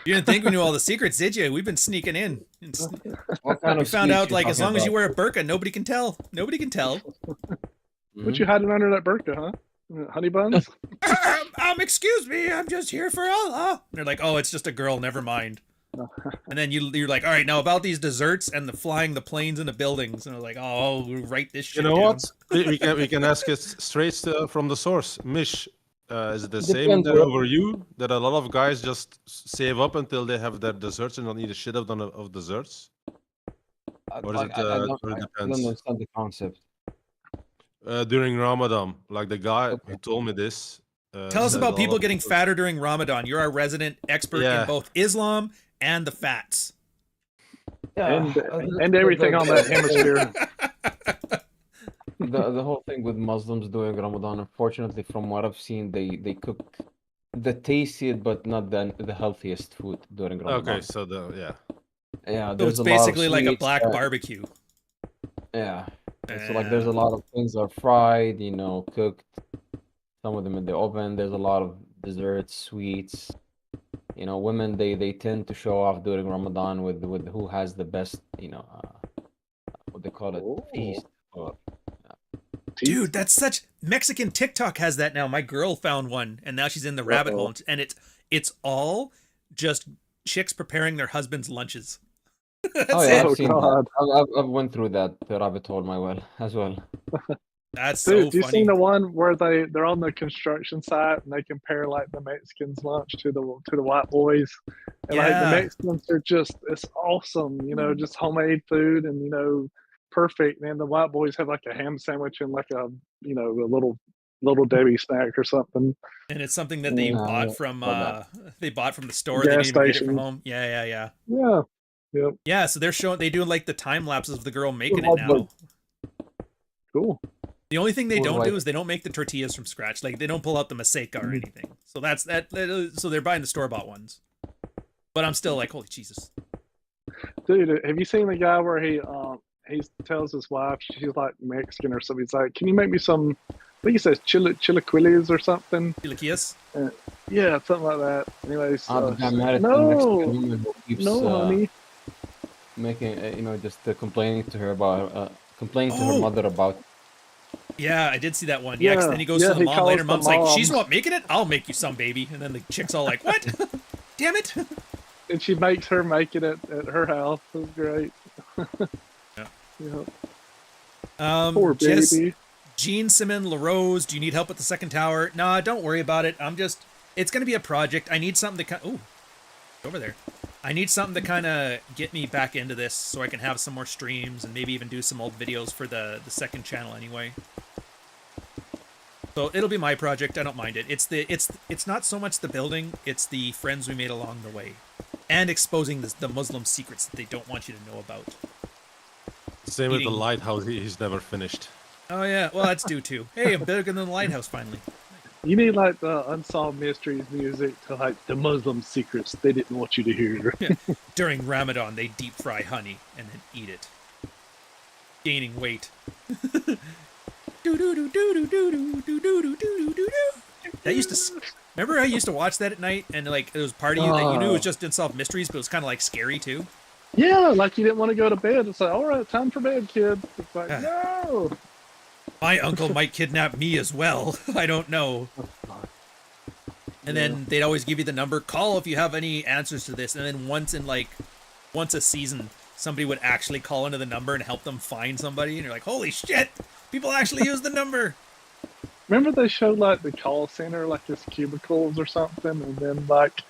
You didn't think we knew all the secrets, did you? We've been sneaking in. We found out, like, as long as you wear a burqa, nobody can tell. Nobody can tell. What you hiding under that burqa, huh? Honey buns? Excuse me, I'm just here for Allah. And they're like, oh, it's just a girl, never mind. And then you're like, all right, now about these desserts and the flying the planes into buildings. And they're like, oh, we'll write this shit down. What? we can ask it straight from the source. Mish, is it the same there over you? That a lot of guys just save up until they have their desserts and don't eat a shit of desserts? Or is it, I don't understand the concept. During Ramadan, like the guy who told me this. Tell us about people getting fatter during Ramadan. You're our resident expert in both Islam and the fats. Yeah, and everything on that hemisphere. The whole thing with Muslims doing Ramadan, unfortunately, from what I've seen, they cook the tastiest but not the healthiest food during Ramadan. Okay, so yeah, so it's basically like a black barbecue. Yeah. So like there's a lot of things that are fried, cooked, some of them in the oven. There's a lot of desserts, sweets. Women they tend to show off during Ramadan with who has the best, what they call it, feast. Dude, that's such Mexican TikTok has that now. My girl found one and now she's in the rabbit hole, and it's all just chicks preparing their husbands' lunches. Oh yeah, it. I've seen God. that. I've went through that rabbit hole as well. That's Dude, so you funny. seen the one where they're on the construction site and they compare like the Mexicans' lunch to the white boys, and like the Yeah. Mexicans are just it's awesome, just homemade food and perfect. And the white boys have like a ham sandwich and like a a little Debbie snack or something. And it's something that they bought from the store. They Gas didn't even get it from station. home. Yeah. Yeah. Yep. Yeah, so they do like the time lapses of the girl making it now. Cool. The only thing they Or don't like- do is they don't make the tortillas from scratch. Like they don't pull out the maseca or anything. So that's that. So they're buying the store bought ones. But I'm still like, holy Jesus. Dude, have you seen the guy where he tells his wife she's like Mexican or something? He's like, "Can you make me some?" I think he says chilaquiles or something. Chilaquiles? Yeah, something like that. Anyways, the guy married no, some Mexican woman who keeps honey. making just complaining to her about complaining to her mother about. Yeah, I did see that one. Yeah, 'cause then he goes to the mom later. Mom's like, "She's not making it. I'll make you some, baby." And then the chick's all like, "What? Damn it!" And she makes her make it at her house. It was great. Yeah. Poor Jess, baby. Gene Simon LaRose, do you need help with the second tower? Nah, don't worry about it. It's going to be a project. I need something to over there. I need something to kind of get me back into this so I can have some more streams and maybe even do some old videos for the second channel anyway. So it'll be my project. I don't mind it. It's not so much the building, it's the friends we made along the way. And exposing the Muslim secrets that they don't want you to know about. Same with the lighthouse. He's never finished. Oh yeah, well that's due too. Hey, I'm bigger than the lighthouse finally. You need like the Unsolved Mysteries music to like the Muslim secrets they didn't want you to hear. Yeah. During Ramadan, they deep fry honey and then eat it. Gaining weight. That used to. Remember I used to watch that at night, and like it was part of you that you knew it was just Unsolved Mysteries, but it was kind of like scary too. Yeah, like you didn't want to go to bed. It's like, all right, time for bed, kid. It's like, no. My uncle might kidnap me as well. I don't know. And then they'd always give you the number. Call if you have any answers to this. And then once a season, somebody would actually call into the number and help them find somebody. And you're like, holy shit, people actually use the number. Remember they showed like the call center, like this cubicles or something, and then like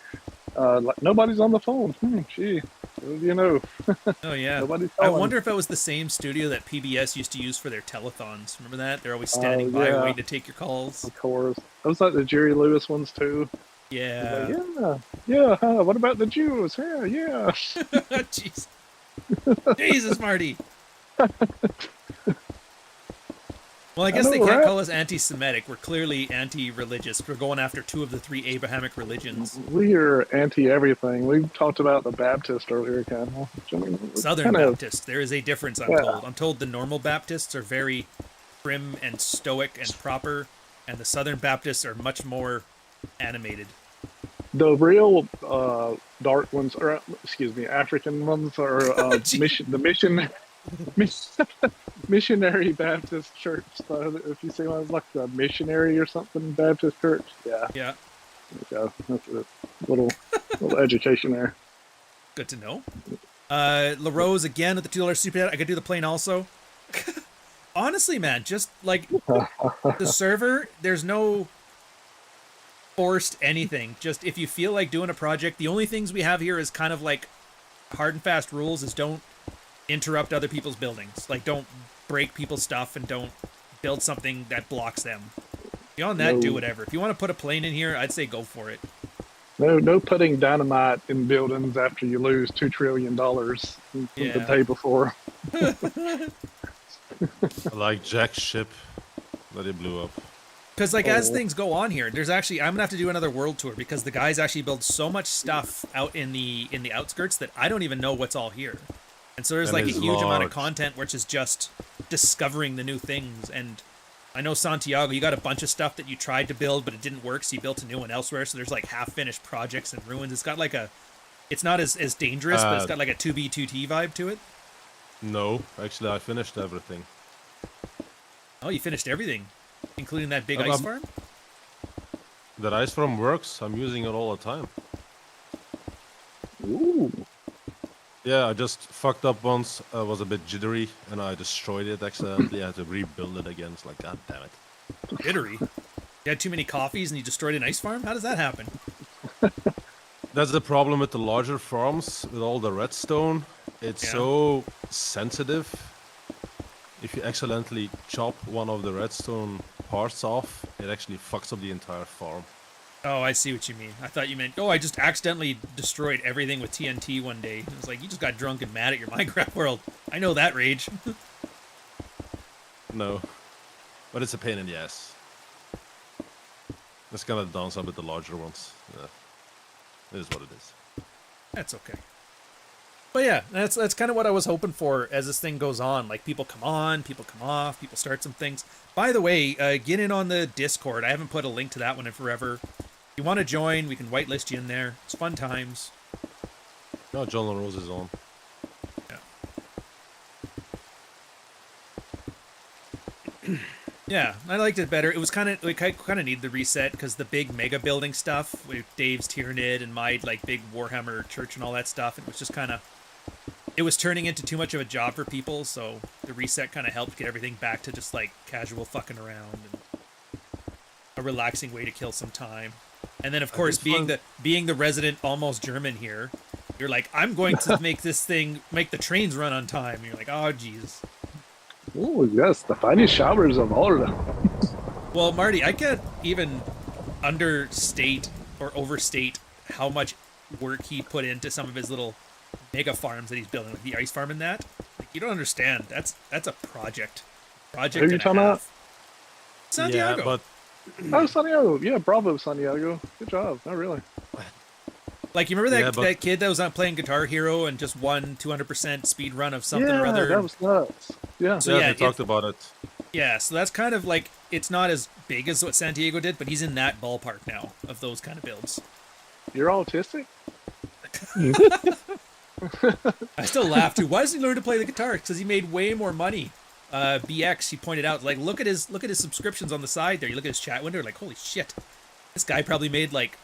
nobody's on the phone. Gee, you know. Oh yeah. Nobody's I calling. wonder if it was the same studio that PBS used to use for their telethons. Remember that? They're always standing by waiting to take your calls. Of course. That was like the Jerry Lewis ones too. Yeah. Like, yeah. What about the Jews? Yeah. Jeez. Jesus, Marty. Well, I guess they can't call us anti-Semitic. We're clearly anti-religious. We're going after 2 of the 3 Abrahamic religions. We are anti-everything. We talked about the Baptist earlier, kind of. Southern Baptist. There is a difference, I'm told. I'm told the normal Baptists are very prim and stoic and proper, and the Southern Baptists are much more animated. The real dark ones, or African ones, are missionary Baptist church. So if you say one, like the missionary or something Baptist church, yeah. Yeah. There you go. That's a little education there. Good to know. LaRose again with the $2 super chat. I could do the plane also. Honestly, man, just like the server, there's no forced anything. Just if you feel like doing a project, the only things we have here is kind of like hard and fast rules is don't interrupt other people's buildings. Like don't break people's stuff and don't build something that blocks them. Beyond that, do whatever. If you want to put a plane in here, I'd say go for it. No putting dynamite in buildings after you lose $2 trillion the day before. Like Jack's ship that it blew up. Because like as things go on here, there's actually I'm gonna have to do another world tour because the guys actually build so much stuff out in the outskirts that I don't even know what's all here. And so there's like a huge amount of content which is just discovering the new things. And I know Santiago, you got a bunch of stuff that you tried to build but it didn't work, so you built a new one elsewhere. So there's like half-finished projects and ruins. It's got like it's not as dangerous, but it's got like a 2B2T vibe to it. No, actually I finished everything. Oh, you finished everything? Including that big ice farm? That ice farm works. I'm using it all the time. Ooh. Yeah, I just fucked up once. I was a bit jittery, and I destroyed it accidentally. I had to rebuild it again. It's like, god damn it. Jittery? You had too many coffees and you destroyed an ice farm? How does that happen? That's the problem with the larger farms, with all the redstone. It's so sensitive. If you accidentally chop one of the redstone parts off, it actually fucks up the entire farm. Oh, I see what you mean. I thought you meant, oh, I just accidentally destroyed everything with TNT one day. It was like, you just got drunk and mad at your Minecraft world. I know that rage. No. But it's a pain in the ass. It's kind of the downside with the larger ones. Yeah. It is what it is. That's okay. But yeah, that's kind of what I was hoping for as this thing goes on. Like, people come on, people come off, people start some things. By the way, get in on the Discord. I haven't put a link to that one in forever. If you want to join, we can whitelist you in there. It's fun times. No, John and Rose is on. Yeah. Yeah, I liked it better. It was kind of, like, I kind of need the reset because the big mega building stuff with Dave's Tyranid and my, like, big Warhammer church and all that stuff, it was just kind of, it was turning into too much of a job for people, so the reset kind of helped get everything back to just, like, casual fucking around and a relaxing way to kill some time. And then, of course, being the resident almost German here, you're like, I'm going to make this thing, make the trains run on time. And you're like, oh, jeez. Oh, yes, the finest showers of all. Well, Marty, I can't even understate or overstate how much work he put into some of his little mega farms that he's building, like the ice farm and that. Like, you don't understand. That's a project. Who are you talking about? Santiago. Yeah, but Oh, Santiago. Yeah, bravo, Santiago. Good job. Not really. Like, you remember that kid that was on playing Guitar Hero and just won 200% speed run of something or other? Yeah, that was nuts. Yeah. So yeah, we talked about it. Yeah, so that's kind of like, it's not as big as what Santiago did, but he's in that ballpark now of those kind of builds. You're autistic? I still laugh too. Why does he learn to play the guitar? Because he made way more money. BX, he pointed out, like, look at his subscriptions on the side there. You look at his chat window, like, holy shit, this guy probably made like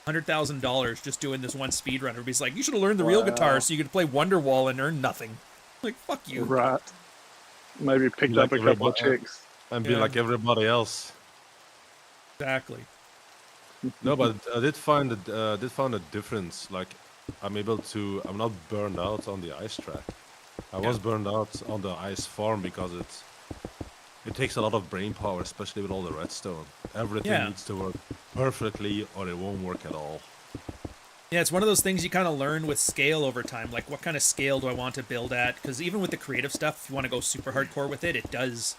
$100,000 just doing this one speed run. Everybody's like, you should have learned the real guitar so you could play Wonderwall and earn nothing. Like, fuck you. Right. Maybe picked up a couple of chicks. And be like everybody else. Exactly. No, but I did find a difference. Like, I'm not burned out on the ice track. I was burned out on the ice farm because it takes a lot of brain power, especially with all the redstone. Everything needs to work perfectly or it won't work at all. Yeah, it's one of those things you kind of learn with scale over time. Like, what kind of scale do I want to build at? Because even with the creative stuff, if you want to go super hardcore with it, it does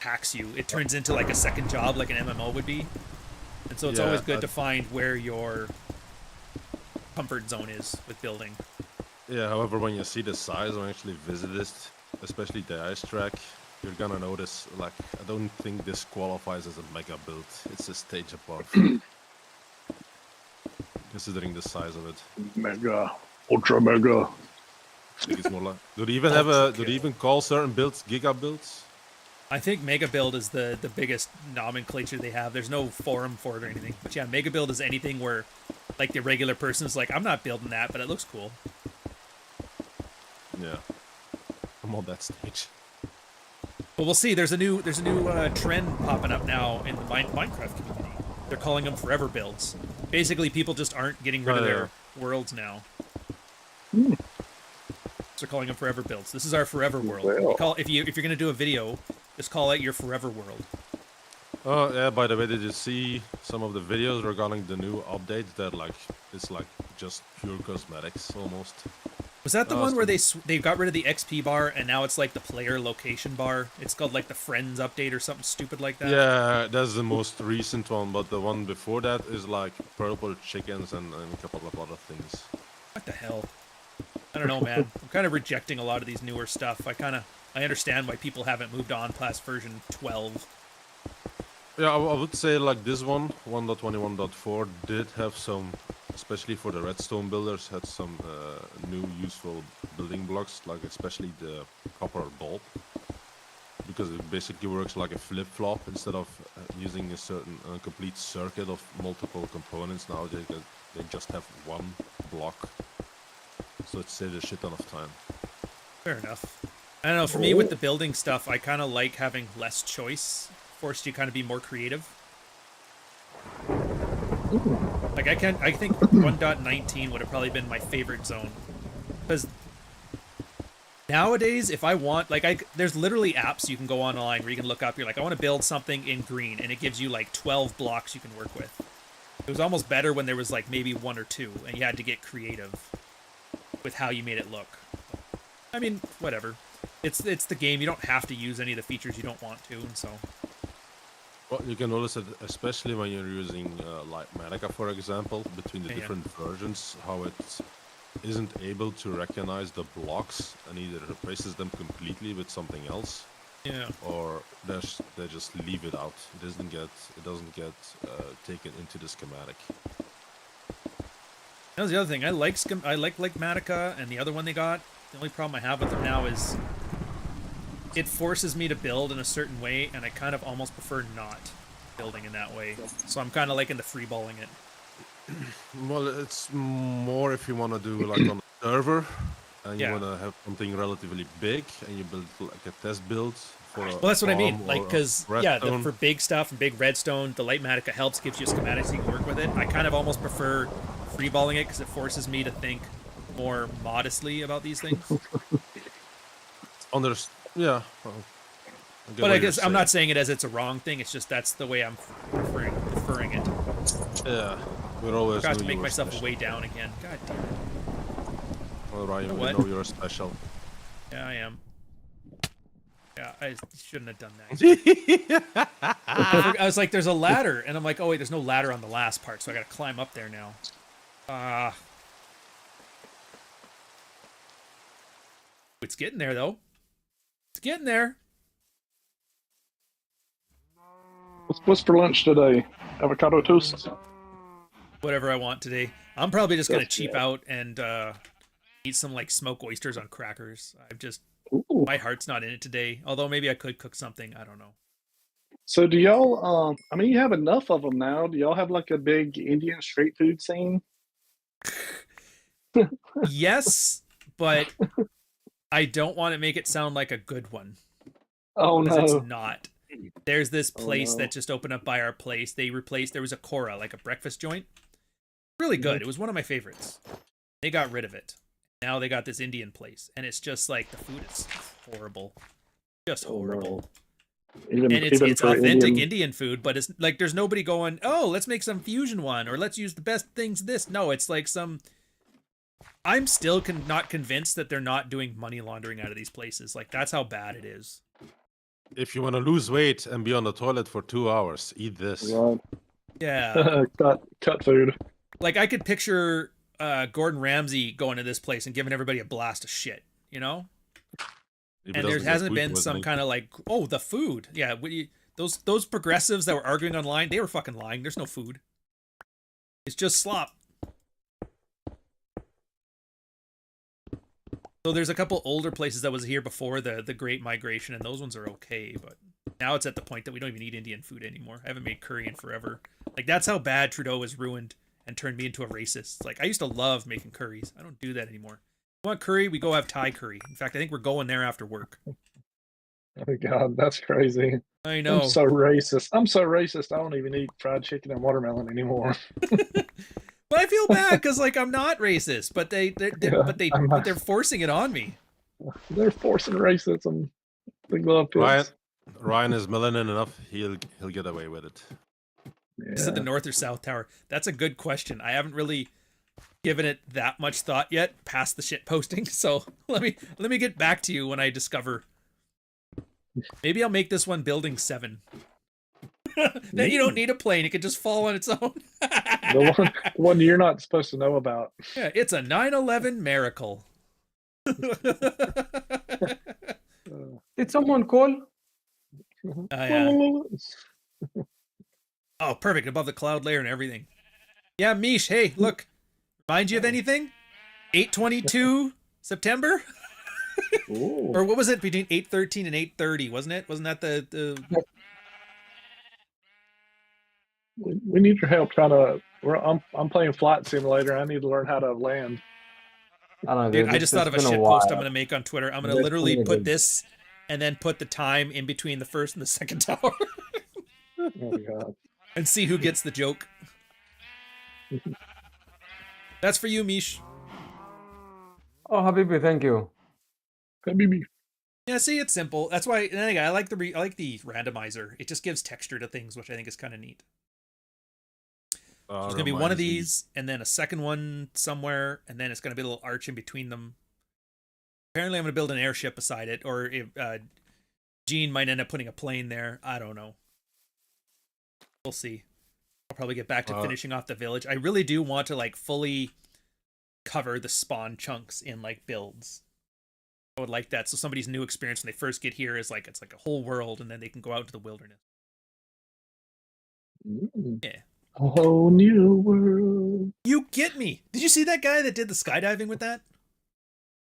tax you. It turns into like a second job like an MMO would be. And so it's always good to find where your comfort zone is with building. Yeah, however, when you see the size and actually visit it, especially the ice track, you're gonna notice, like, I don't think this qualifies as a mega build. It's a stage above. Considering the size of it. Mega. Ultra mega. I think it's more like, do they even call certain builds giga builds? I think Mega Build is the biggest nomenclature they have. There's no forum for it or anything. But yeah, Mega Build is anything where, like, the regular person's like, I'm not building that, but it looks cool. Yeah. I'm on that stage. But we'll see. There's a new trend popping up now in the Minecraft community. They're calling them forever builds. Basically, people just aren't getting rid of their worlds now. So they're calling them forever builds. This is our forever world. If you're gonna do a video, just call it your forever world. Oh yeah. By the way, did you see some of the videos regarding the new update that it's like just pure cosmetics almost? Was that the one where they got rid of the XP bar and now it's like the player location bar? It's called like the Friends update or something stupid like that? Yeah, that's the most recent one, but the one before that is like purple chickens and a couple of other things. What the hell? I don't know, man. I'm kind of rejecting a lot of these newer stuff. I understand why people haven't moved on past version 12. Yeah, I would say like this one, 1.21.4, did have some, especially for the redstone builders, had some new useful building blocks, like especially the copper bulb, because it basically works like a flip-flop. Instead of using a certain complete circuit of multiple components, now they just have one block. so it saves a shit ton of time. Fair enough. I don't know, for me with the building stuff, I kind of like having less choice. Forced you kind of be more creative. Like I think 1.19 would have probably been my favorite zone. Because nowadays, if I want, like there's literally apps you can go online where you can look up, you're like, I want to build something in green, and it gives you like 12 blocks you can work with. It was almost better when there was like maybe 1 or 2, and you had to get creative with how you made it look. I mean, whatever. It's the game. You don't have to use any of the features you don't want to, and so. Well, you can notice it, especially when you're using like Manica, for example, between the different versions, how it isn't able to recognize the blocks and either replaces them completely with something else. Yeah. Or they just leave it out. It doesn't get taken into the schematic. That was the other thing. I like Matica, and the other one they got. The only problem I have with them now is it forces me to build in a certain way, and I kind of almost prefer not building in that way. So I'm kind of like into freeballing it. Well, it's more if you want to do like on a server, and you want to have something relatively big, and you build like a test build for a well, that's what I mean. Like, because, yeah, redstone. for big stuff and big redstone, the light Matica helps, gives you schematics so you can work with it. I kind of almost prefer freeballing it because it forces me to think more modestly about these things. Yeah. But I guess I'm not saying it as it's a wrong thing. It's just that's the way I'm preferring it. Yeah. We're always Got to make myself way down again. God damn it. Well, Ryan, You know we what? know you're special. Yeah, I am. Yeah, I shouldn't have done that. I was like, there's a ladder, and I'm like, oh wait, there's no ladder on the last part, so I got to climb up there now. It's getting there though. It's getting there. What's for lunch today? Avocado toast? Whatever I want today. I'm probably just gonna cheap out and eat some like smoked oysters on crackers. My heart's not in it today. Although maybe I could cook something. I don't know. So do y'all, I mean, you have enough of them now. Do y'all have like a big Indian street food scene? Yes, but I don't want to make it sound like a good one. Oh no. Because it's not. There's this place that just opened up by our place. There was a Cora, like a breakfast joint. Really good. It was one of my favorites. They got rid of it. Now they got this Indian place. And it's just like, the food is horrible. Just horrible. No. And it's authentic Indian food, but it's like there's nobody going, oh, let's make some fusion one, or let's use the best things this. No, it's like some... I'm still not convinced that they're not doing money laundering out of these places. Like, that's how bad it is. If you want to lose weight and be on the toilet for 2 hours, eat this. Right. Yeah. cut food. Like, I could picture Gordon Ramsay going to this place and giving everybody a blast of shit, you know? And there hasn't been some kind of like, oh, the food. Yeah, those progressives that were arguing online, they were fucking lying. There's no food. It's just slop. So there's a couple older places that was here before the Great Migration, and those ones are okay, but now it's at the point that we don't even eat Indian food anymore. I haven't made curry in forever. Like, that's how bad Trudeau has ruined and turned me into a racist. Like, I used to love making curries. I don't do that anymore. If you want curry, we go have Thai curry. In fact, I think we're going there after work. Oh God, that's crazy. I know. I'm so racist. I don't even eat fried chicken and watermelon anymore. But I feel bad because, like, I'm not racist, but they're forcing it on me. They're forcing racism. The glove pits. Ryan is melanin enough. He'll get away with it. Yeah. Is it the North or South Tower? That's a good question. I haven't really given it that much thought yet past the shit posting. So let me get back to you when I discover. Maybe I'll make this one Building 7. Then you don't need a plane; it can just fall on its own. the one you're not supposed to know about. Yeah, it's a 9/11 miracle. Did someone call? Yeah. Oh, perfect! Above the cloud layer and everything. Yeah, Mish. Hey, look. Remind you of anything? 8/22 September. Or what was it between 8/13 and 8/30? Wasn't it? Wasn't that the? We need your help trying to. I'm playing Flight Simulator. I need to learn how to land. I don't know, Dude, dude. I just thought of a It's been shit a post I'm while. gonna make on Twitter. I'm gonna It's literally been a put good- this and then put the time in between the first and the second tower Oh god. and see who gets the joke. That's for you, Mish. Oh, Habibi, thank you. Habibi. Yeah, see, it's simple. That's why. And anyway, I like the randomizer. It just gives texture to things, which I think is kind of neat. So there's gonna be one of these, and then a second one somewhere, and then it's gonna be a little arch in between them. Apparently, I'm gonna build an airship beside it, or if Gene might end up putting a plane there. I don't know. We'll see. I'll probably get back to finishing off the village. I really do want to like fully cover the spawn chunks in like builds. I would like that. So somebody's new experience when they first get here is like it's like a whole world, and then they can go out into the wilderness. Yeah. A whole new world. You get me. Did you see that guy that did the skydiving with that?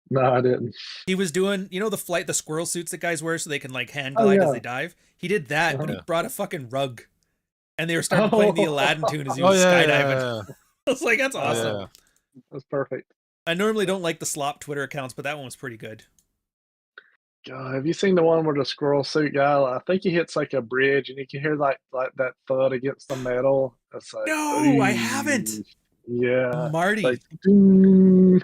No, I didn't. He was doing, you know, the squirrel suits that guys wear so they can like hand glide as they dive. He did that, but he brought a fucking rug, and they were starting playing the Aladdin tune as he was skydiving. I was like, that's awesome. That's perfect. I normally don't like the slop Twitter accounts, but that one was pretty good. God, have you seen the one where the squirrel suit guy? I think he hits like a bridge, and you can hear like that thud against the metal. It's like, no, I haven't. Yeah, Marty. Like, ding.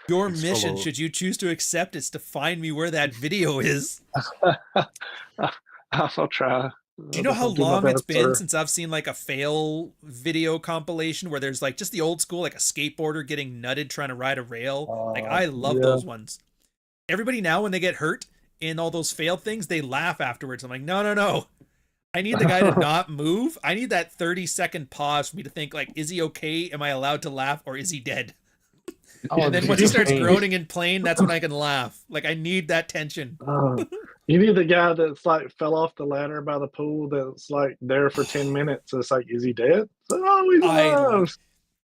Your mission, should you choose to accept, is to find me where that video is. I'll try. Do you know how long it's been since I've seen like a fail video compilation where there's like just the old school, like a skateboarder getting nutted trying to ride a rail? Like I love those ones. Everybody now, when they get hurt in all those failed things, they laugh afterwards. I'm like, no. I need the guy to not move. I need that 30-second pause for me to think like, is he okay? Am I allowed to laugh, or is he dead? And then once he starts groaning in pain, that's when I can laugh. Like I need that tension. You need the guy that's like fell off the ladder by the pool that's like there for 10 minutes. It's like, is he dead? Oh, he's alive.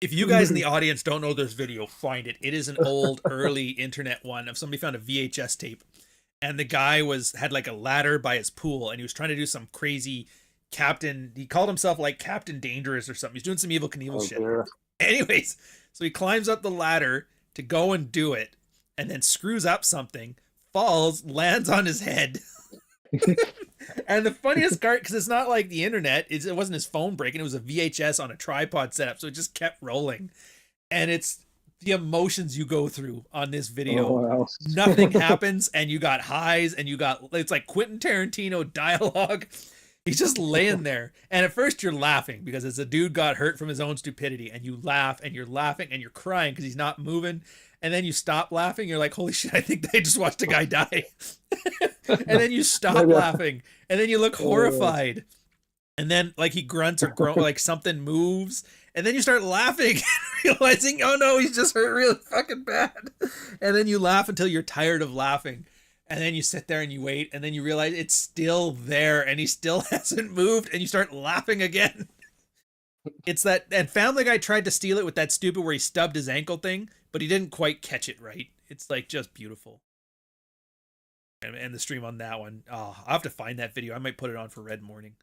If you guys in the audience don't know this video, find it. It is an old, early internet one of somebody found a VHS tape, and the guy had like a ladder by his pool, and he was trying to do some crazy captain. He called himself like Captain Dangerous or something. He's doing some Evil Knievel shit. Dear. Anyways, so he climbs up the ladder to go and do it, and then screws up something, falls, lands on his head. And the funniest part, because it's not like the internet, it wasn't his phone breaking, it was a VHS on a tripod setup, so it just kept rolling. And it's the emotions you go through on this video. Wow. Nothing happens, and you got highs, and it's like Quentin Tarantino dialogue. He's just laying there, and at first you're laughing because it's a dude got hurt from his own stupidity, and you laugh, and you're laughing, and you're crying because he's not moving, and then you stop laughing. You're like, holy shit, I think they just watched a guy die. And then you stop laughing, and then you look horrified, and then like he grunts or like something moves, and then you start laughing, realizing, oh no, he's just hurt really fucking bad, and then you laugh until you're tired of laughing. And then you sit there and you wait, and then you realize it's still there, and he still hasn't moved, and you start laughing again. It's that, and Family Guy tried to steal it with that stupid where he stubbed his ankle thing, but he didn't quite catch it right. It's like just beautiful. And the stream on that one, oh, I'll have to find that video. I might put it on for Red Morning.